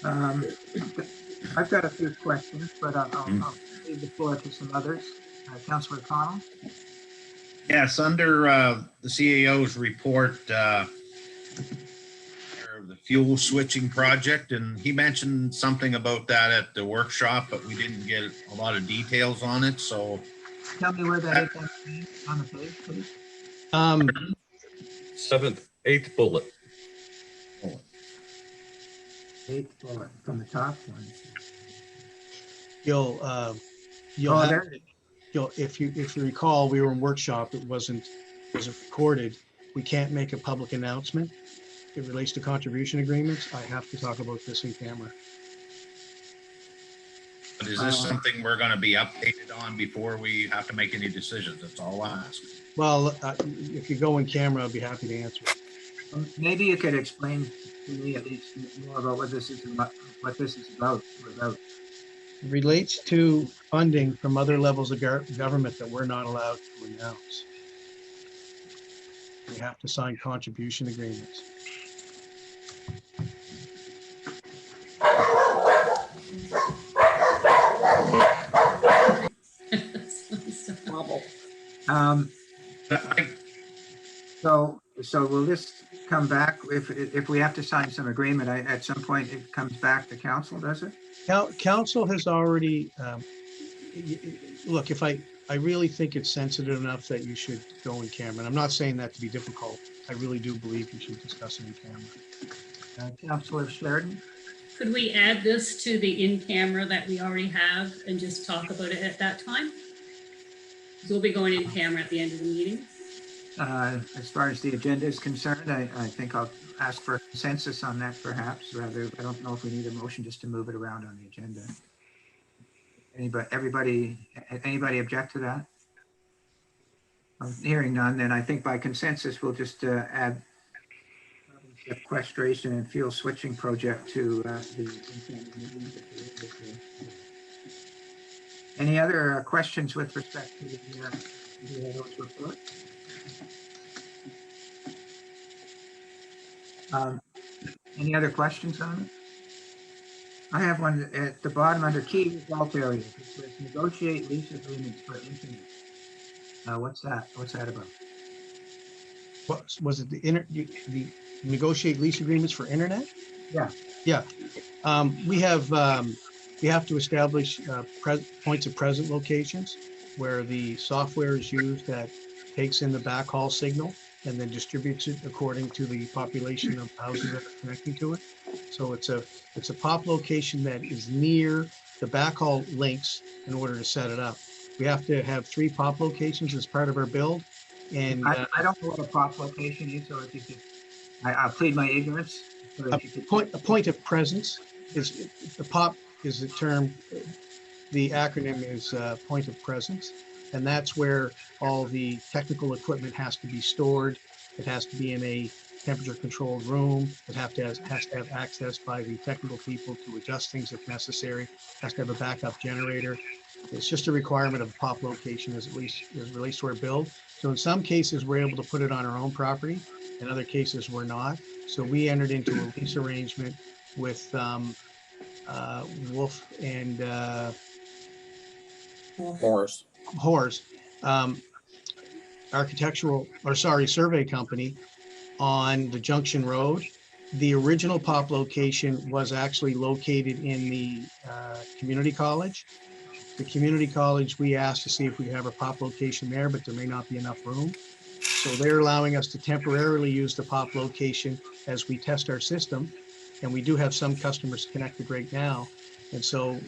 I've got a few questions, but I'll leave the floor to some others. Councilor Connell. Yes, under the CAO's report, the fuel switching project, and he mentioned something about that at the workshop, but we didn't get a lot of details on it. So tell me where that is on the page, please. 8th bullet. Eighth bullet from the top one. You'll if you recall, we were in workshop. It wasn't recorded. We can't make a public announcement. It relates to contribution agreements. I have to talk about this in camera. But is this something we're going to be updated on before we have to make any decisions? That's all I ask. Well, if you go in camera, I'll be happy to answer. Maybe you could explain to me at least more about what this is about. It relates to funding from other levels of government that we're not allowed to announce. We have to sign contribution agreements. So will this come back if we have to sign some agreement? At some point it comes back to council, does it? Council has already look. If I really think it's sensitive enough that you should go in camera, and I'm not saying that to be difficult. I really do believe you should discuss it in camera. Councilor Sheridan. Could we add this to the in-camera that we already have and just talk about it at that time? Because we'll be going in camera at the end of the meeting. As far as the agenda is concerned, I think I'll ask for consensus on that perhaps, rather, I don't know if we need a motion just to move it around on the agenda. Anybody object to that? Hearing none, then I think by consensus, we'll just add sequestration and fuel switching project to the. Any other questions with respect to the report? Any other questions on it? I have one at the bottom under key result areas. It says negotiate lease agreements for internet. What's that? What's that about? What was it? The negotiate lease agreements for internet? Yeah. Yeah. We have to establish points of present locations where the software is used that takes in the backhaul signal and then distributes it according to the population of houses that are connecting to it. So it's a POP location that is near the backhaul links in order to set it up. We have to have 3 POP locations as part of our build. And I don't know what a POP location is, so if you could, I'll plead my ignorance. So a point of presence is the POP is the term. The acronym is point of presence, and that's where all the technical equipment has to be stored. It has to be in a temperature-controlled room. It has to have access by the technical people to adjust things if necessary. It has to have a backup generator. It's just a requirement of POP location as it relates to our build. So in some cases, we're able to put it on our own property. In other cases, we're not. So we entered into a lease arrangement with Wolf and Horse, survey company on the Junction Road. The original POP location was actually located in the community college. The community college, we asked to see if we have a POP location there, but there may not be enough room. So they're allowing us to temporarily use the POP location as we test our system. And we do have some customers connected right now. And so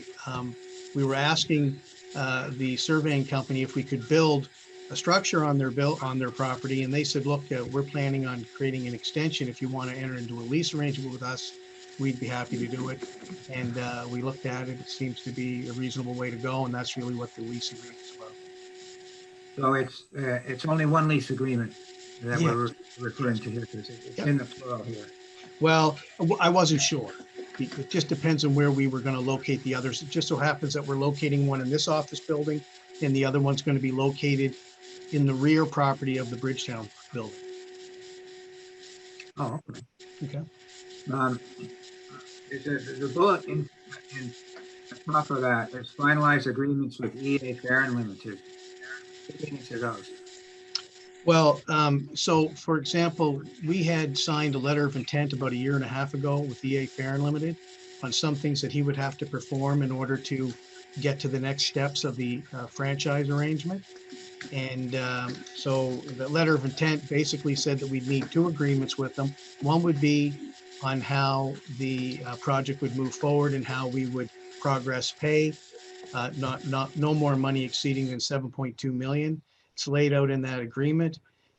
we were asking the surveying company if we could build a structure on their property. And they said, look, we're planning on creating an extension. If you want to enter into a lease arrangement with us, we'd be happy to do it. And we looked at it. It seems to be a reasonable way to go. And that's really what the lease agreement is about. So it's only one lease agreement that we're referring to here, because it's in the plural here. Well, I wasn't sure. It just depends on where we were going to locate the others. It just so happens that we're locating one in this office building, and the other one's going to be located in the rear property of the Bridgetown building. Oh, okay. Okay. There's a bullet in top of that. There's finalized agreements with EA Farron Limited. What agreements are those? Well, so for example, we had signed a letter of intent about 1.5 years ago with EA Farron Limited on some things that he would have to perform in order to get to the next steps of the franchise arrangement. And so the letter of intent basically said that we'd need 2 agreements with them. One would be on how the project would move forward and how we would progress pay, no more money exceeding than 7.2 million. It's laid out in that agreement.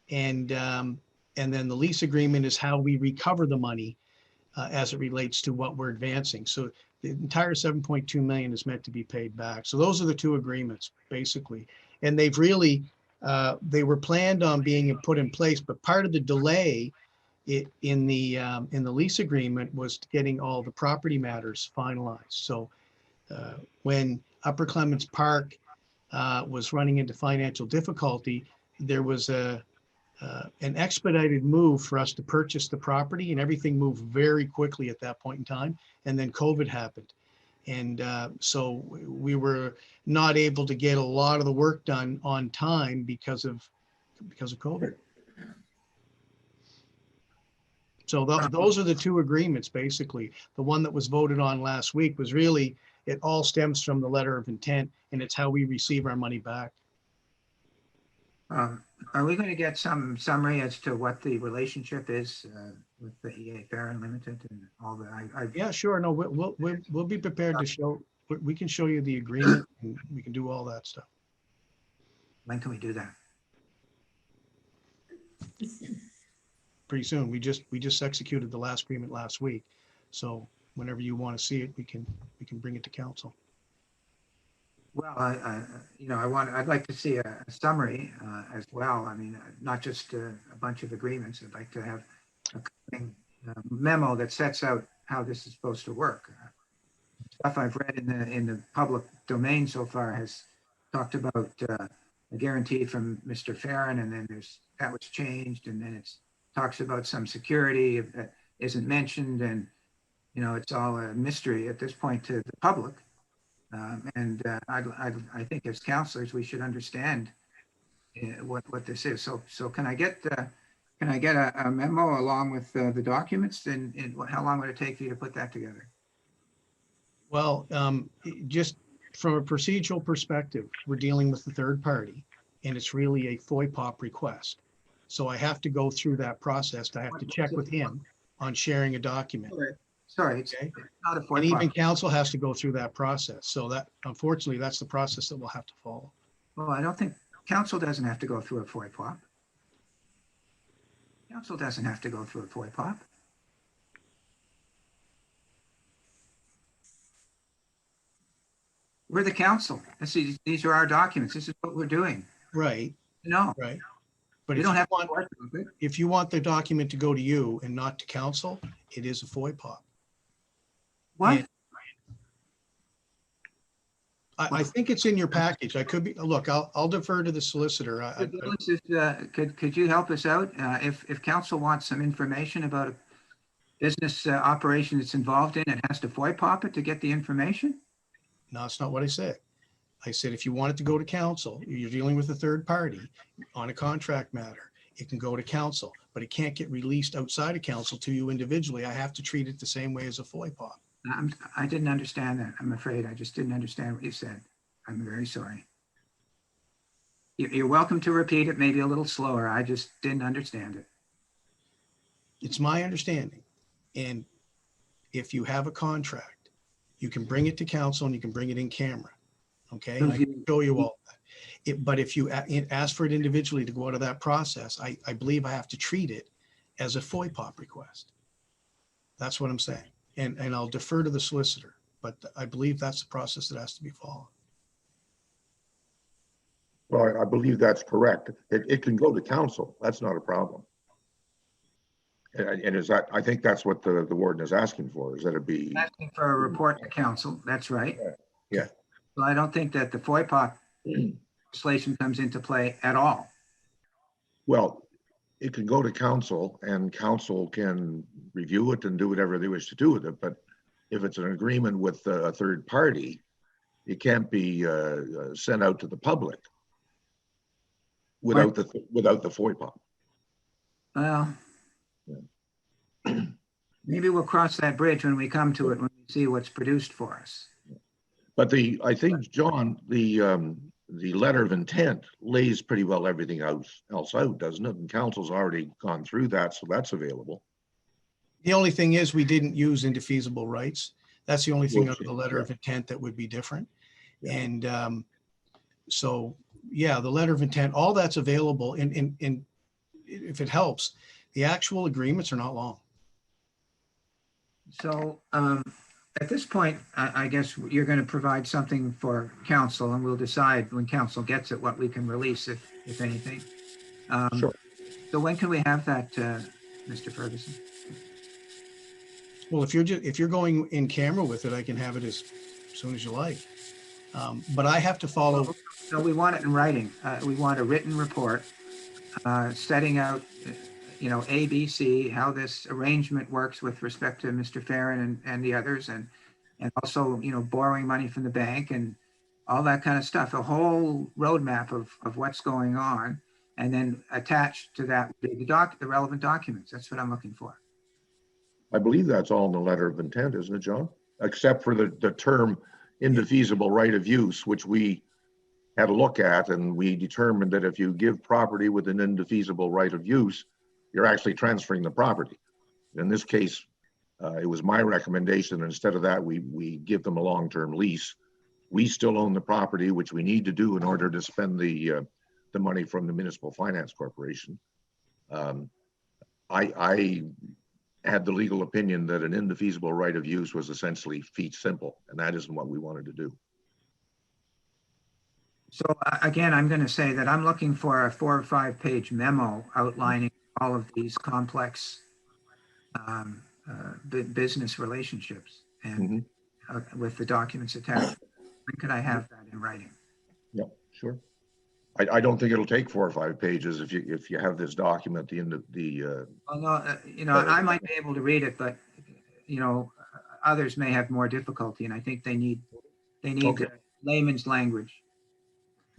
And then the lease agreement is how we recover the money as it relates to what we're advancing. So the entire 7.2 million is meant to be paid back. So those are the 2 agreements basically. And they've really, they were planned on being put in place, but part of the delay in the lease agreement was getting all the property matters finalized. So when Upper Clements Park was running into financial difficulty, there was an expedited move for us to purchase the property, and everything moved very quickly at that point in time. And then COVID happened. And so we were not able to get a lot of the work done on time because of COVID. So those are the 2 agreements, basically. The one that was voted on last week was really, it all stems from the letter of intent, and it's how we receive our money back. Are we going to get some summary as to what the relationship is with the EA Farron Limited and all that? Yeah, sure. No, we'll be prepared to show. We can show you the agreement, and we can do all that stuff. When can we do that? Pretty soon. We just executed the last agreement last week. So whenever you want to see it, we can bring it to council. Well, I'd like to see a summary as well. I mean, not just a bunch of agreements. I'd like to have a memo that sets out how this is supposed to work. Stuff I've read in the public domain so far has talked about a guarantee from Mr. Farron, and then that was changed, and then it talks about some security that isn't mentioned, and it's all a mystery at this point to the public. I think as counselors, we should understand what this is. So can I get a memo along with the documents, and how long would it take for you to put that together? Well, just from a procedural perspective, we're dealing with the third party, and it's really a FOIPOP request. So I have to go through that process. I have to check with him on sharing a document. Sorry, okay? It's not a And even FOIPOP. council has to go through that process. So that, unfortunately, that's the process that we'll have to follow. Well, I don't think council doesn't have to go through a FOIPOP. Council doesn't have to go through a FOIPOP. We're the council. These are our documents. This is what we're doing. Right. No. Right. But You if don't you have want, if you want the document to go to you and not to council, it is a FOIPOP. What? And I think it's in your package. I could be, look, I'll defer to the solicitor. Could you help us out? If council wants some information about a business operation it's involved in, it has to FOIPOP it to get the information? No, that's not what I said. I said, if you want it to go to council, you're dealing with a third party on a contract matter, it can go to council, but it can't get released outside of council to you individually. I have to treat it the same way as a FOIPOP. I didn't understand that. I'm afraid I just didn't understand what you said. I'm very sorry. You're welcome to repeat it, maybe a little slower. I just didn't understand it. It's my understanding. And if you have a contract, you can bring it to council and you can bring it in camera. Okay, and I can show you all that. But if you ask for it individually to go out of that process, I believe I have to treat it as a FOIPOP request. That's what I'm saying. And I'll defer to the solicitor, but I believe that's the process that has to be followed. Well, I believe that's correct. It can go to council. That's not a problem. And is that, I think that's what the warden is asking for, is that it be. Asking for a report to council, that's right. Yeah. So I don't think that the FOIPOP legislation comes into play at all. Well, it can go to council and council can review it and do whatever they wish to do with it. But if it's an agreement with a third party, it can't be sent out to the public without the FOIPOP. Well, maybe we'll cross that bridge when we come to it, when we see what's produced for us. But I think, John, the letter of intent lays pretty well everything else out, doesn't it? And council's already gone through that, so that's available. The only thing is we didn't use indefeasible rights. That's the only thing under the letter of intent that would be different. Yeah. And so, yeah, the letter of intent, all that's available. And if it helps, the actual agreements are not long. So at this point, I guess you're going to provide something for council, and we'll decide when council gets it what we can release, if anything. Sure. So when can we have that, Mr. Ferguson? Well, if you're going in camera with it, I can have it as soon as you like. But I have to follow. No, we want it in writing. We want a written report setting out, A, B, C, how this arrangement works with respect to Mr. Farron and the others, and also, borrowing money from the bank and all that kind of stuff, a whole roadmap of what's going on, and then attached to that the relevant documents. That's what I'm looking for. I believe that's all in the letter of intent, isn't it, John? Except for the term indefeasible right of use, which we had a look at, and we determined that if you give property with an indefeasible right of use, you're actually transferring the property. In this case, it was my recommendation, instead of that, we give them a long-term lease. We still own the property, which we need to do in order to spend the money from the Municipal Finance Corporation. I had the legal opinion that an indefeasible right of use was essentially fee simple, and that isn't what we wanted to do. So again, I'm going to say that I'm looking for a 4 or 5 page memo outlining all of these complex business relationships and with the documents attached. When could I have that in writing? Yep, sure. I don't think it'll take 4 or 5 pages if you have this document at the end of the. Well, no, you know, I might be able to read it, but you know, others may have more difficulty, and I think they need layman's language.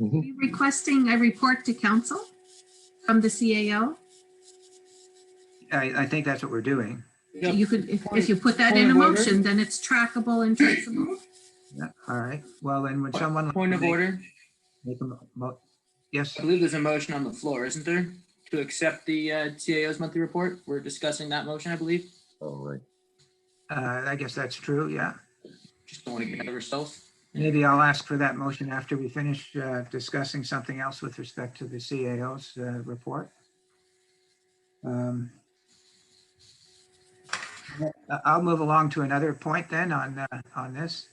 Are you requesting a report to council from the CAO? I think that's what we're doing. You could, if you put that in a motion, then it's trackable and traceable. Yeah, all right. Well, then when someone. Point of order. Yes. I believe there's a motion on the floor, isn't there? To accept the CAO's monthly report. We're discussing that motion, I believe. Oh, right. I guess that's true, yeah. Just don't want to get ahead of ourselves. Maybe I'll ask for that motion after we finish discussing something else with respect to the CAO's report. I'll move along to another point then on this.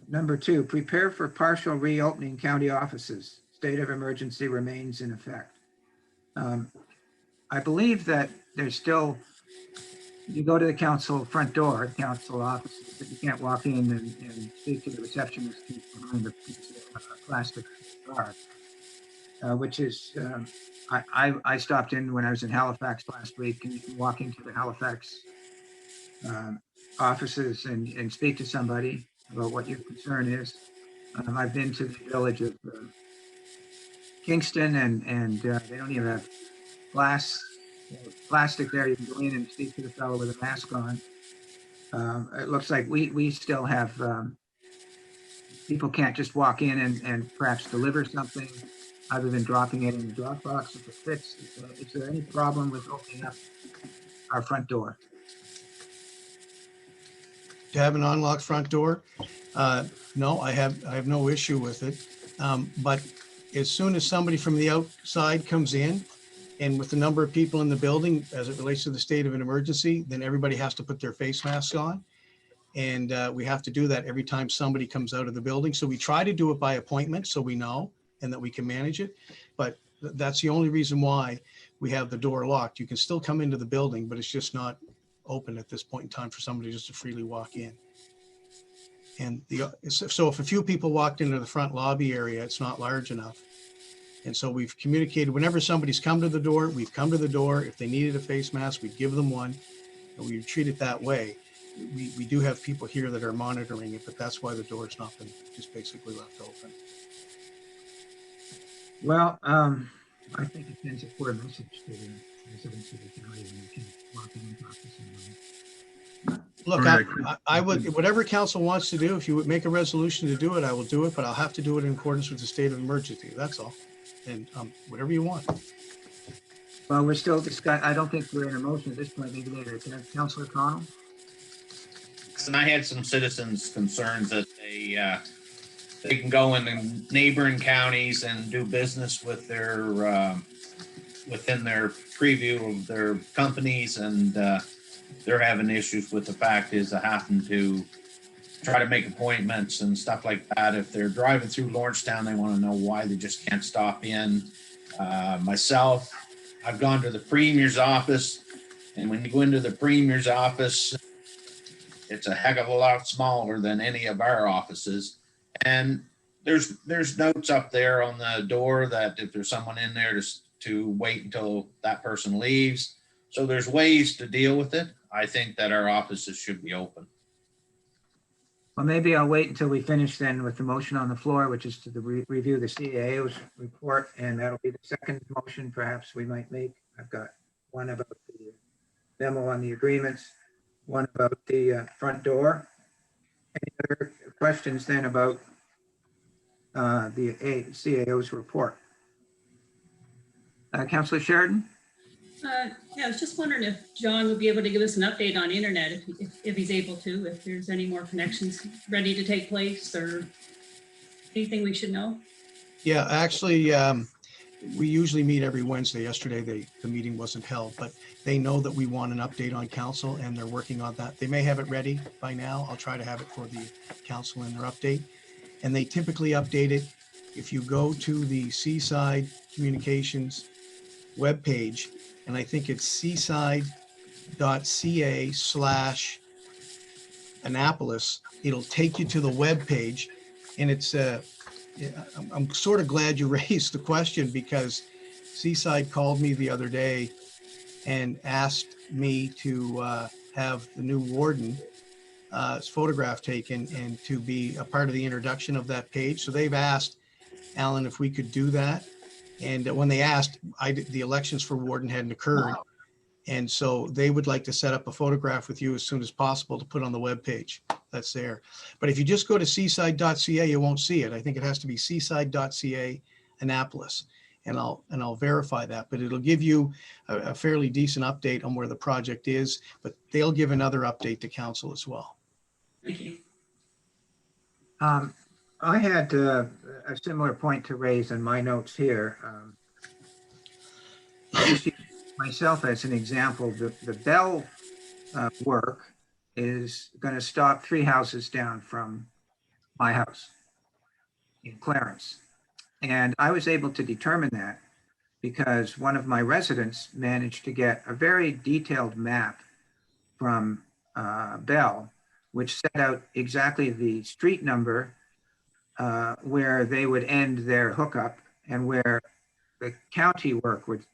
Number 2, prepare for partial reopening county offices. State of emergency remains in effect. I believe that there's still, you go to the council front door, council offices, but you can't walk in and speak to the receptionist behind a plastic guard, which is, I stopped in when I was in Halifax last week, and you can walk into the Halifax offices and speak to somebody about what your concern is. I've been to the village of Kingston, and they don't even have plastic there. You can go in and speak to the fellow with a mask on. It looks like we still have, people can't just walk in and perhaps deliver something other than dropping it in the drop box if it fits. Is there any problem with opening up our front door? To have an unlocked front door? No, I have no issue with it. But as soon as somebody from the outside comes in, and with the number of people in the building, as it relates to the state of an emergency, then everybody has to put their face masks on. And we have to do that every time somebody comes out of the building. So we try to do it by appointment so we know and that we can manage it. But that's the only reason why we have the door locked. You can still come into the building, but it's just not open at this point in time for somebody just to freely walk in. And so if a few people walked into the front lobby area, it's not large enough. And so we've communicated, whenever somebody's come to the door, we've come to the door. If they needed a face mask, we'd give them one, and we treat it that way. We do have people here that are monitoring it, but that's why the door's not been just basically left open. Well, I think it sends a poor message to the residents of the county when you can walk in and talk to someone. Look, I would, whatever council wants to do, if you would make a resolution to do it, I will do it, but I'll have to do it in accordance with the state of emergency. That's all. And whatever you want. Well, we're still discussing. I don't think we're in a motion at this point. Maybe later. Councillor Cotw? And I had some citizens' concerns that they can go in the neighboring counties and do business with their within their preview of their companies, and they're having issues with the fact is they happen to try to make appointments and stuff like that. If they're driving through Lawrencetown, they want to know why they just can't stop in. Myself, I've gone to the Premier's office, and when you go into the Premier's office, it's a heck of a lot smaller than any of our offices. And there's notes up there on the door that if there's someone in there to wait until that person leaves. So there's ways to deal with it. I think that our offices should be open. Well, maybe I'll wait until we finish then with the motion on the floor, which is to review the CAO's report, and that'll be the second motion perhaps we might make. I've got one about the memo on the agreements, one about the front door. Any other questions then about the CAO's report? Councillor Sheridan? Yeah, I was just wondering if John would be able to give us an update on internet, if he's able to, if there's any more connections ready to take place or anything we should know. Yeah, actually, we usually meet every Wednesday. Yesterday, the meeting wasn't held, but they know that we want an update on council and they're working on that. They may have it ready by now. I'll try to have it for the council in their update. And they typically update it. If you go to the Seaside Communications webpage, and I think it's seaside.ca/Annapolis, it'll take you to the webpage, and it's I'm sort of glad you raised the question, because Seaside called me the other day and asked me to have the new warden photograph taken and to be a part of the introduction of that page. So they've asked Alan if we could do that. And when they asked, the elections for warden hadn't occurred. And so they would like to set up a photograph with you as soon as possible to put on the webpage. That's there. But if you just go to seaside.ca, you won't see it. I think it has to be seaside.ca Annapolis. And I'll verify that, but it'll give you a fairly decent update on where the project is, but they'll give another update to council as well. Thank you. I had a similar point to raise in my notes here. I'll just use myself as an example. The Bell work is going to stop 3 houses down from my house in Clarence. And I was able to determine that because one of my residents managed to get a very detailed map from Bell, which set out exactly the street number where they would end their hookup and where the county work would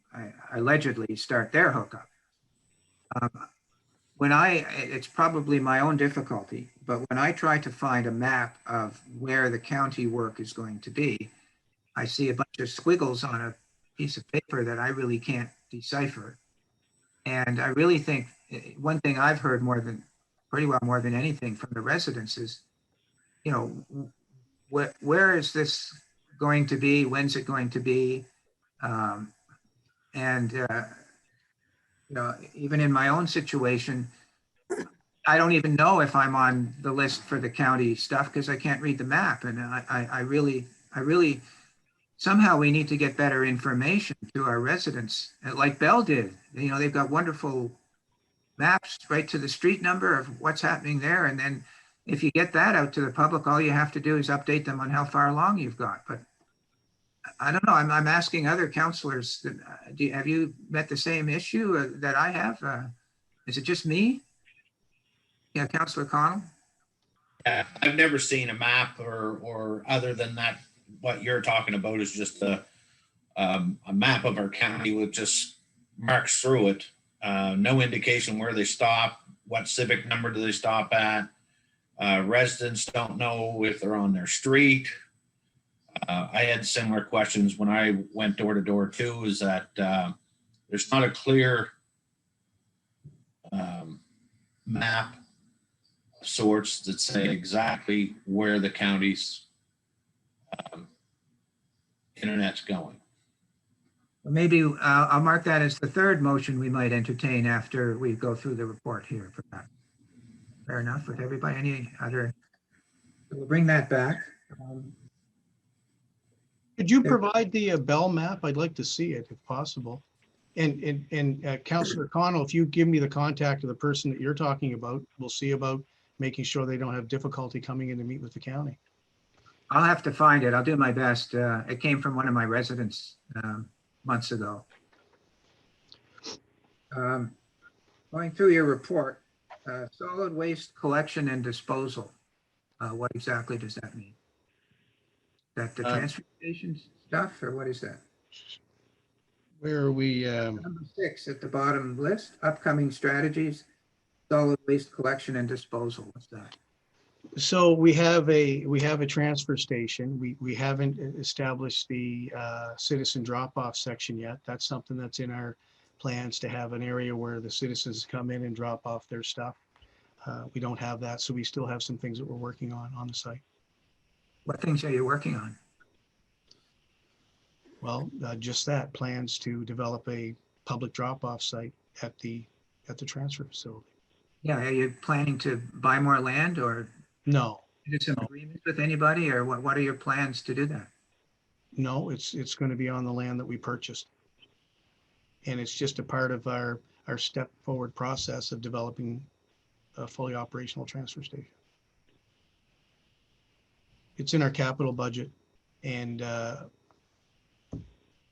allegedly start their hookup. It's probably my own difficulty, but when I try to find a map of where the county work is going to be, I see a bunch of squiggles on a piece of paper that I really can't decipher. And I really think one thing I've heard pretty well more than anything from the residents is, you know, where is this going to be? When's it going to be? You know, even in my own situation, I don't even know if I'm on the list for the county stuff because I can't read the map. And I really, somehow we need to get better information to our residents, like Bell did. You know, they've got wonderful maps right to the street number of what's happening there. And then if you get that out to the public, all you have to do is update them on how far along you've got. But I don't know, I'm asking other councillors, have you met the same issue that I have? Is it just me? Yeah, Councillor Connell? Yeah, I've never seen a map or other than that, what you're talking about is just a map of our county with just marks through it. No indication where they stop, what civic number do they stop at. Residents don't know if they're on their street. I had similar questions when I went door to door too, is that there's not a clear map of sorts that say exactly where the county's internet's going. Well, maybe I'll mark that as the third motion we might entertain after we go through the report here for that. Fair enough with everybody. Any other? We'll bring that back. Could you provide the Bell map? I'd like to see it if possible. And Councillor Connell, if you give me the contact of the person that you're talking about, we'll see about making sure they don't have difficulty coming in to meet with the county. I'll have to find it. I'll do my best. It came from one of my residents months ago. Going through your report, solid waste collection and disposal. What exactly does that mean? That the transfer station stuff, or what is that? Where are we? Number 6 at the bottom list, upcoming strategies, solid waste collection and disposal. What's that? So we have a transfer station. We haven't established the citizen drop-off section yet. That's something that's in our plans, to have an area where the citizens come in and drop off their stuff. We don't have that, so we still have some things that we're working on the site. What things are you working on? Well, just that, plans to develop a public drop-off site at the transfer facility. Yeah, are you planning to buy more land or No. do some agreements with anybody, or what are your plans to do that? No, it's going to be on the land that we purchased. And it's just a part of our step forward process of developing a fully operational transfer station. It's in our capital budget, and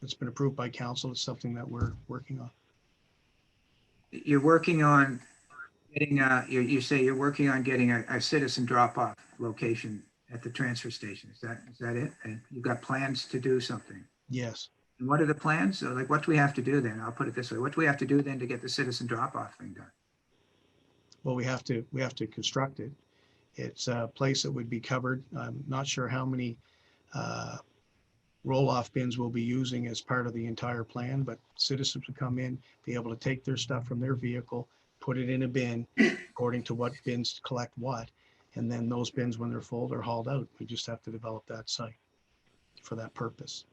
it's been approved by council. It's something that we're working on. You're working on getting, you say you're working on getting a citizen drop-off location at the transfer station. Is that it? And you've got plans to do something? Yes. And what are the plans? So like, what do we have to do then? I'll put it this way. What do we have to do then to get the citizen drop-off thing done? Well, we have to construct it. It's a place that would be covered. I'm not sure how many roll-off bins we'll be using as part of the entire plan, but citizens would come in, be able to take their stuff from their vehicle, put it in a bin according to what bins collect what. And then those bins, when they're full, they're hauled out. We just have to develop that site for that purpose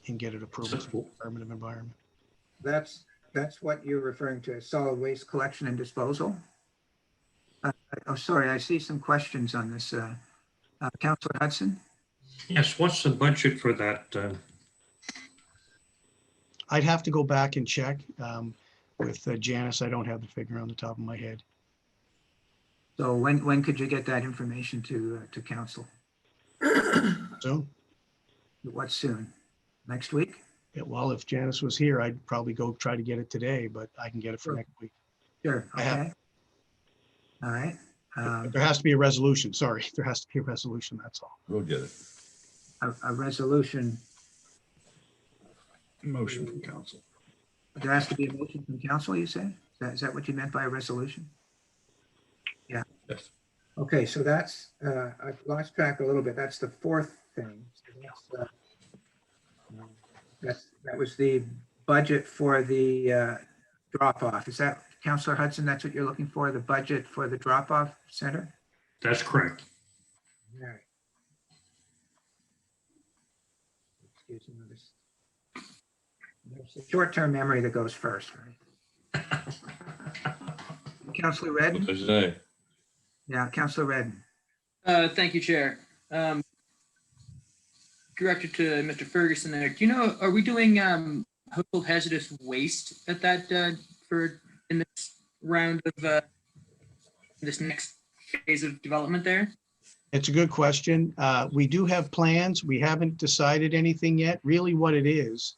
and get it approved from the Department of Environment. That's what you're referring to as solid waste collection and disposal? Oh, sorry, I see some questions on this. Councillor Hudson? Yes, what's the budget for that? I'd have to go back and check with Janice. I don't have the figure on the top of my head. So when could you get that information to council? Soon. What soon? Next week? Yeah, well, if Janice was here, I'd probably go try to get it today, but I can get it for Sure. next week. Sure, I have. okay. All right. There has to be a resolution. Sorry, there has to be a resolution. That's all. We'll get it. A resolution. Motion from council. There has to be a motion from council, you say? Is that what you meant by a resolution? Yeah. Yes. Okay, so that's, I've lost track a little bit. That's the fourth thing. So that was the budget for the drop-off. Is that, Councillor Hudson, that's what you're looking for, the budget for the drop-off center? That's correct. All right. Excuse me, there's the short-term memory that goes first, right? Councillor Redden? What did I say? Yeah, Councillor Redden. Thank you, Chair. Directed to Mr. Ferguson there. Do you know, are we doing household hazardous waste at that in this round of this next phase of development there? It's a good question. We do have plans. We haven't decided anything yet. Really what it is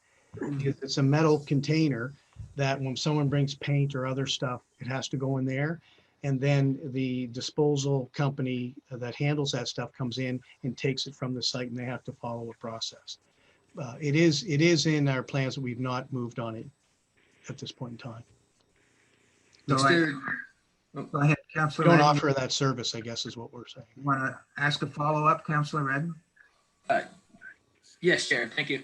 it's a metal container that when someone brings paint or other stuff, it has to go in there. And then the disposal company that handles that stuff comes in and takes it from the site, and they have to follow a process. It is in our plans, that we've not moved on it at this point in time. So go ahead, We Councillor don't Redden. offer that service, I guess is what we're saying. You want to ask a follow-up, Councillor Redden? Yes, Chair. Thank you.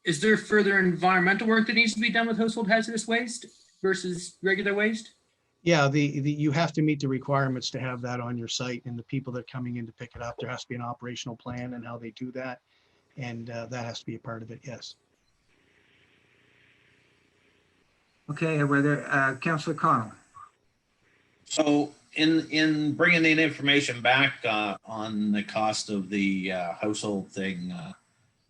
Is there further environmental work that needs to be done with household hazardous waste versus regular waste? Yeah, you have to meet the requirements to have that on your site, and the people that are coming in to pick it up, there has to be an operational plan and how they do that. And that has to be a part of it, yes. Okay, whether Councillor Connell. So in bringing in information back on the cost of the household thing,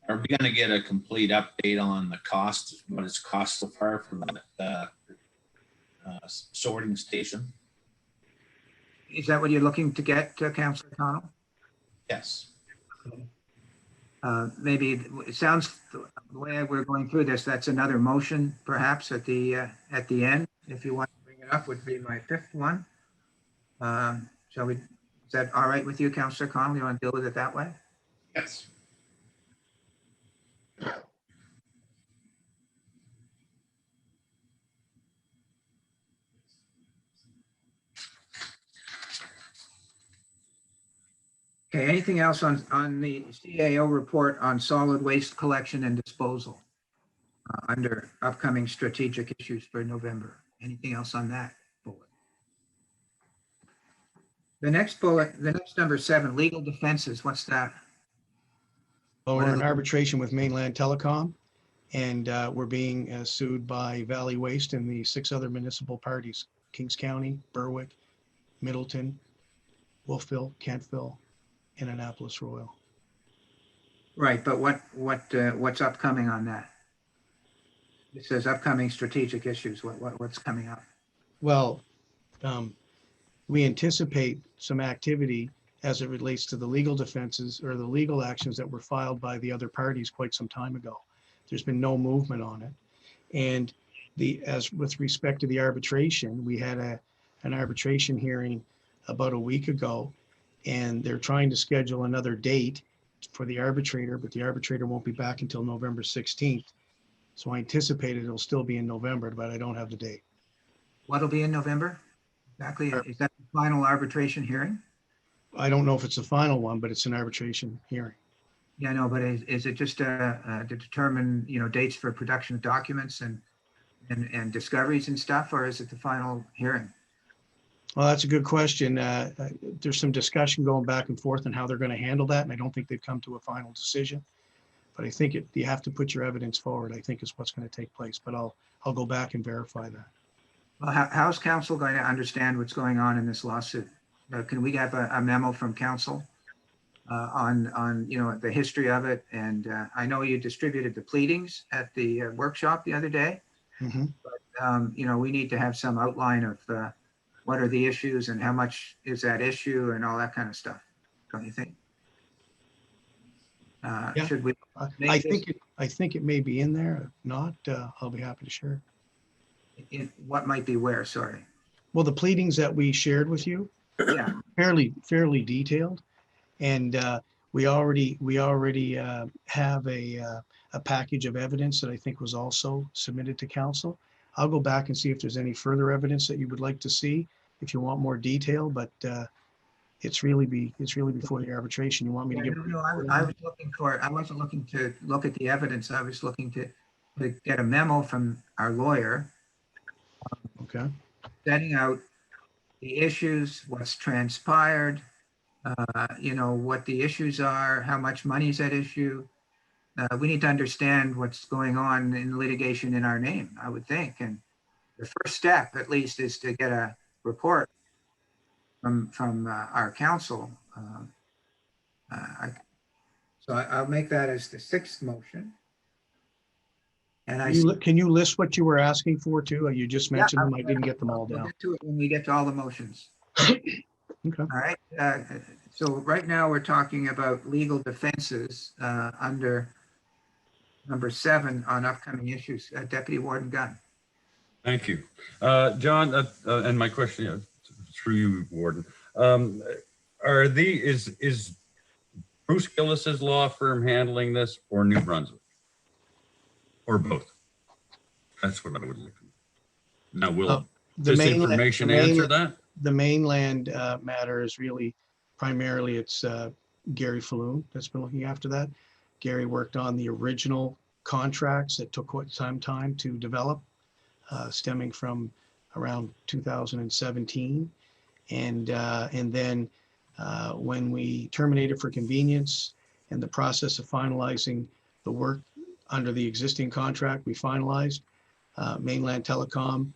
are we going to get a complete update on the cost, what it's cost so far for that sorting station? Is that what you're looking to get, Councillor Connell? Yes. Maybe it sounds the way we're going through this, that's another motion perhaps at the end. If you want to bring it up, would be my fifth one. Shall we, is that all right with you, Councillor Connell? You want to deal with it that way? Yes. Okay, anything else on the CAO report on solid waste collection and disposal under upcoming strategic issues for November? Anything else on that bullet? The next bullet, the next number 7, legal defenses. What's that? Well, we're in arbitration with Mainland Telecom, and we're being sued by Valley Waste and the 6 other municipal parties: Kings County, Berwick, Middleton, Wolfville, Kentville, and Annapolis Royal. Right, but what's upcoming on that? It says upcoming strategic issues. What's coming up? Well, we anticipate some activity as it relates to the legal defenses or the legal actions that were filed by the other parties quite some time ago. There's been no movement on it. And as with respect to the arbitration, we had an arbitration hearing about a week ago, and they're trying to schedule another date for the arbitrator, but the arbitrator won't be back until November 16th. So I anticipate it'll still be in November, but I don't have the date. What'll be in November? Exactly. Is that the final arbitration hearing? I don't know if it's the final one, but it's an arbitration hearing. Yeah, no, but is it just to determine, dates for production of documents and discoveries and stuff, or is it the final hearing? Well, that's a good question. There's some discussion going back and forth on how they're going to handle that, and I don't think they've come to a final decision. But I think you have to put your evidence forward, I think is what's going to take place. But I'll go back and verify that. Well, how's counsel going to understand what's going on in this lawsuit? Can we have a memo from counsel on the history of it? And I know you distributed the pleadings at the workshop the other day. Mm-hmm. But we need to have some outline of what are the issues and how much is that issue and all that kind of stuff. Don't you think? Yeah. Should we? I think it may be in there. If not, I'll be happy to share. What might be where? Sorry. Well, the pleadings that we shared with you, Yeah. fairly detailed, and we already have a package of evidence that I think was also submitted to council. I'll go back and see if there's any further evidence that you would like to see, if you want more detail, but it's really before the arbitration. You want me to give? No, I was looking for. I wasn't looking to look at the evidence. I was looking to get a memo from our lawyer. Okay. Setting out the issues, what's transpired, what the issues are, how much money is at issue. We need to understand what's going on in litigation in our name, I would think. And the first step, at least, is to get a report from our counsel. So I'll make that as the sixth motion. And Can you list what you were asking for too? You just mentioned them. I didn't get them all We'll down. get to it when we get to all the motions. Okay. All right. So right now we're talking about legal defenses under number 7 on upcoming issues. Deputy Warden Gunn. Thank you. John, and my question through you, Warden. Is Bruce Gillis's law firm handling this, or New Brunswick? Or both? That's what I would like to know. Now, will this information answer that? The mainland matter is really primarily it's Gary Falloon that's been looking after that. Gary worked on the original contracts that took quite some time to develop, stemming from around 2017. And then when we terminated for convenience and the process of finalizing the work under the existing contract, we finalized. Mainland Telecom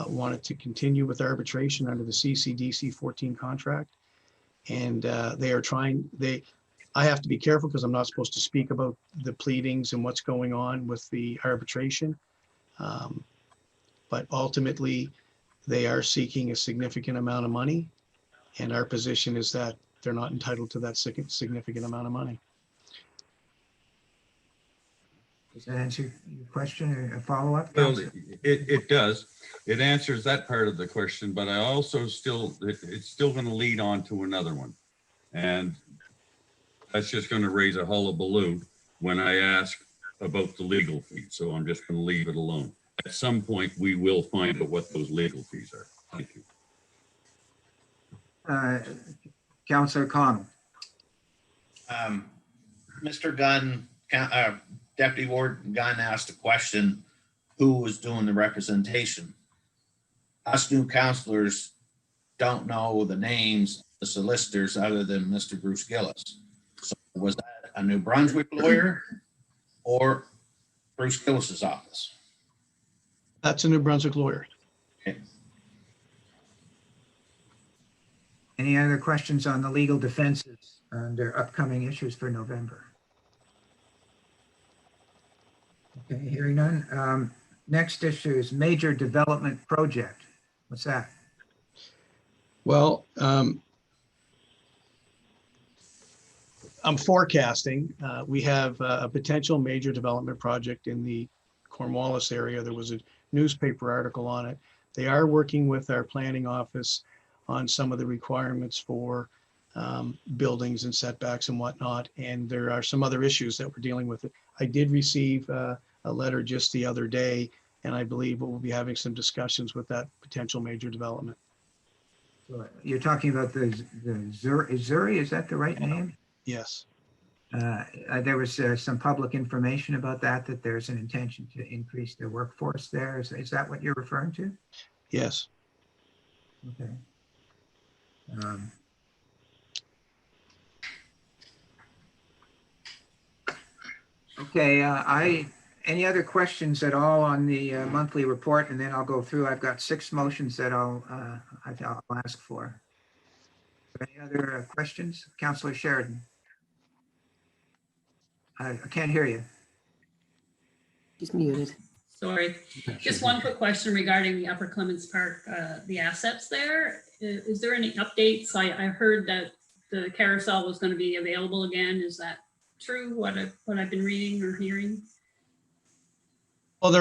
wanted to continue with arbitration under the CCDC 14 contract. And they are trying, I have to be careful because I'm not supposed to speak about the pleadings and what's going on with the arbitration. But ultimately, they are seeking a significant amount of money. And our position is that they're not entitled to that significant amount of money. Does that answer your question or a follow-up? Well, it does. It answers that part of the question, but I also it's still going to lead on to another one. And that's just going to raise a hullabaloo when I ask about the legal fees. So I'm just going to leave it alone. At some point, we will find out what those legal fees are. Thank you. Councillor Connell. Mr. Gunn, Deputy Warden Gunn asked a question, who was doing the representation? Us new councillors don't know the names of the solicitors other than Mr. Bruce Gillis. So was that a New Brunswick lawyer or Bruce Gillis's office? That's a New Brunswick lawyer. Okay. Any other questions on the legal defenses under upcoming issues for November? Okay, hearing none. Next issue is major development project. What's that? Well, I'm forecasting. We have a potential major development project in the Cornwallis area. There was a newspaper article on it. They are working with our planning office on some of the requirements for buildings and setbacks and whatnot. And there are some other issues that we're dealing with. I did receive a letter just the other day, and I believe we'll be having some discussions with that potential major development. You're talking about the Zuri, is that the right name? Yes. There was some public information about that there's an intention to increase the workforce there. Is that what you're referring to? Yes. Okay. Okay, any other questions at all on the monthly report? And then I'll go through. I've got 6 motions that I'll ask for. Any other questions? Councillor Sheridan? I can't hear you. He's muted. Sorry. Just one quick question regarding the Upper Clements Park, the assets there. Is there any updates? I heard that the carousel was going to be available again. Is that true? What I've been reading or hearing? Well,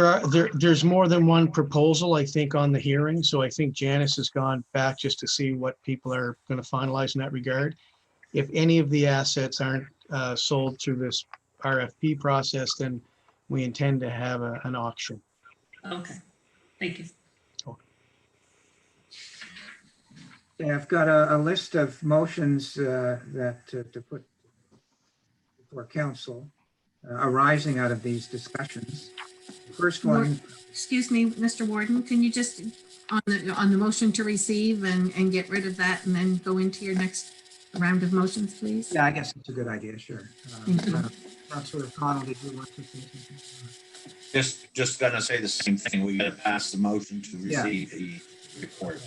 there's more than one proposal, I think, on the hearing. So I think Janice has gone back just to see what people are going to finalize in that regard. If any of the assets aren't sold through this RFP process, then we intend to have an auction. Okay, thank you. Okay, I've got a list of motions that to put before council arising out of these discussions. The first one. Excuse me, Mr. Warden, can you just, on the motion to receive and get rid of that and then go into your next round of motions, please? Yeah, I guess it's a good idea, sure. Thank you. Councillor Connell, did you want to say something? Just gonna say the same thing. We gotta pass the motion to receive the report.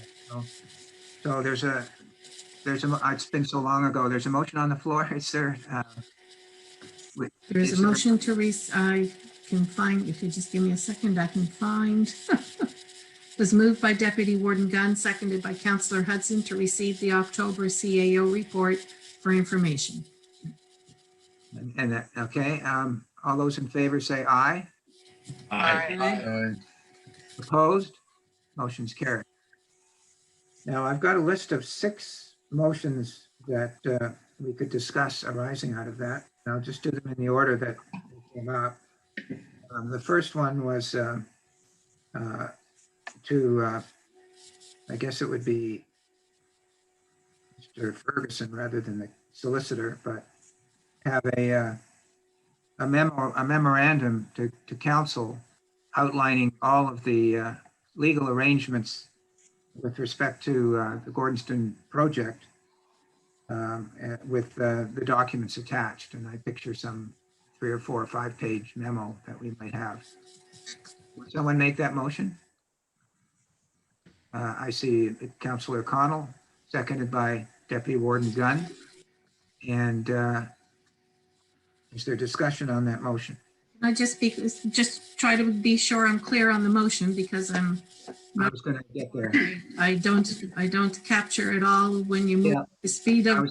So there's a, it's been so long ago, there's a motion on the floor. Is there? There's a motion to I can find, if you just give me a second, I can find. Was moved by Deputy Warden Gunn, seconded by Councillor Hudson to receive the October CAO report for information. And that, okay, all those in favor say aye. Aye. Opposed? Motion's carried. Now, I've got a list of 6 motions that we could discuss arising out of that. And I'll just do them in the order that they came up. The first one was I guess it would be Mr. Ferguson rather than the solicitor, but have a memorandum to council outlining all of the legal arrangements with respect to the Gordonston project with the documents attached. And I picture some 3 or 4 or 5 page memo that we might have. Would someone make that motion? I see Councillor Connell, seconded by Deputy Warden Gunn. And is there discussion on that motion? I just try to be sure I'm clear on the motion because I was going to get there. I don't capture it all when you move the speed of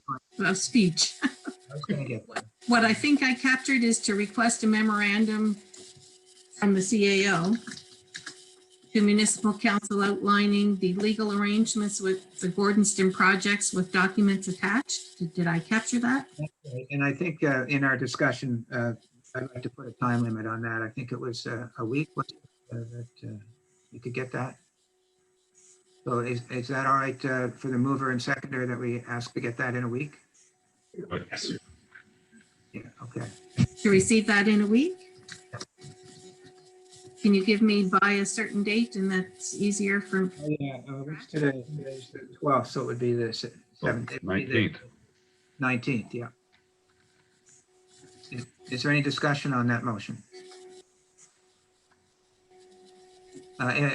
speech. I was going to get there. What I think I captured is to request a memorandum from the CAO to municipal council outlining the legal arrangements with the Gordonston projects with documents attached. Did I capture that? And I think in our discussion, I'd like to put a time limit on that. I think it was a week that you could get that. So is that all right for the mover and seconder that we ask to get that in a week? Yes. Yeah, okay. To receive that in a week? Can you give me by a certain date and that's easier for? Oh, yeah, what's today? Today's the 12th, so it would be the 7th. 19th. 19th, yeah. Is there any discussion on that motion?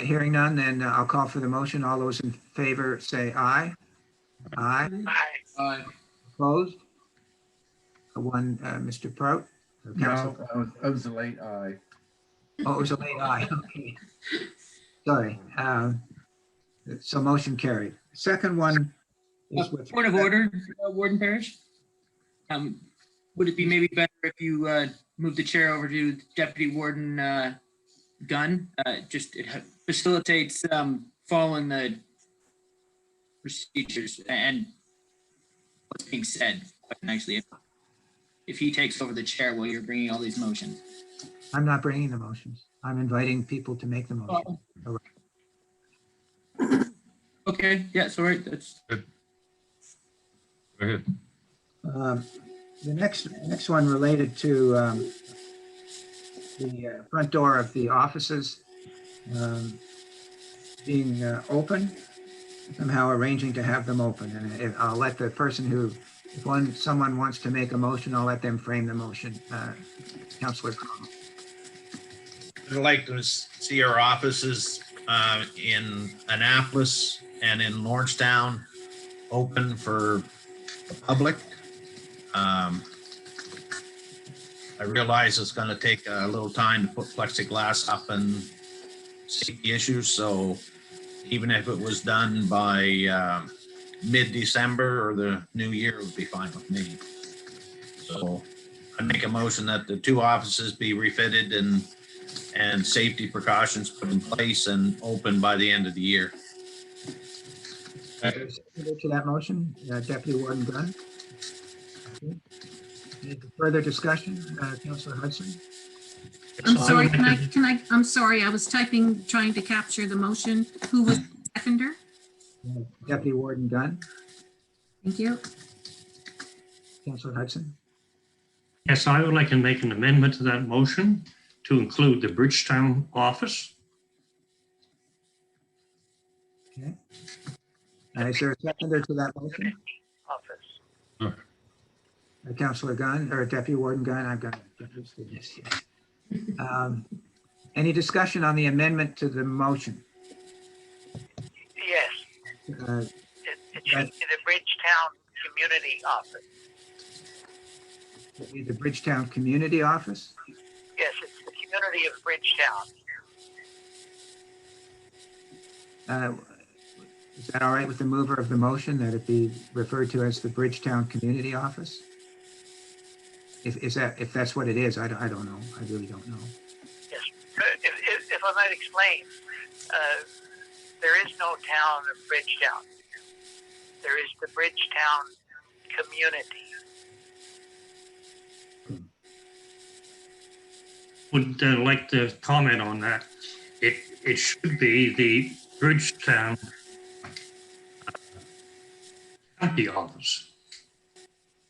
Hearing none, then I'll call for the motion. All those in favor say aye. Aye. Aye. Opposed? One, Mr. Prout. No, I was a late aye. Oh, it was a late aye. Okay. Sorry. So motion carried. Second one is with. Point of order, Warden Parrish. Would it be maybe better if you move the chair over to Deputy Warden Gunn? Just it facilitates following the procedures and what's being said, quite nicely. If he takes over the chair while you're bringing all these motions. I'm not bringing the motions. I'm inviting people to make the motion. Okay, yeah, sorry, that's. Good. Go ahead. The next one related to the front door of the offices being open, somehow arranging to have them open. And I'll let the person who, if someone wants to make a motion, I'll let them frame the motion. Councillor Cotw. I'd like to see our offices in Annapolis and in Lawrencetown open for the public. I realize it's going to take a little time to put plexiglass up and safety issues. So even if it was done by mid-December or the new year, it would be fine with me. So I make a motion that the two offices be refitted and safety precautions put in place and open by the end of the year. To that motion, Deputy Warden Gunn. Okay. Any further discussion, Councillor Hudson? I'm sorry, I'm sorry, I was typing, trying to capture the motion. Who was the seconder? Deputy Warden Gunn. Thank you. Councillor Hudson. Yes, I would like to make an amendment to that motion to include the Bridgetown office. Okay. Is there a seconder to that motion? Office. Councillor Gunn or Deputy Warden Gunn? I've got to get used to this. Yes. Any discussion on the amendment to the motion? Yes, it should be the Bridgetown Community Office. The Bridgetown Community Office? Yes, it's the community of Bridgetown. Is that all right with the mover of the motion that it be referred to as the Bridgetown Community Office? If that's what it is, I don't know. I really don't know. Yes, if I might explain, there is no town of Bridgetown. There is the Bridgetown community. Would like to comment on that. It should be the Bridgetown County Office.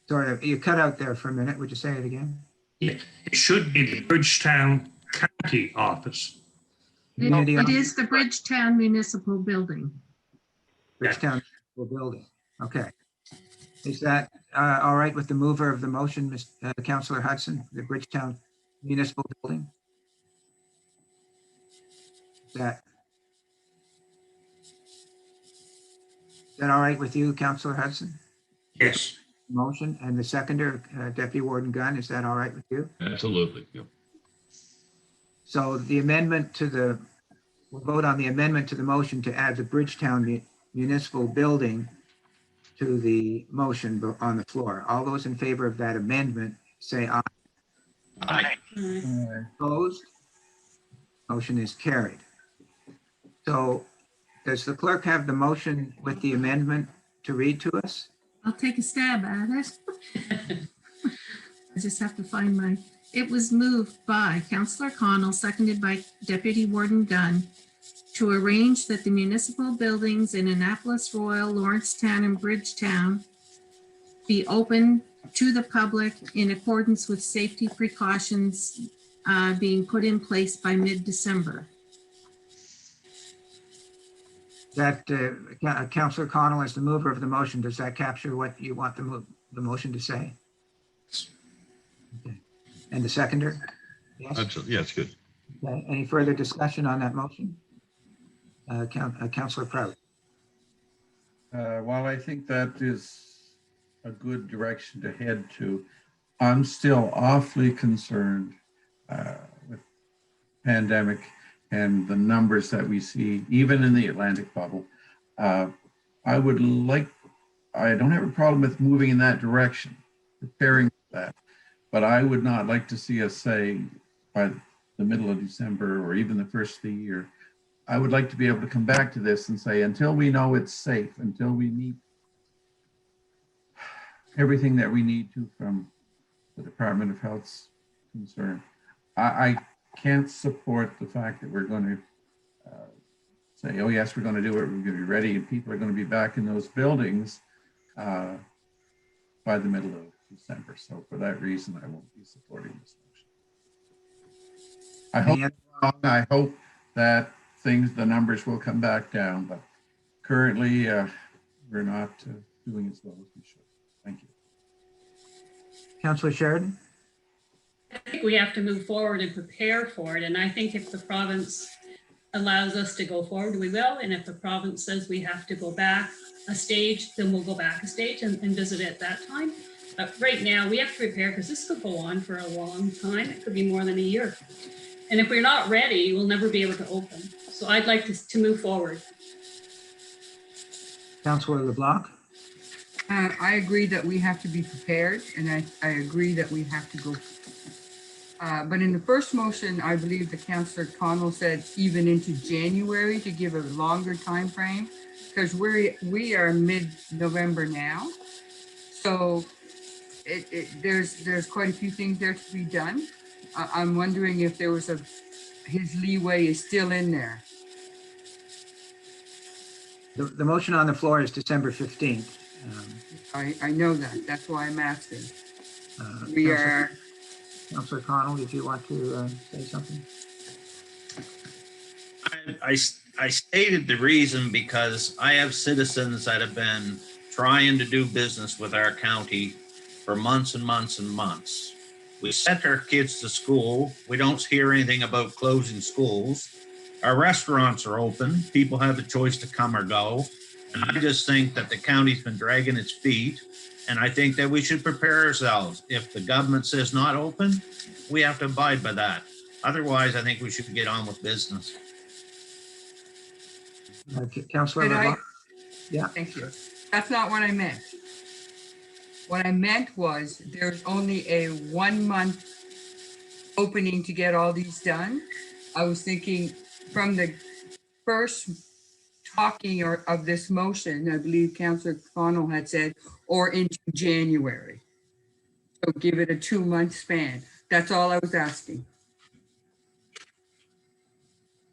Sorry, you cut out there for a minute. Would you say it again? Yeah, it should be the Bridgetown County Office. It is the Bridgetown Municipal Building. Bridgetown Municipal Building. Okay. Is that all right with the mover of the motion, Councillor Hudson, the Bridgetown Municipal Building? Is that all right with you, Councillor Hudson? Yes. Motion and the seconder, Deputy Warden Gunn, is that all right with you? Absolutely. Yep. So the amendment to we'll vote on the amendment to the motion to add the Bridgetown Municipal Building to the motion on the floor. All those in favor of that amendment, say aye. Aye. Opposed? Motion is carried. So does the clerk have the motion with the amendment to read to us? I'll take a stab at it. I just have to find it was moved by Councillor Connell, seconded by Deputy Warden Gunn, to arrange that the municipal buildings in Annapolis, Royal, Lawrencetown, and Bridgetown be open to the public in accordance with safety precautions being put in place by mid-December. That Councillor Connell, as the mover of the motion, does that capture what you want the motion to say? Okay. And the seconder? Yes. Yeah, it's good. Okay. Any further discussion on that motion? Councillor Prout. While I think that is a good direction to head to, I'm still awfully concerned with pandemic and the numbers that we see, even in the Atlantic bubble, I don't have a problem with moving in that direction, preparing for that. But I would not like to see us say by the middle of December or even the first of the year, I would like to be able to come back to this and say, until we know it's safe, until we meet everything that we need to from the Department of Health's concern, I can't support the fact that we're going to say, oh yes, we're going to do it, we're going to be ready, and people are going to be back in those buildings by the middle of December. So for that reason, I won't be supporting this motion. I hope that the numbers will come back down, but currently we're not doing as well as we should. Thank you. Councillor Sheridan? I think we have to move forward and prepare for it. And I think if the province allows us to go forward, we will. And if the province says we have to go back a stage, then we'll go back a stage and visit it at that time. But right now we have to prepare because this could go on for a long time. It could be more than a year. And if we're not ready, we'll never be able to open. So I'd like to move forward. Councillor LeBlanc? I agree that we have to be prepared, and I agree that we have to go. But in the first motion, I believe that Councillor Connell said even into January to give a longer time frame, because we are mid-November now. So there's quite a few things there to be done. I'm wondering if there was his leeway is still in there. The motion on the floor is December 15th. I know that. That's why I'm asking. Councillor Connell, did you want to say something? I stated the reason because I have citizens that have been trying to do business with our county for months and months and months. We sent our kids to school. We don't hear anything about closing schools. Our restaurants are open. People have the choice to come or go. And I just think that the county's been dragging its feet. And I think that we should prepare ourselves. If the government says not open, we have to abide by that. Otherwise, I think we should get on with business. Councillor LeBlanc? Yeah. Thank you. That's not what I meant. What I meant was there's only a 1 month opening to get all these done. I was thinking from the first talking of this motion, I believe Councillor Connell had said, or into January. So give it a 2 month span. That's all I was asking.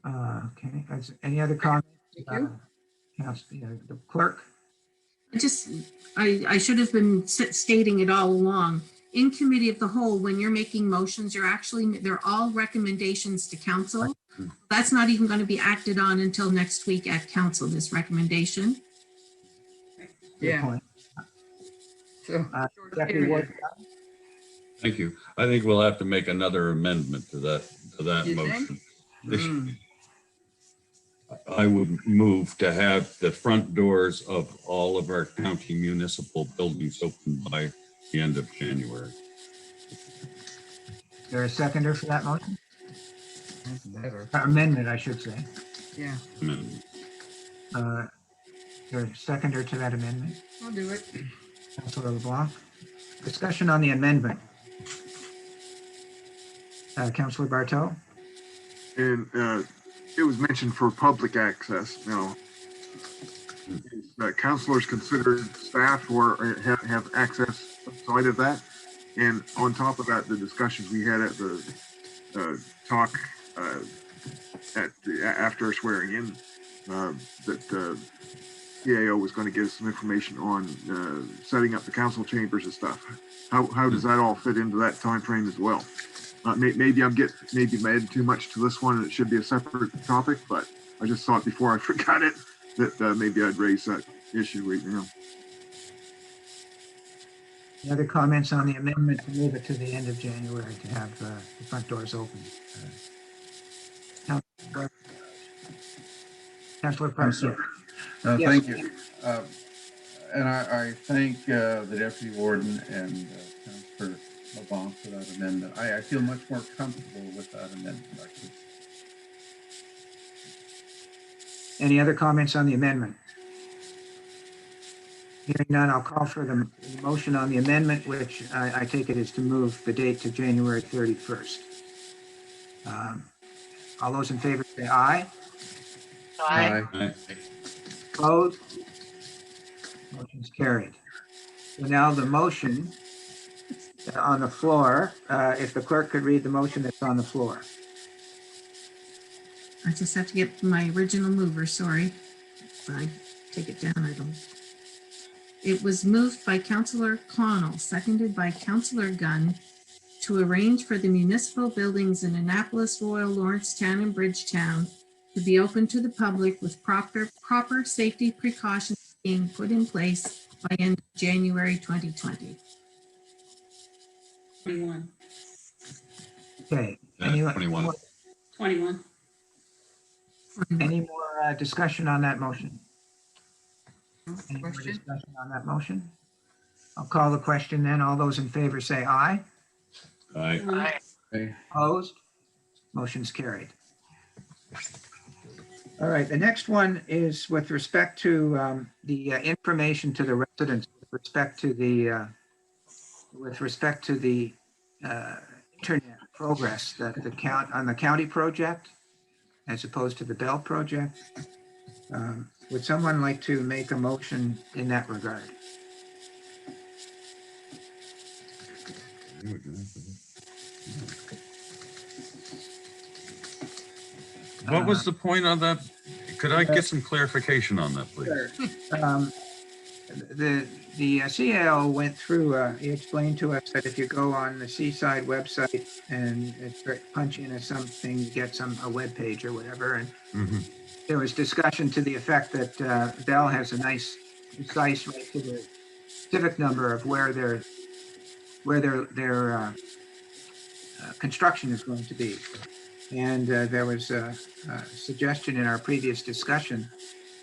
Okay. Any other comments? The clerk? I should have been stating it all along. In committee of the whole, when you're making motions, they're all recommendations to council. That's not even going to be acted on until next week at council, this recommendation. Yeah. Thank you. I think we'll have to make another amendment to that motion. I would move to have the front doors of all of our county municipal buildings open by the end of January. Is there a seconder for that motion? Amendment, I should say. Yeah. Amendment. Is there a seconder to that amendment? I'll do it. Councillor LeBlanc. Discussion on the amendment. Councillor Bartow. And it was mentioned for public access. Now, councilors considered staff or have access outside of that. And on top of that, the discussions we had at the talk after swearing in, that CAO was going to give us some information on setting up the council chambers and stuff. How does that all fit into that time frame as well? Maybe I'm adding too much to this one and it should be a separate topic, but I just thought before I forgot it that maybe I'd raise that issue right now. Any other comments on the amendment to move it to the end of January to have the front doors open? Councillor Price. Thank you. And I thank the Deputy Warden and Councillor LeBlanc for that amendment. I feel much more comfortable with that amendment. Any other comments on the amendment? Hearing none, I'll call for the motion on the amendment, which I take it is to move the date to January 31st. All those in favor say aye. Aye. Opposed? Motion's carried. So now the motion on the floor, if the clerk could read the motion that's on the floor. I just have to get my original mover, sorry. If I take it down, I don't. It was moved by Councillor Connell, seconded by Councillor Gunn, to arrange for the municipal buildings in Annapolis, Royal, Lawrencetown, and Bridgetown to be open to the public with proper safety precautions being put in place by end of January 2020. 21. Okay. Yeah, 21. 21. Any more discussion on that motion? Any more Question? discussion on that motion? I'll call the question then. All those in favor say aye. Aye. Aye. Opposed? Motion's carried. All right, the next one is with respect to the information to the residents with respect to the internet progress that on the county project as opposed to the Bell project. Would someone like to make a motion in that regard? What was the point on that? Could I get some clarification on that, please? The CAO went through, he explained to us that if you go on the Seaside website and punch in as something, you get a web page or whatever. And there was discussion to the effect that Bell has a nice, precise right to the civic number of where their construction is going to be. And there was a suggestion in our previous discussion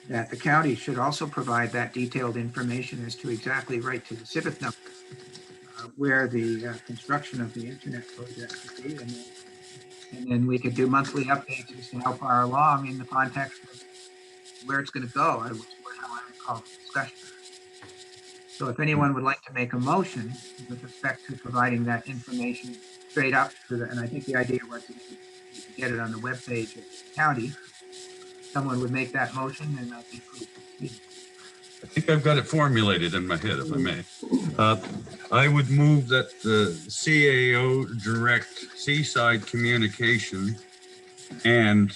that the county should also provide that detailed information as to exactly right to the civic number where the construction of the internet project would be. And then we could do monthly updates as to how far along in the context of where it's going to go. How I recall the discussion. So if anyone would like to make a motion with respect to providing that information straight up to and I think the idea was to get it on the webpage of the county, someone would make that motion and I think I think I've got it formulated in my head, if I may. I would move that the CAO direct Seaside Communication and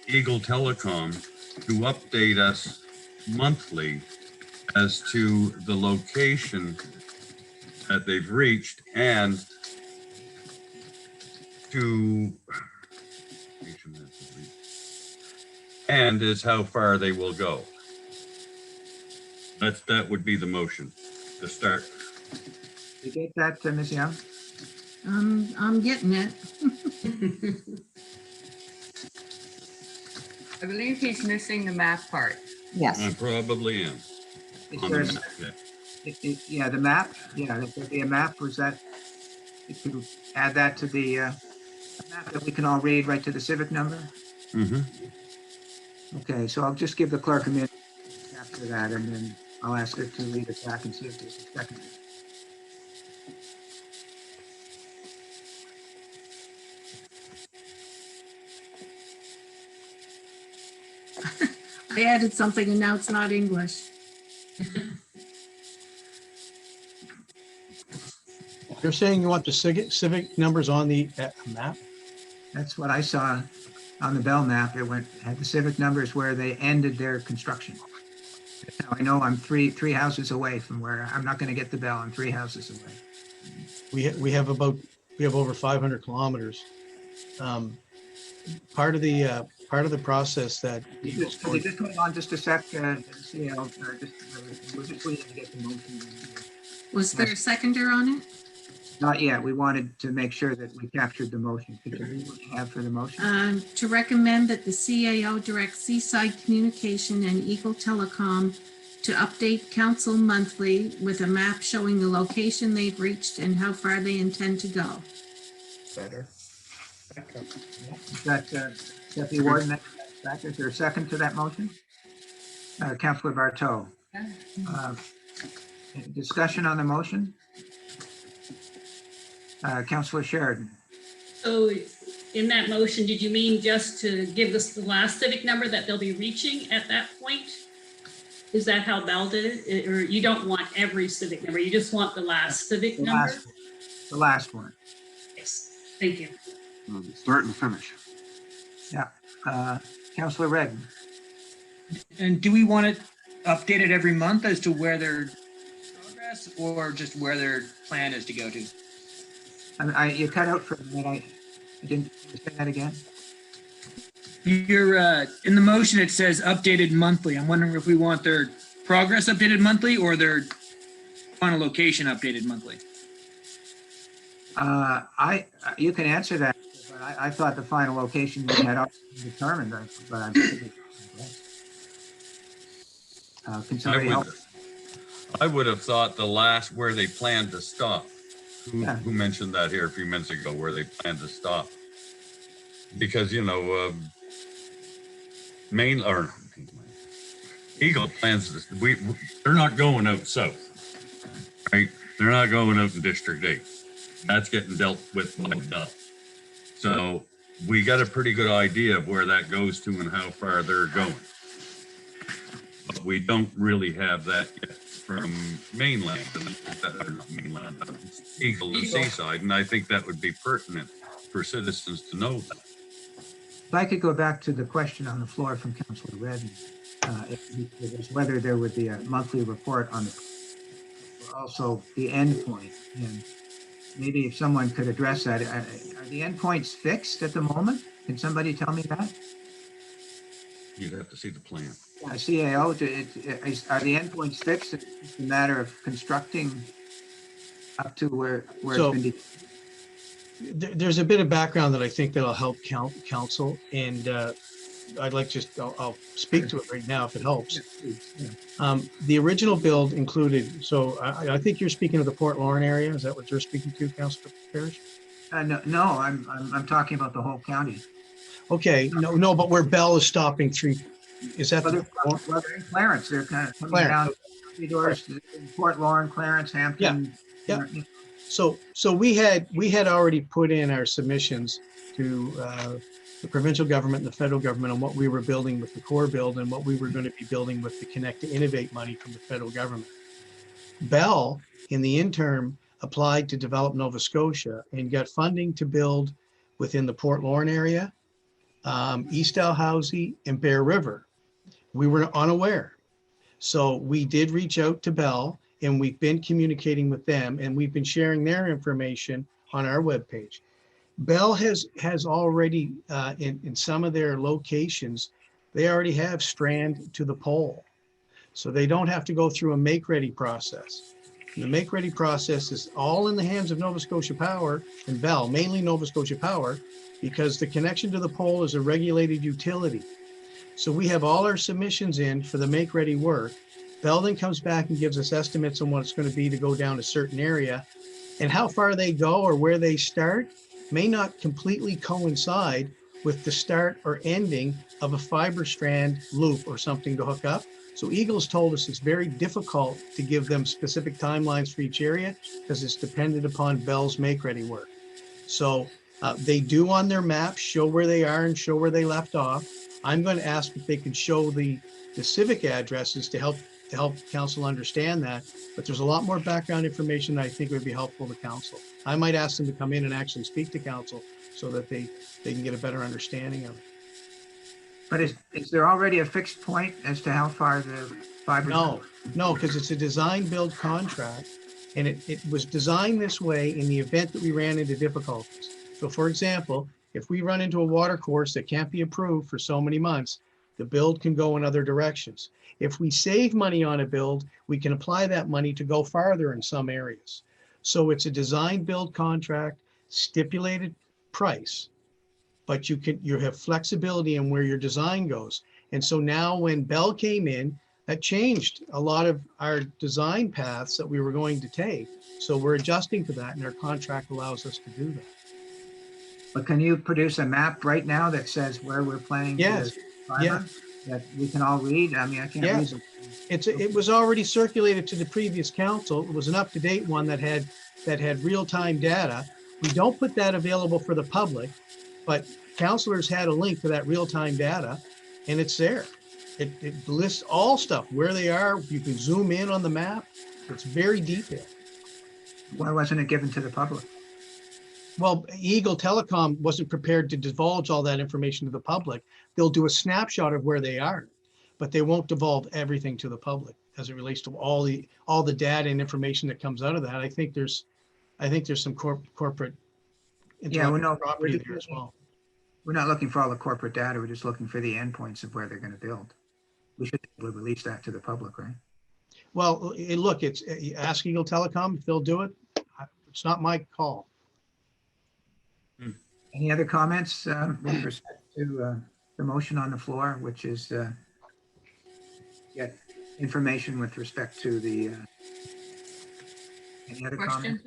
Eagle Telecom to update us monthly as to the location that they've reached and is how far they will go. That would be the motion to start. You get that, Ms. Young? I'm getting it. I believe he's missing the map part. Yes. I probably am. On the map, yeah. Yeah, the map. Yeah, there'd be a map. Was that, you could add that to the map that we can all read right to the civic number? Okay, so I'll just give the clerk a minute after that, and then I'll ask her to read it back and see if there's a second. I added something and now it's not English. You're saying you want the civic numbers on the map? That's what I saw on the Bell map. It had the civic numbers where they ended their construction. Now I know I'm three houses away from where I'm not going to get the Bell. I'm 3 houses away. We have over 500 kilometers. Part of the process that Could you just hold on just a sec? We're just waiting to get the motion. Was there a seconder on it? Not yet. We wanted to make sure that we captured the motion. Could you read what you have for the motion? To recommend that the CAO direct Seaside Communication and Eagle Telecom to update council monthly with a map showing the location they've reached and how far they intend to go. Better. Is that Deputy Warden? Back, is there a second to that motion? Councillor Barto. Discussion on the motion? Councillor Sheridan. So in that motion, did you mean just to give us the last civic number that they'll be reaching at that point? Is that how Bell did it? Or you don't want every civic number, you just want the last civic number? The last one. Yes, thank you. Start and finish. Yeah. Councillor Redden. And do we want it updated every month as to where their progress or just where their plan is to go to? You cut out for a minute. I didn't say that again. You're in the motion, it says updated monthly. I'm wondering if we want their progress updated monthly or their final location updated monthly. You can answer that, but I thought the final location we had determined, but I'm. Can somebody help? I would have thought the last where they planned to stop. Who mentioned that here a few minutes ago, where they planned to stop? Because, Eagle plans this. They're not going out south, right? They're not going out in District 8. That's getting dealt with by Bell. So we got a pretty good idea of where that goes to and how far they're going. But we don't really have that yet from mainland, or not mainland, Eagle and Seaside, and I think that would be pertinent for citizens to know that. If I could go back to the question on the floor from Councillor Redden, it was whether there would be a monthly report on also the endpoint, and maybe if someone could address that. Are the endpoints fixed at the moment? Can somebody tell me that? You'd have to see the plan. CAO, are the endpoints fixed? It's just a matter of constructing up to where So, it's been. There's a bit of background that I think that'll help council, and I'd like I'll speak to it right now if it helps. The original build included, so I think you're speaking of the Port Lauren area. Is that what you're speaking to, Councillor Parrish? No, I'm talking about the whole county. Okay, no, but where Bell is stopping through, is that they're in Clarence? They're kind of coming down doors to Port Lauren, Clarence, Hampton. Yeah. So we had already put in our submissions to the provincial government and the federal government on what we were building with the core build and what we were going to be building with the Connect to Innovate money from the federal government. Bell, in the interim, applied to develop Nova Scotia and got funding to build within the Port Lauren area, East Dalhousie, and Bear River. We were unaware. So we did reach out to Bell, and we've been communicating with them, and we've been sharing their information on our webpage. Bell has already, in some of their locations, they already have strand to the pole. So they don't have to go through a make-ready process. And the make-ready process is all in the hands of Nova Scotia Power and Bell, mainly Nova Scotia Power, because the connection to the pole is a regulated utility. So we have all our submissions in for the make-ready work. Bell then comes back and gives us estimates on what it's going to be to go down a certain area. And how far they go or where they start may not completely coincide with the start or ending of a fiber strand loop or something to hook up. So Eagles told us it's very difficult to give them specific timelines for each area because it's dependent upon Bell's make-ready work. So they do on their map show where they are and show where they left off. I'm going to ask if they can show the civic addresses to help council understand that, but there's a lot more background information that I think would be helpful to council. I might ask them to come in and actually speak to council so that they can get a better understanding of it. But is there already a fixed point as to how far the fiber? No, because it's a design build contract, and it was designed this way in the event that we ran into difficulties. So for example, if we run into a water course that can't be approved for so many months, the build can go in other directions. If we save money on a build, we can apply that money to go farther in some areas. So it's a design build contract, stipulated price, but you have flexibility in where your design goes. And so now when Bell came in, that changed a lot of our design paths that we were going to take. So we're adjusting to that, and our contract allows us to do that. But can you produce a map right now that says where we're planning? Yes, fiber that we can all read? I mean, I can't Yeah. read. It was already circulated to the previous council. It was an up-to-date one that had real-time data. We don't put that available for the public, but counselors had a link to that real-time data, and it's there. It lists all stuff, where they are. You can zoom in on the map. It's very detailed. Why wasn't it given to the public? Well, Eagle Telecom wasn't prepared to divulge all that information to the public. They'll do a snapshot of where they are, but they won't divulge everything to the public as it relates to all the data and information that comes out of that. I think there's some corporate intellectual property there as well. We're not looking for all the corporate data. We're just looking for the endpoints of where they're going to build. We should be able to release that to the public, right? Well, look, it's ask Eagle Telecom if they'll do it. It's not my call. Any other comments with respect to the motion on the floor, which is get information with respect to the any other Question, comments?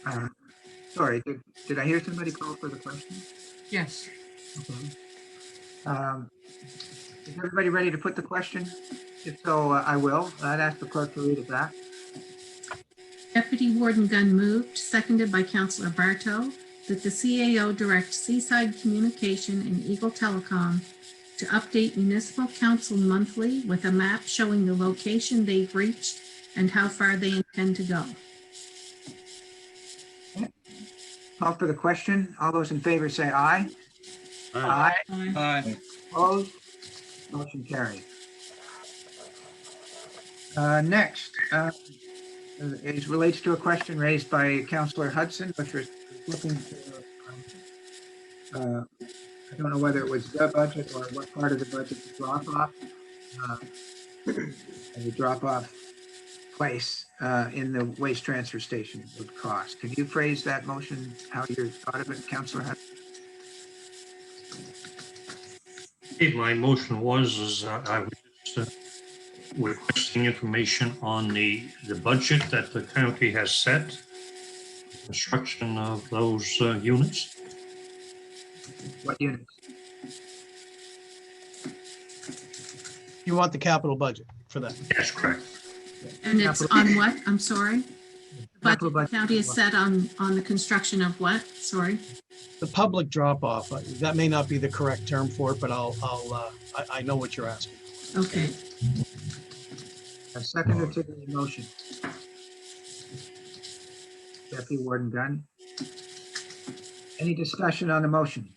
please? Sorry, did I hear somebody call for the question? Yes. Okay. Is everybody ready to put the question? If so, I will. I'd ask the clerk to read it back. Deputy Warden Gunn moved, seconded by Councillor Bartow, that the CAO direct Seaside Communication and Eagle Telecom to update municipal council monthly with a map showing the location they've reached and how far they intend to go. Call for the question. All those in favor say aye. Aye. Aye. Opposed? Motion carried. Next, it relates to a question raised by Councillor Hudson, which was looking for, I don't know whether it was the budget or what part of the budget to drop off. The drop off place in the waste transfer station would cost. Could you phrase that motion, how you thought of it, Councillor Hudson? My motion was I was just requesting information on the budget that the county has set, construction of those units. What units? You want the capital budget for that? Yes, correct. And it's on what? I'm sorry? But the budget. county is set on the construction of what? Sorry. The public drop off. That may not be the correct term for it, but I know what you're asking. Okay. A seconder to the motion. Deputy Warden Gunn. Any discussion on the motion?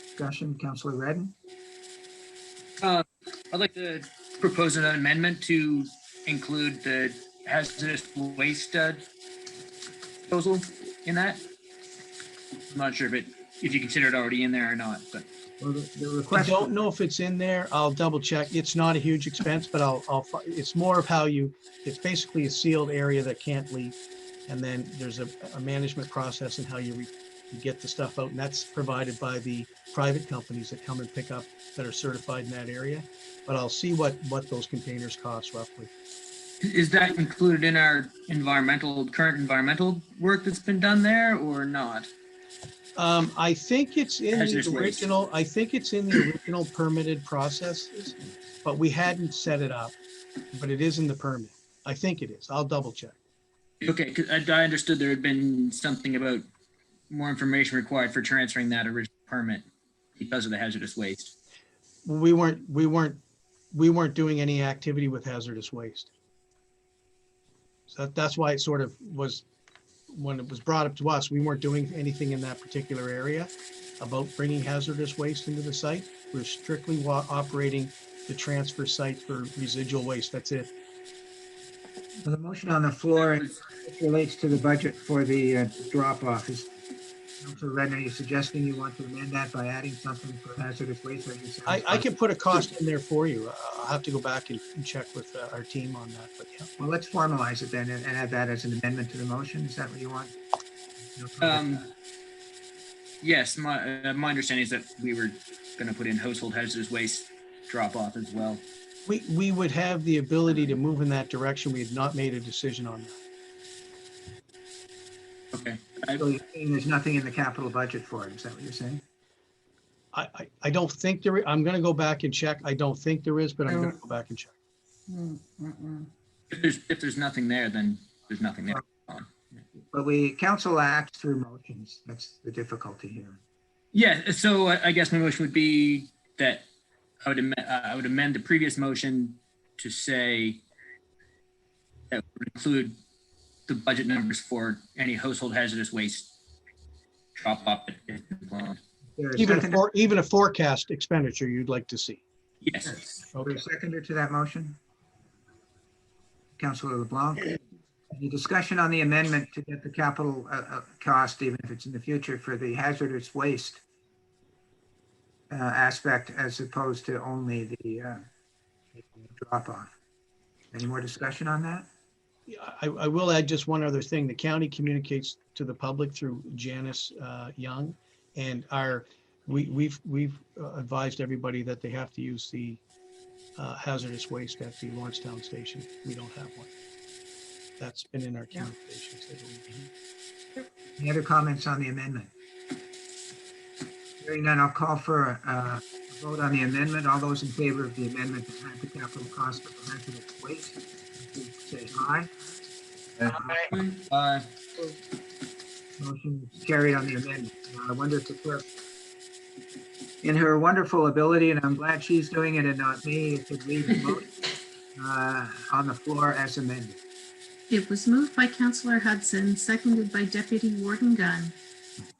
Discussion, Councillor Redden. I'd like to propose an amendment to include the hazardous waste disposal in that. I'm not sure if you consider it already in there or not, but. Well, the I request. don't know if it's in there. I'll double check. It's not a huge expense, but it's more of how it's basically a sealed area that can't leak. And then there's a management process and how you get the stuff out. And that's provided by the private companies that come and pick up that are certified in that area. But I'll see what those containers cost roughly. Is that included in our current environmental work that's been done there or not? I think it's in Hazardous the waste. original. I think it's in the original permitted processes, but we hadn't set it up. But it is in the permit. I think it is. I'll double check. Okay, 'cause I understood there had been something about more information required for transferring that original permit because of the hazardous waste. We weren't doing any activity with hazardous waste. So that's why it sort of was, when it was brought up to us, we weren't doing anything in that particular area about bringing hazardous waste into the site. We're strictly operating the transfer site for residual waste. That's it. So the motion on the floor relates to the budget for the drop off. Councillor Redden, are you suggesting you want to amend that by adding something for hazardous waste? I can put a cost in there for you. I'll have to go back and check with our team on that, but yeah. Well, let's formalize it then and add that as an amendment to the motion. Is that what you want? Yes, my understanding is that we were going to put in household hazardous waste drop off as well. We would have the ability to move in that direction. We had not made a decision on that. Okay. So you're saying there's nothing in the capital budget for it, is that what you're saying? I don't think there, I'm gonna go back and check. I don't think there is, but I'm gonna go back and check. If there's nothing there, then there's nothing there. But council acts through motions. That's the difficulty here. Yeah, so I guess my motion would be that I would amend the previous motion to say that would include the budget numbers for any household hazardous waste drop off. Even a forecast expenditure you'd like to see. Yes. Okay. A seconder to that motion? Councilor LeBlanc. Any discussion on the amendment to get the capital cost, even if it's in the future, for the hazardous waste aspect as opposed to only the drop off? Any more discussion on that? I will add just one other thing. The county communicates to the public through Janice Young, and we've advised everybody that they have to use the hazardous waste at the Lawrencetown station. We don't have one. That's been in our communications. Any other comments on the amendment? Hearing none, I'll call for a vote on the amendment. All those in favor of the amendment to add the capital cost of the hazardous waste, please say aye. Aye. Motion is carried on the amendment. I wonder if the clerk, in her wonderful ability, and I'm glad she's doing it and not me, could read the motion on the floor as amended. It was moved by Councillor Hudson, seconded by Deputy Warden Gunn.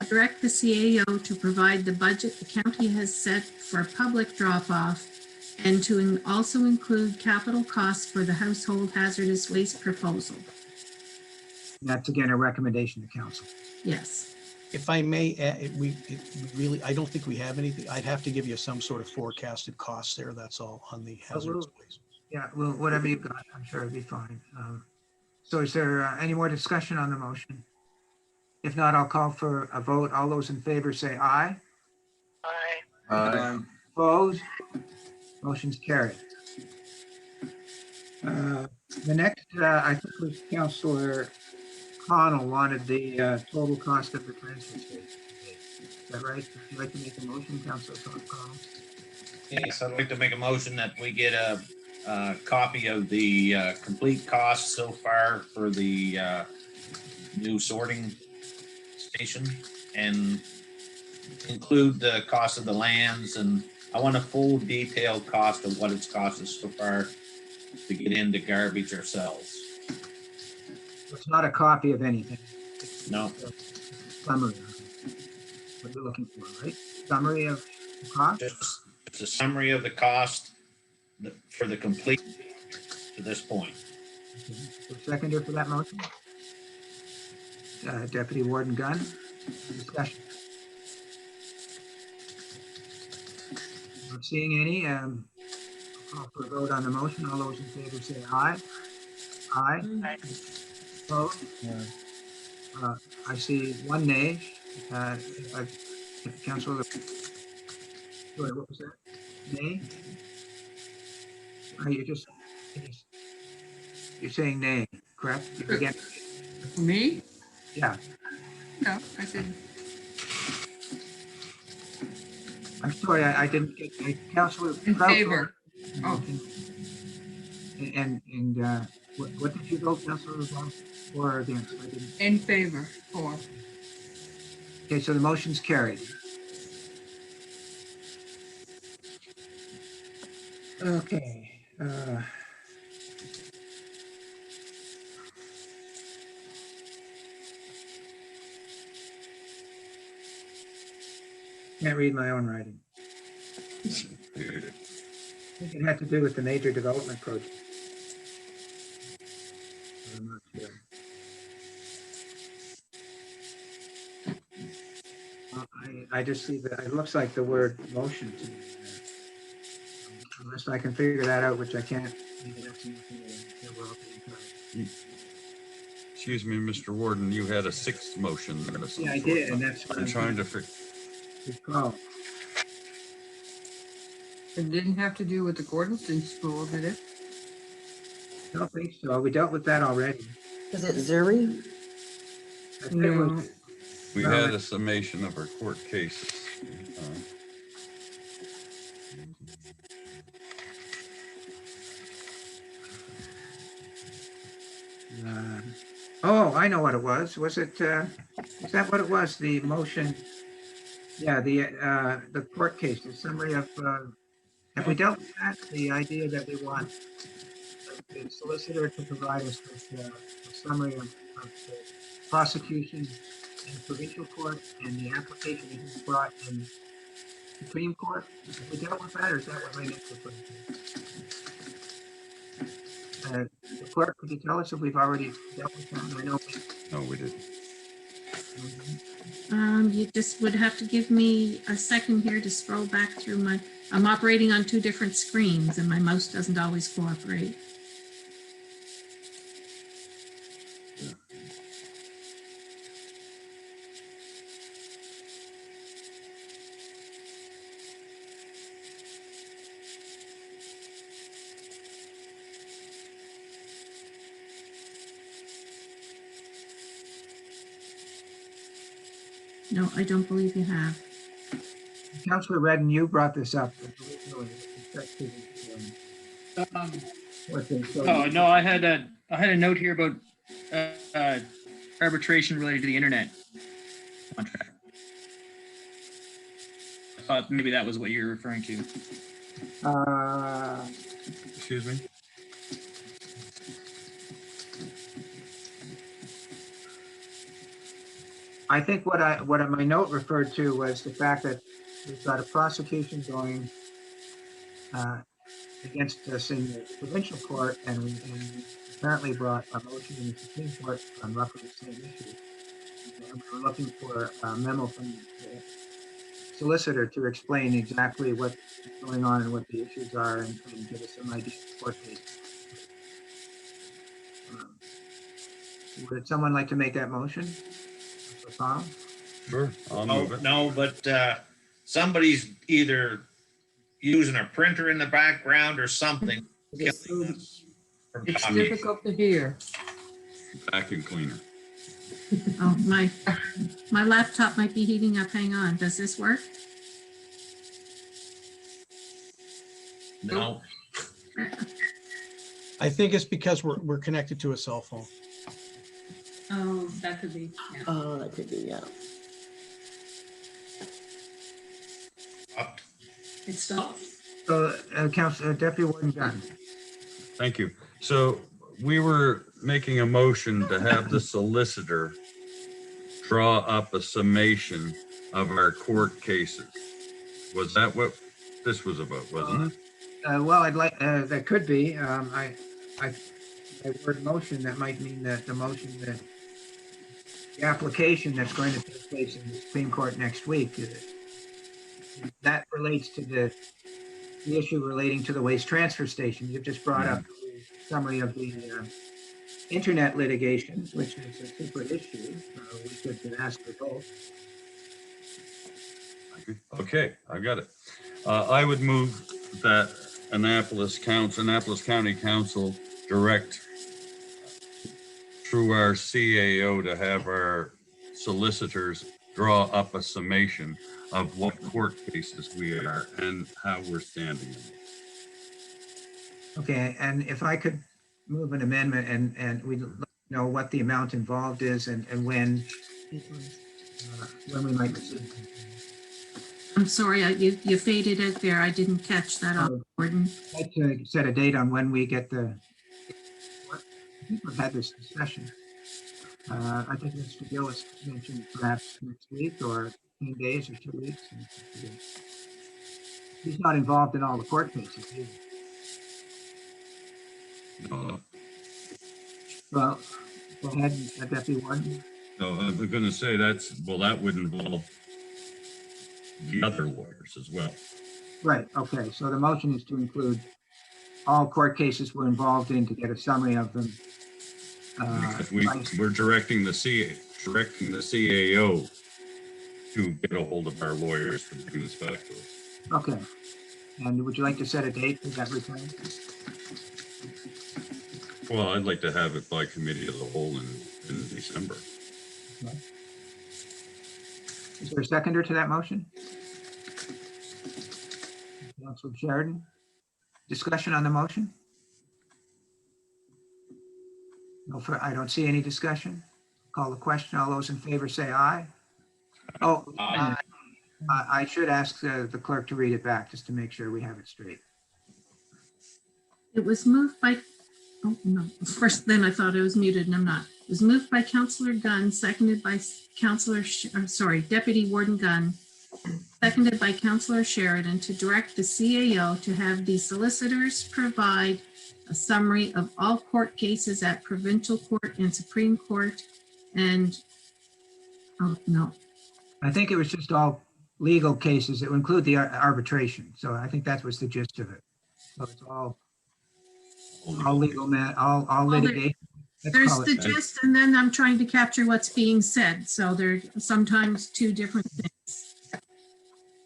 Direct the CAO to provide the budget the county has set for public drop-off and to also include capital costs for the household hazardous waste proposal. That's again a recommendation to council. Yes. If I may, really, I don't think we have anything. I'd have to give you some sort of forecasted costs there. That's all on the hazardous waste. Yeah, well, whatever you've got, I'm sure it'll be fine. So is there any more discussion on the motion? If not, I'll call for a vote. All those in favor say aye. Aye. Opposed? Motion's carried. The next, I think was Councillor Connell wanted the total cost of the transfer station. Is that right? Would you like to make a motion, Councillor Connell? Yes, I'd like to make a motion that we get a copy of the complete costs so far for the new sorting station and include the cost of the lands, and I want a full detailed cost of what it's cost us so far to get into garbage ourselves. It's not a copy of anything. No. Summary. What you're looking for, right? Summary of the cost? It's a summary of the cost for the complete to this point. Okay. Seconder for that motion? Deputy Warden Gunn. Discussion. Not seeing any. I'll call for a vote on the motion. All those in favor say aye. Aye. Opposed? I see one nay. Councilor, what was that? Nay? You're saying nay, correct? Again? Me? Yeah. No, I said. I'm sorry, I didn't get Councilor. In favor. Oh. And what did you vote, Councilor LeBlanc? For or against? I didn't. In favor, for. Okay, so the motion's carried. Okay. Can't read my own writing. I think it had to do with the major development project. I'm not sure. I just see that it looks like the word motion to me. Unless I can figure that out, which I can't. Maybe that's Excuse me, Mr. Warden, you had a sixth motion. Yeah, I did, and that's what I'm trying to fix. Good call. It didn't have to do with the Gordonston School, did it? I don't think so. We dealt with that already. Is it Zuri? No. We had a summation of our court cases. Oh, I know what it was. Was it, is that what it was? The motion? Yeah, the court case, the summary of, have we dealt with that? The idea that we want the solicitor to provide us with a summary of the prosecution in the provincial court and the application that he's brought in Supreme Court. Have we dealt with that, or is that what I meant to refer to? The clerk, could you tell us if we've already dealt with that? I know. No, we didn't. You just would have to give me a second here to scroll back through I'm operating on 2 different screens and my mouse doesn't always cooperate. No, I don't believe you have. Councillor Redden, you brought this up originally. Oh, no, I had a note here about arbitration related to the internet contract. I thought maybe that was what you're referring to. Excuse me? I think what my note referred to was the fact that we've got a prosecution going against us in the provincial court, and we apparently brought a motion in the Supreme Court on roughly the same issue. And we're looking for a memo from the solicitor to explain exactly what's going on and what the issues are, and give us some idea of court case. Would someone like to make that motion? Sure, I'll move it. No, but somebody's either using a printer in the background or something. Killing us from It's talking. difficult to hear. Vacuum cleaner. Oh, my laptop might be heating up. Hang on. Does this work? No. I think it's because we're connected to a cell phone. Oh, that could be. Yeah. Oh, that could be, yeah. It stopped. So, Councilor Deputy Warden Gunn. Thank you. So we were making a motion to have the solicitor draw up a summation of our court cases. Was that what this was about, wasn't it? Well, I'd like, that could be. I word motion, that might mean that the motion, that the application that's going to take place in the Supreme Court next week, that relates to the issue relating to the waste transfer station. You've just brought up the summary of the internet litigation, which is a separate issue. We could ask for both. Okay, I got it. I would move that Annapolis County Council direct through our CAO to have our solicitors draw up a summation of what court cases we are and how we're standing. Okay, and if I could move an amendment and we know what the amount involved is and when we might receive. I'm sorry, you faded out there. I didn't catch that up, Gordon. I'd like to set a date on when we get I think we've had this discussion. I think Mr. Gillis mentioned perhaps next week or 10 days or 2 weeks. He's not involved in all the court cases, is he? No, Well, go ahead, Deputy Warden. no, I was going to say that would involve the other lawyers as well. Right, okay, so the motion is to include all court cases we're involved in, to get a summary of them. Because we're directing the CAO to get a hold of our lawyers to bring this back to us. Okay, and would you like to set a date for that return? Well, I'd like to have it by committee of the whole in December. Okay. Is there a seconder to that motion? Councilor Sheridan? Discussion on the motion? No, I don't see any discussion. Call the question. All those in favor say aye. Oh, I should ask the clerk to read it back just to make sure we have it straight. It was moved by, oh, no, first then I thought I was muted and I'm not. It was moved by Councillor Gunn, seconded by Deputy Warden Gunn, seconded by Councillor Sheridan to direct the CAO to have the solicitors provide a summary of all court cases at provincial court and Supreme Court and, oh, no. I think it was just all legal cases. It would include the arbitration. So I think that was the gist of it. So it's all legal, all litigation. There's the gist, and then I'm trying to capture what's being said. So they're sometimes two different things.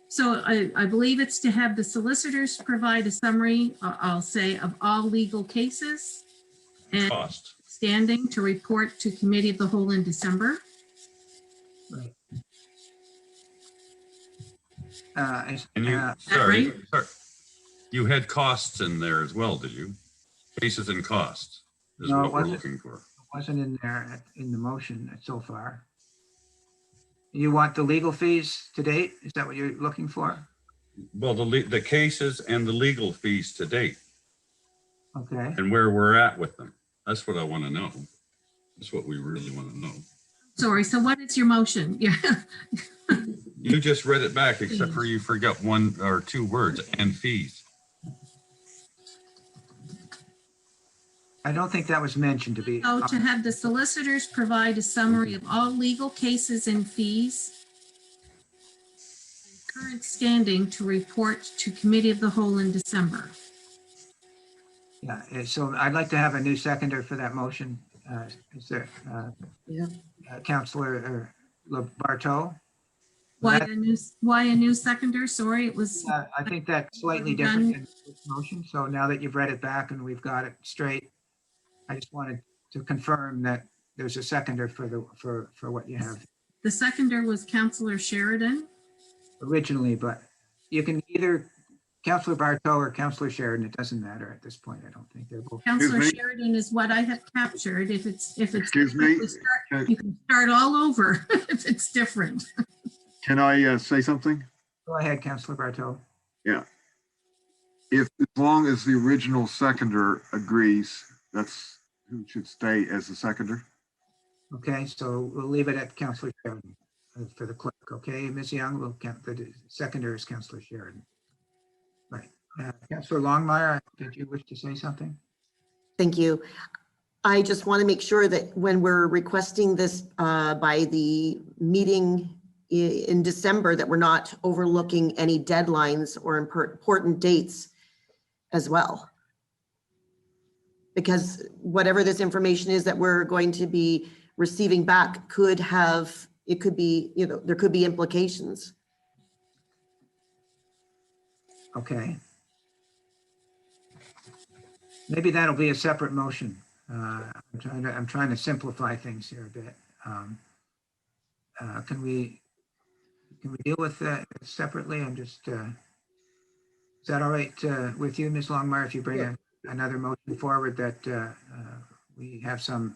So I believe it's to have the solicitors provide a summary, I'll say, of all legal cases and Cost. standing to report to Committee of the Whole in December. Right. And you, sorry, you had costs in there as well, did you? Cases and costs is No, what we're looking for. It wasn't in there in the motion so far. You want the legal fees to date? Is that what you're looking for? Well, the cases and the legal fees to date. Okay. And where we're at with them. That's what I want to know. That's what we really want to know. Sorry, so what is your motion? Yeah. You just read it back, except for you forgot one or two words, and fees. I don't think that was mentioned to be. So to have the solicitors provide a summary of all legal cases and fees, current standing to report to Committee of the Whole in December. Yeah, so I'd like to have a new seconder for that motion. Is there Councillor Bartow? Why a new seconder? Sorry, it was. I think that's slightly different than this motion. So now that you've read it back and we've got it straight, I just wanted to confirm that there's a seconder for what you have The seconder was Councillor Sheridan. originally, but you can either Councillor Bartow or Councillor Sheridan. It doesn't matter at this point. I don't think they're both. Councillor Sheridan is what I have captured. If it's Excuse me? you can start all over if it's different. Can I say something? Go ahead, Councillor Bartow. Yeah. As long as the original seconder agrees, that's who should stay as the seconder. Okay, so we'll leave it at Councillor Sheridan for the clerk. Okay, Ms. Young, will count the seconder is Councillor Sheridan. Right. Councillor Longmire, did you wish to say something? Thank you. I just want to make sure that when we're requesting this by the meeting in December, that we're not overlooking any deadlines or important dates as well. Because whatever this information is that we're going to be receiving back could have, it could be, you know, there could be implications. Okay. Maybe that'll be a separate motion. I'm trying to simplify things here a bit. Can we deal with that separately? I'm just, is that all right with you, Ms. Longmire, if you bring another motion forward that we have some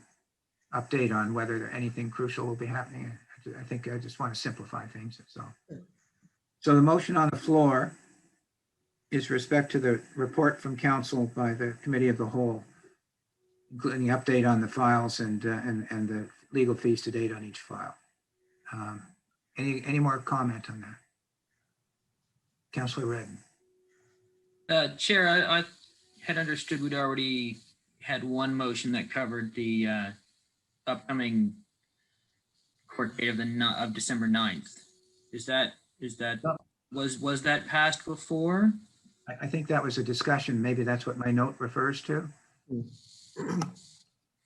update on whether anything crucial will be happening? I think I just want to simplify things, that's all. So the motion on the floor is respect to the report from council by the Committee of the Whole, including the update on the files and the legal fees to date on each file. Any more comment on that? Councillor Redden. Chair, I had understood we'd already had one motion that covered the upcoming court date of December 9th. Was that passed before? I think that was a discussion. Maybe that's what my note refers to.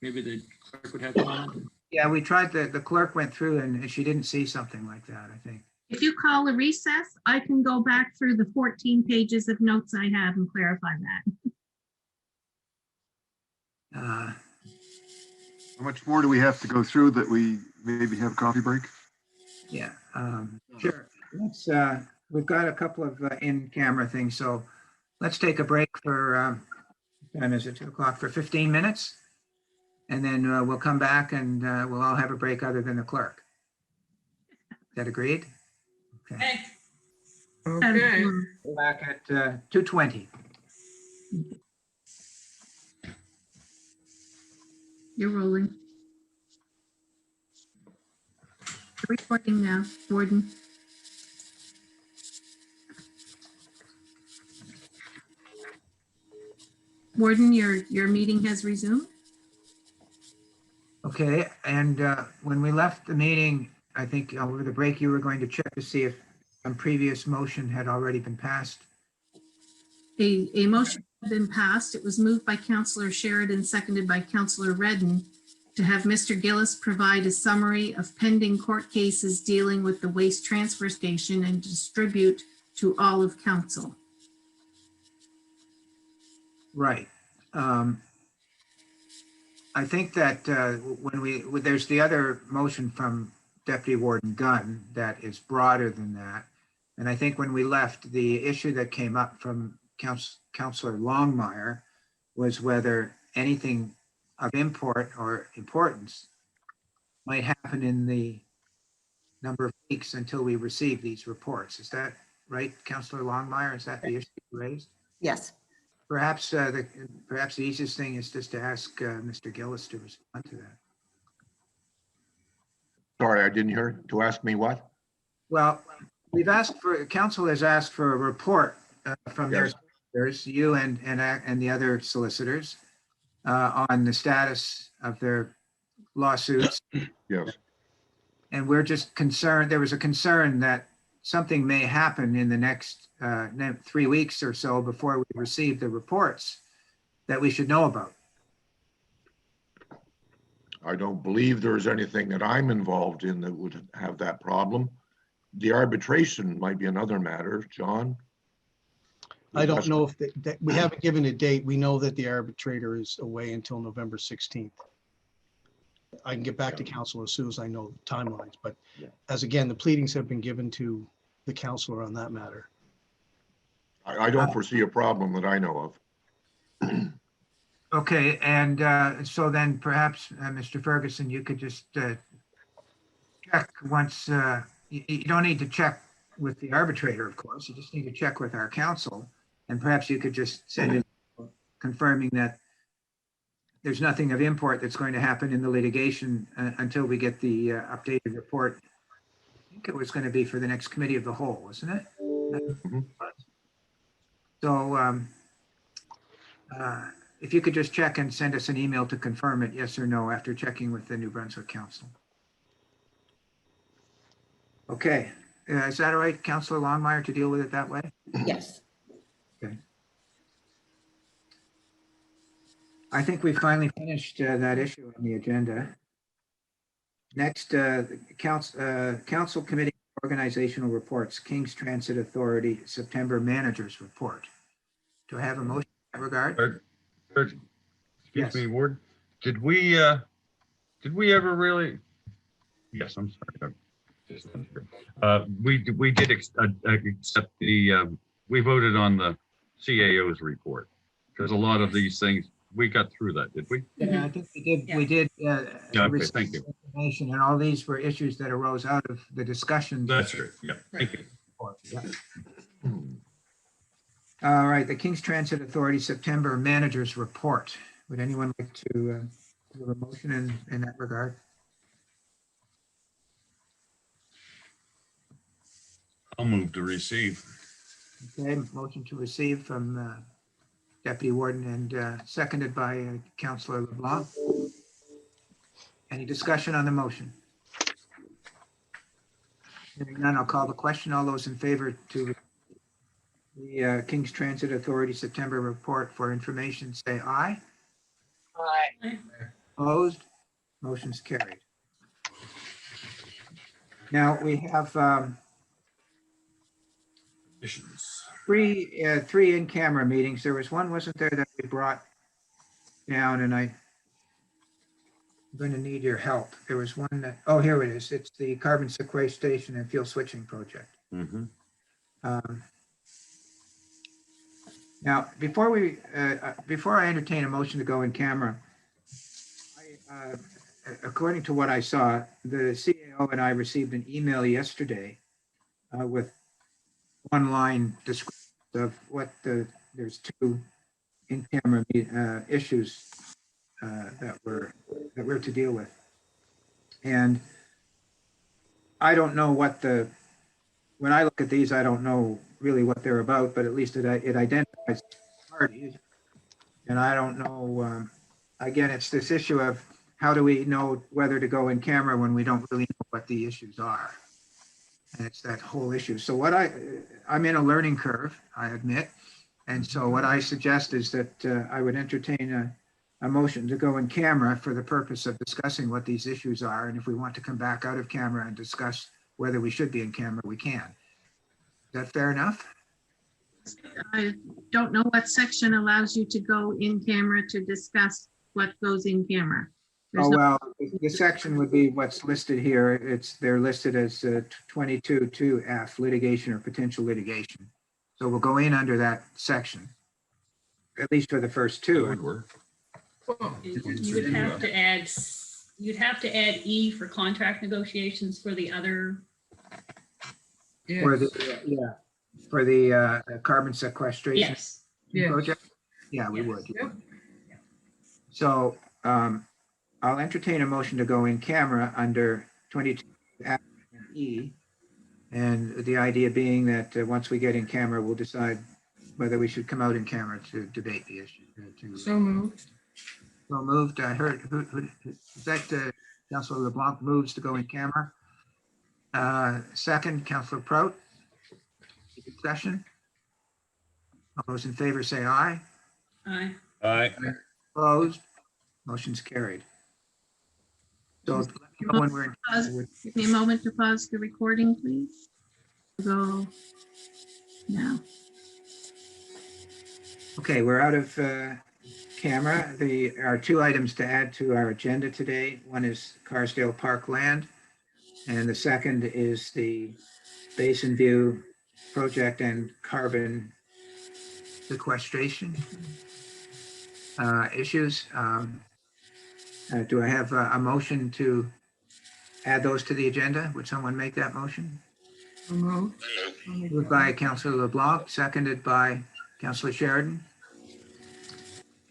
Maybe the clerk would have comment. Yeah, we tried, the clerk went through and she didn't see something like that, I think. If you call a recess, I can go back through the 14 pages of notes I have and clarify that. How much more do we have to go through that we maybe have a coffee break? Yeah, sure. We've got a couple of in-camera things, so let's take a break for, and is it 2 o'clock, for 15 minutes? And then we'll come back and we'll all have a break other than the clerk. Is that agreed? Okay. Okay. We're back at 2:20. You're rolling. Recording now, Warden. Warden, your meeting has resumed. Okay, and when we left the meeting, I think over the break, you were going to check to see if some previous motion had already been passed. A motion had been passed. It was moved by Councillor Sheridan, seconded by Councillor Redden, to have Mr. Gillis provide a summary of pending court cases dealing with the waste transfer station and distribute to all of council. Right. I think that there's the other motion from Deputy Warden Gunn that is broader than that. And I think when we left, the issue that came up from Councillor Longmire was whether anything of import or importance might happen in the number of weeks until we receive these reports. Is that right, Councillor Longmire? Is that the issue raised? Yes. Perhaps the easiest thing is just to ask Mr. Gillis to respond to that. Sorry, I didn't hear. To ask me what? Well, council has asked for a report from their solicitors, you and the other solicitors, on the status of their lawsuits. Yes. And we're just concerned, there was a concern that something may happen in the next 3 weeks or so before we receive the reports that we should know about. I don't believe there's anything that I'm involved in that would have that problem. The arbitration might be another matter, John. I don't know if that we haven't given a date. We know that the arbitrator is away until November 16th. I can get back to council as soon as I know timelines, but as again, the pleadings have been given to the counselor on that matter. I don't foresee a problem that I know of. Okay, and so then perhaps, Mr. Ferguson, you could just check once, you don't need to check with the arbitrator, of course, you just need to check with our counsel, and perhaps you could just send in confirming that there's nothing of import that's going to happen in the litigation until we get the updated report. I think it was going to be for the next committee of the whole, wasn't it? Mm-hmm. So if you could just check and send us an email to confirm it, yes or no, after checking with the New Brunswick Council. Okay, is that all right, Councillor Longmire, to deal with it that way? Yes. Okay. I think we finally finished that issue on the agenda. Next, Council Committee Organizational Reports, King's Transit Authority, September Managers Report. Do I have a motion in that regard? Excuse me, Ward. Did we ever really? Yes, I'm sorry. We did accept the, we voted on the CAO's report because a lot of these things, we got through that, did we? Yeah, I think we did. Yeah. We did. Okay, thank you. Information, and all these were issues that arose out of the discussions. That's right. Yeah, thank you. Yeah. All right, the King's Transit Authority September Managers Report. Would anyone like to give a motion in that regard? I'll move to receive. Okay, motion to receive from Deputy Warden and seconded by Councillor LeBlanc. Any discussion on the motion? Hearing none, I'll call the question. All those in favor to the King's Transit Authority September report for information, say aye. Aye. Opposed? Motion's carried. Now we have three in-camera meetings. There was one, wasn't there, that we brought down, and I'm going to need your help. There was one that, oh, here it is. It's the carbon sequestration and fuel switching project. Um, Now, before I entertain a motion to go in camera, according to what I saw, the CAO and I received an email yesterday with one line description of what there's two in-camera issues that we're to deal with. And I don't know when I look at these, I don't know really what they're about, but at least it identifies parties. And I don't know, again, it's this issue of how do we know whether to go in camera when we don't really know what the issues are? And it's that whole issue. So I'm in a learning curve, I admit. And so what I suggest is that I would entertain a motion to go in camera for the purpose of discussing what these issues are. And if we want to come back out of camera and discuss whether we should be in camera, we can. Is that fair enough? I don't know what section allows you to go in camera to discuss what goes in camera. Oh, well, the section would be what's listed here. They're listed as 22.2F, litigation or potential litigation. So we'll go in under that section, at least for the first two. That would work. You would have to add, you'd have to add E for contract negotiations for the other. For the carbon sequestration Yes. project. Yeah, we would. So I'll entertain a motion to go in camera under 22F and E. And the idea being that once we get in camera, we'll decide whether we should come out in camera to debate the issue. So moved. So moved. I heard, is that Councilor LeBlanc moves to go in camera? Second, Councilor Prout. Discussion? All those in favor say aye. Aye. Aye. Opposed? Motion's carried. So let me know when we're. Give me a moment to pause the recording, please. Go now. Okay, we're out of camera. There are two items to add to our agenda today. One is Carsdale Park land, and the second is the Basin View project and carbon sequestration issues. Do I have a motion to add those to the agenda? Would someone make that motion? So moved. Moved by Councilor LeBlanc, seconded by Councilor Sheridan.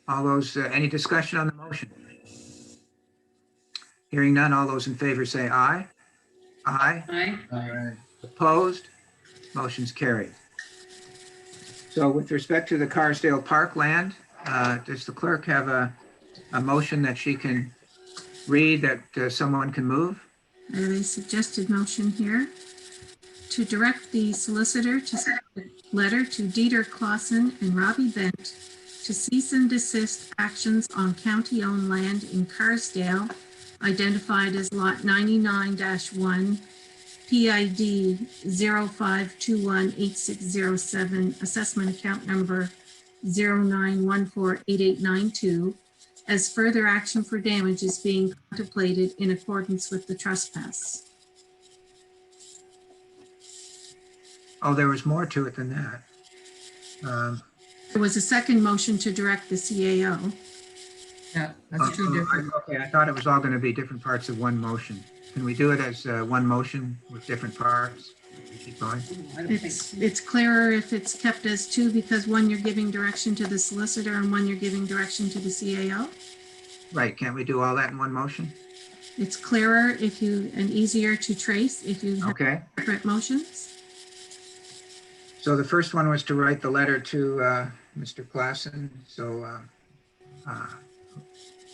All those, any discussion on the motion? Hearing none, all those in favor say aye. Aye. Aye. Opposed? Motion's carried. So with respect to the Carsdale Park land, does the clerk have a motion that she can read that someone can move? I have a suggested motion here to direct the solicitor to send a letter to Dieter Clausen and Robbie Bent to cease and desist actions on county-owned land in Carsdale, identified as lot 99-1, PID 05218607, assessment account number 09148892, as further action for damage is being contemplated in accordance with the trespass. Oh, there was more to it than that. There was a second motion to direct the CAO. Yeah, that's two different. Okay, I thought it was all going to be different parts of one motion. Can we do it as one motion with different parts? Keep going. It's clearer if it's kept as two, because one you're giving direction to the solicitor and one you're giving direction to the CAO. Right, can't we do all that in one motion? It's clearer if you, and easier to trace if you have Okay, separate motions. so the first one was to write the letter to Mr. Clausen. So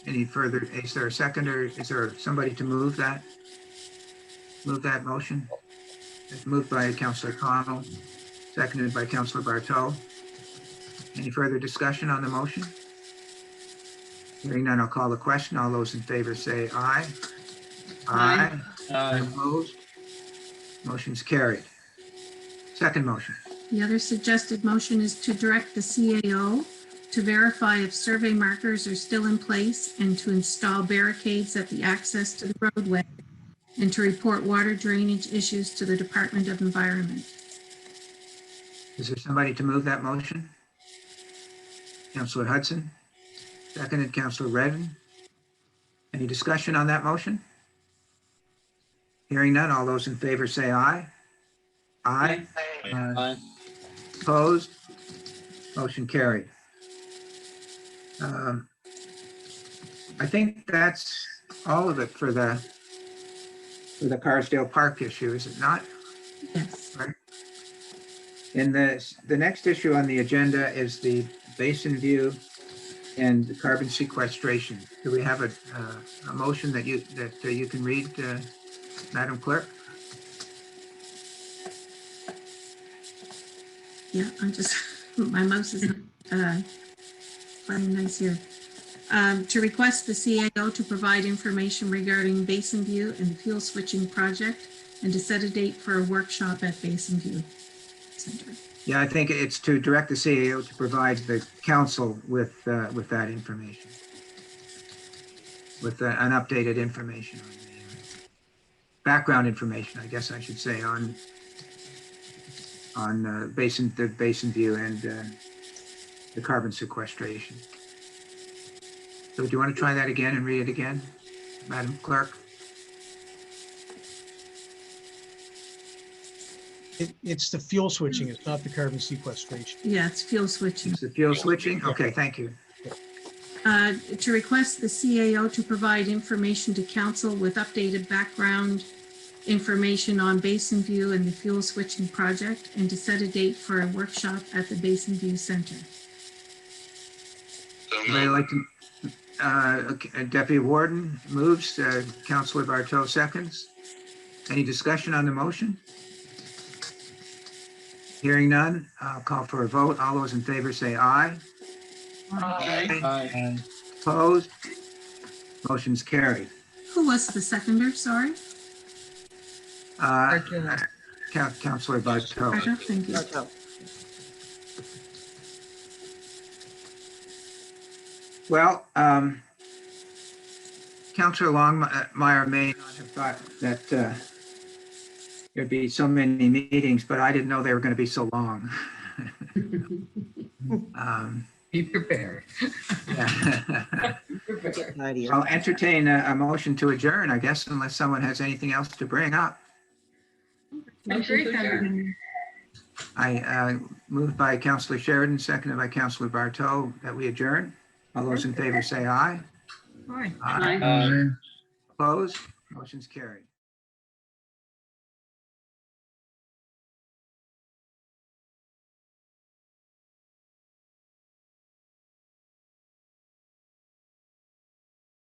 any further, is there a second, or is there somebody to move that? Move that motion? It's moved by Councillor Connell, seconded by Councillor Bartow. Any further discussion on the motion? Hearing none, I'll call the question. All those in favor say aye. Aye. Opposed? Motion's carried. Second motion. The other suggested motion is to direct the CAO to verify if survey markers are still in place and to install barricades at the access to the roadway, and to report water drainage issues to the Department of Environment. Is there somebody to move that motion? Councillor Hudson, seconded Councillor Redden. Any discussion on that motion? Hearing none, all those in favor say aye. Aye. Aye. Opposed? Motion carried. I think that's all of it for the Carsdale Park issue, is it not? Yes. Right. And the next issue on the agenda is the Basin View and the carbon sequestration. Do we have a motion that you can read, Madam Clerk? Yeah, I'm just, my mouse is playing nice here. To request the CAO to provide information regarding Basin View and the fuel switching project, and to set a date for a workshop at Basin View Center. Yeah, I think it's to direct the CAO to provide the council with that information, with an updated information on the background information, I guess I should say, on the Basin View and the carbon sequestration. So do you want to try that again and read it again, Madam Clerk? It's the fuel switching, it's not the carbon sequestration. Yeah, it's fuel switching. It's the fuel switching? Okay, thank you. To request the CAO to provide information to council with updated background information on Basin View and the fuel switching project, and to set a date for a workshop at the Basin View Center. I'd like to, Deputy Warden moves, Councillor Bartow seconds. Any discussion on the motion? Hearing none, I'll call for a vote. All those in favor say aye. Aye. Opposed? Motion's carried. Who was the seconder, sorry? Councillor Bartow. Bartow, thank you. Well, Councillor Longmire may not have thought that there'd be so many meetings, but I didn't know they were going to be so long. Be prepared. Yeah. I'll entertain a motion to adjourn, I guess, unless someone has anything else to bring up. Motion to adjourn. I moved by Councillor Sheridan, seconded by Councillor Bartow, that we adjourn. All those in favor say aye. Aye. Aye. Opposed? Motion's carried.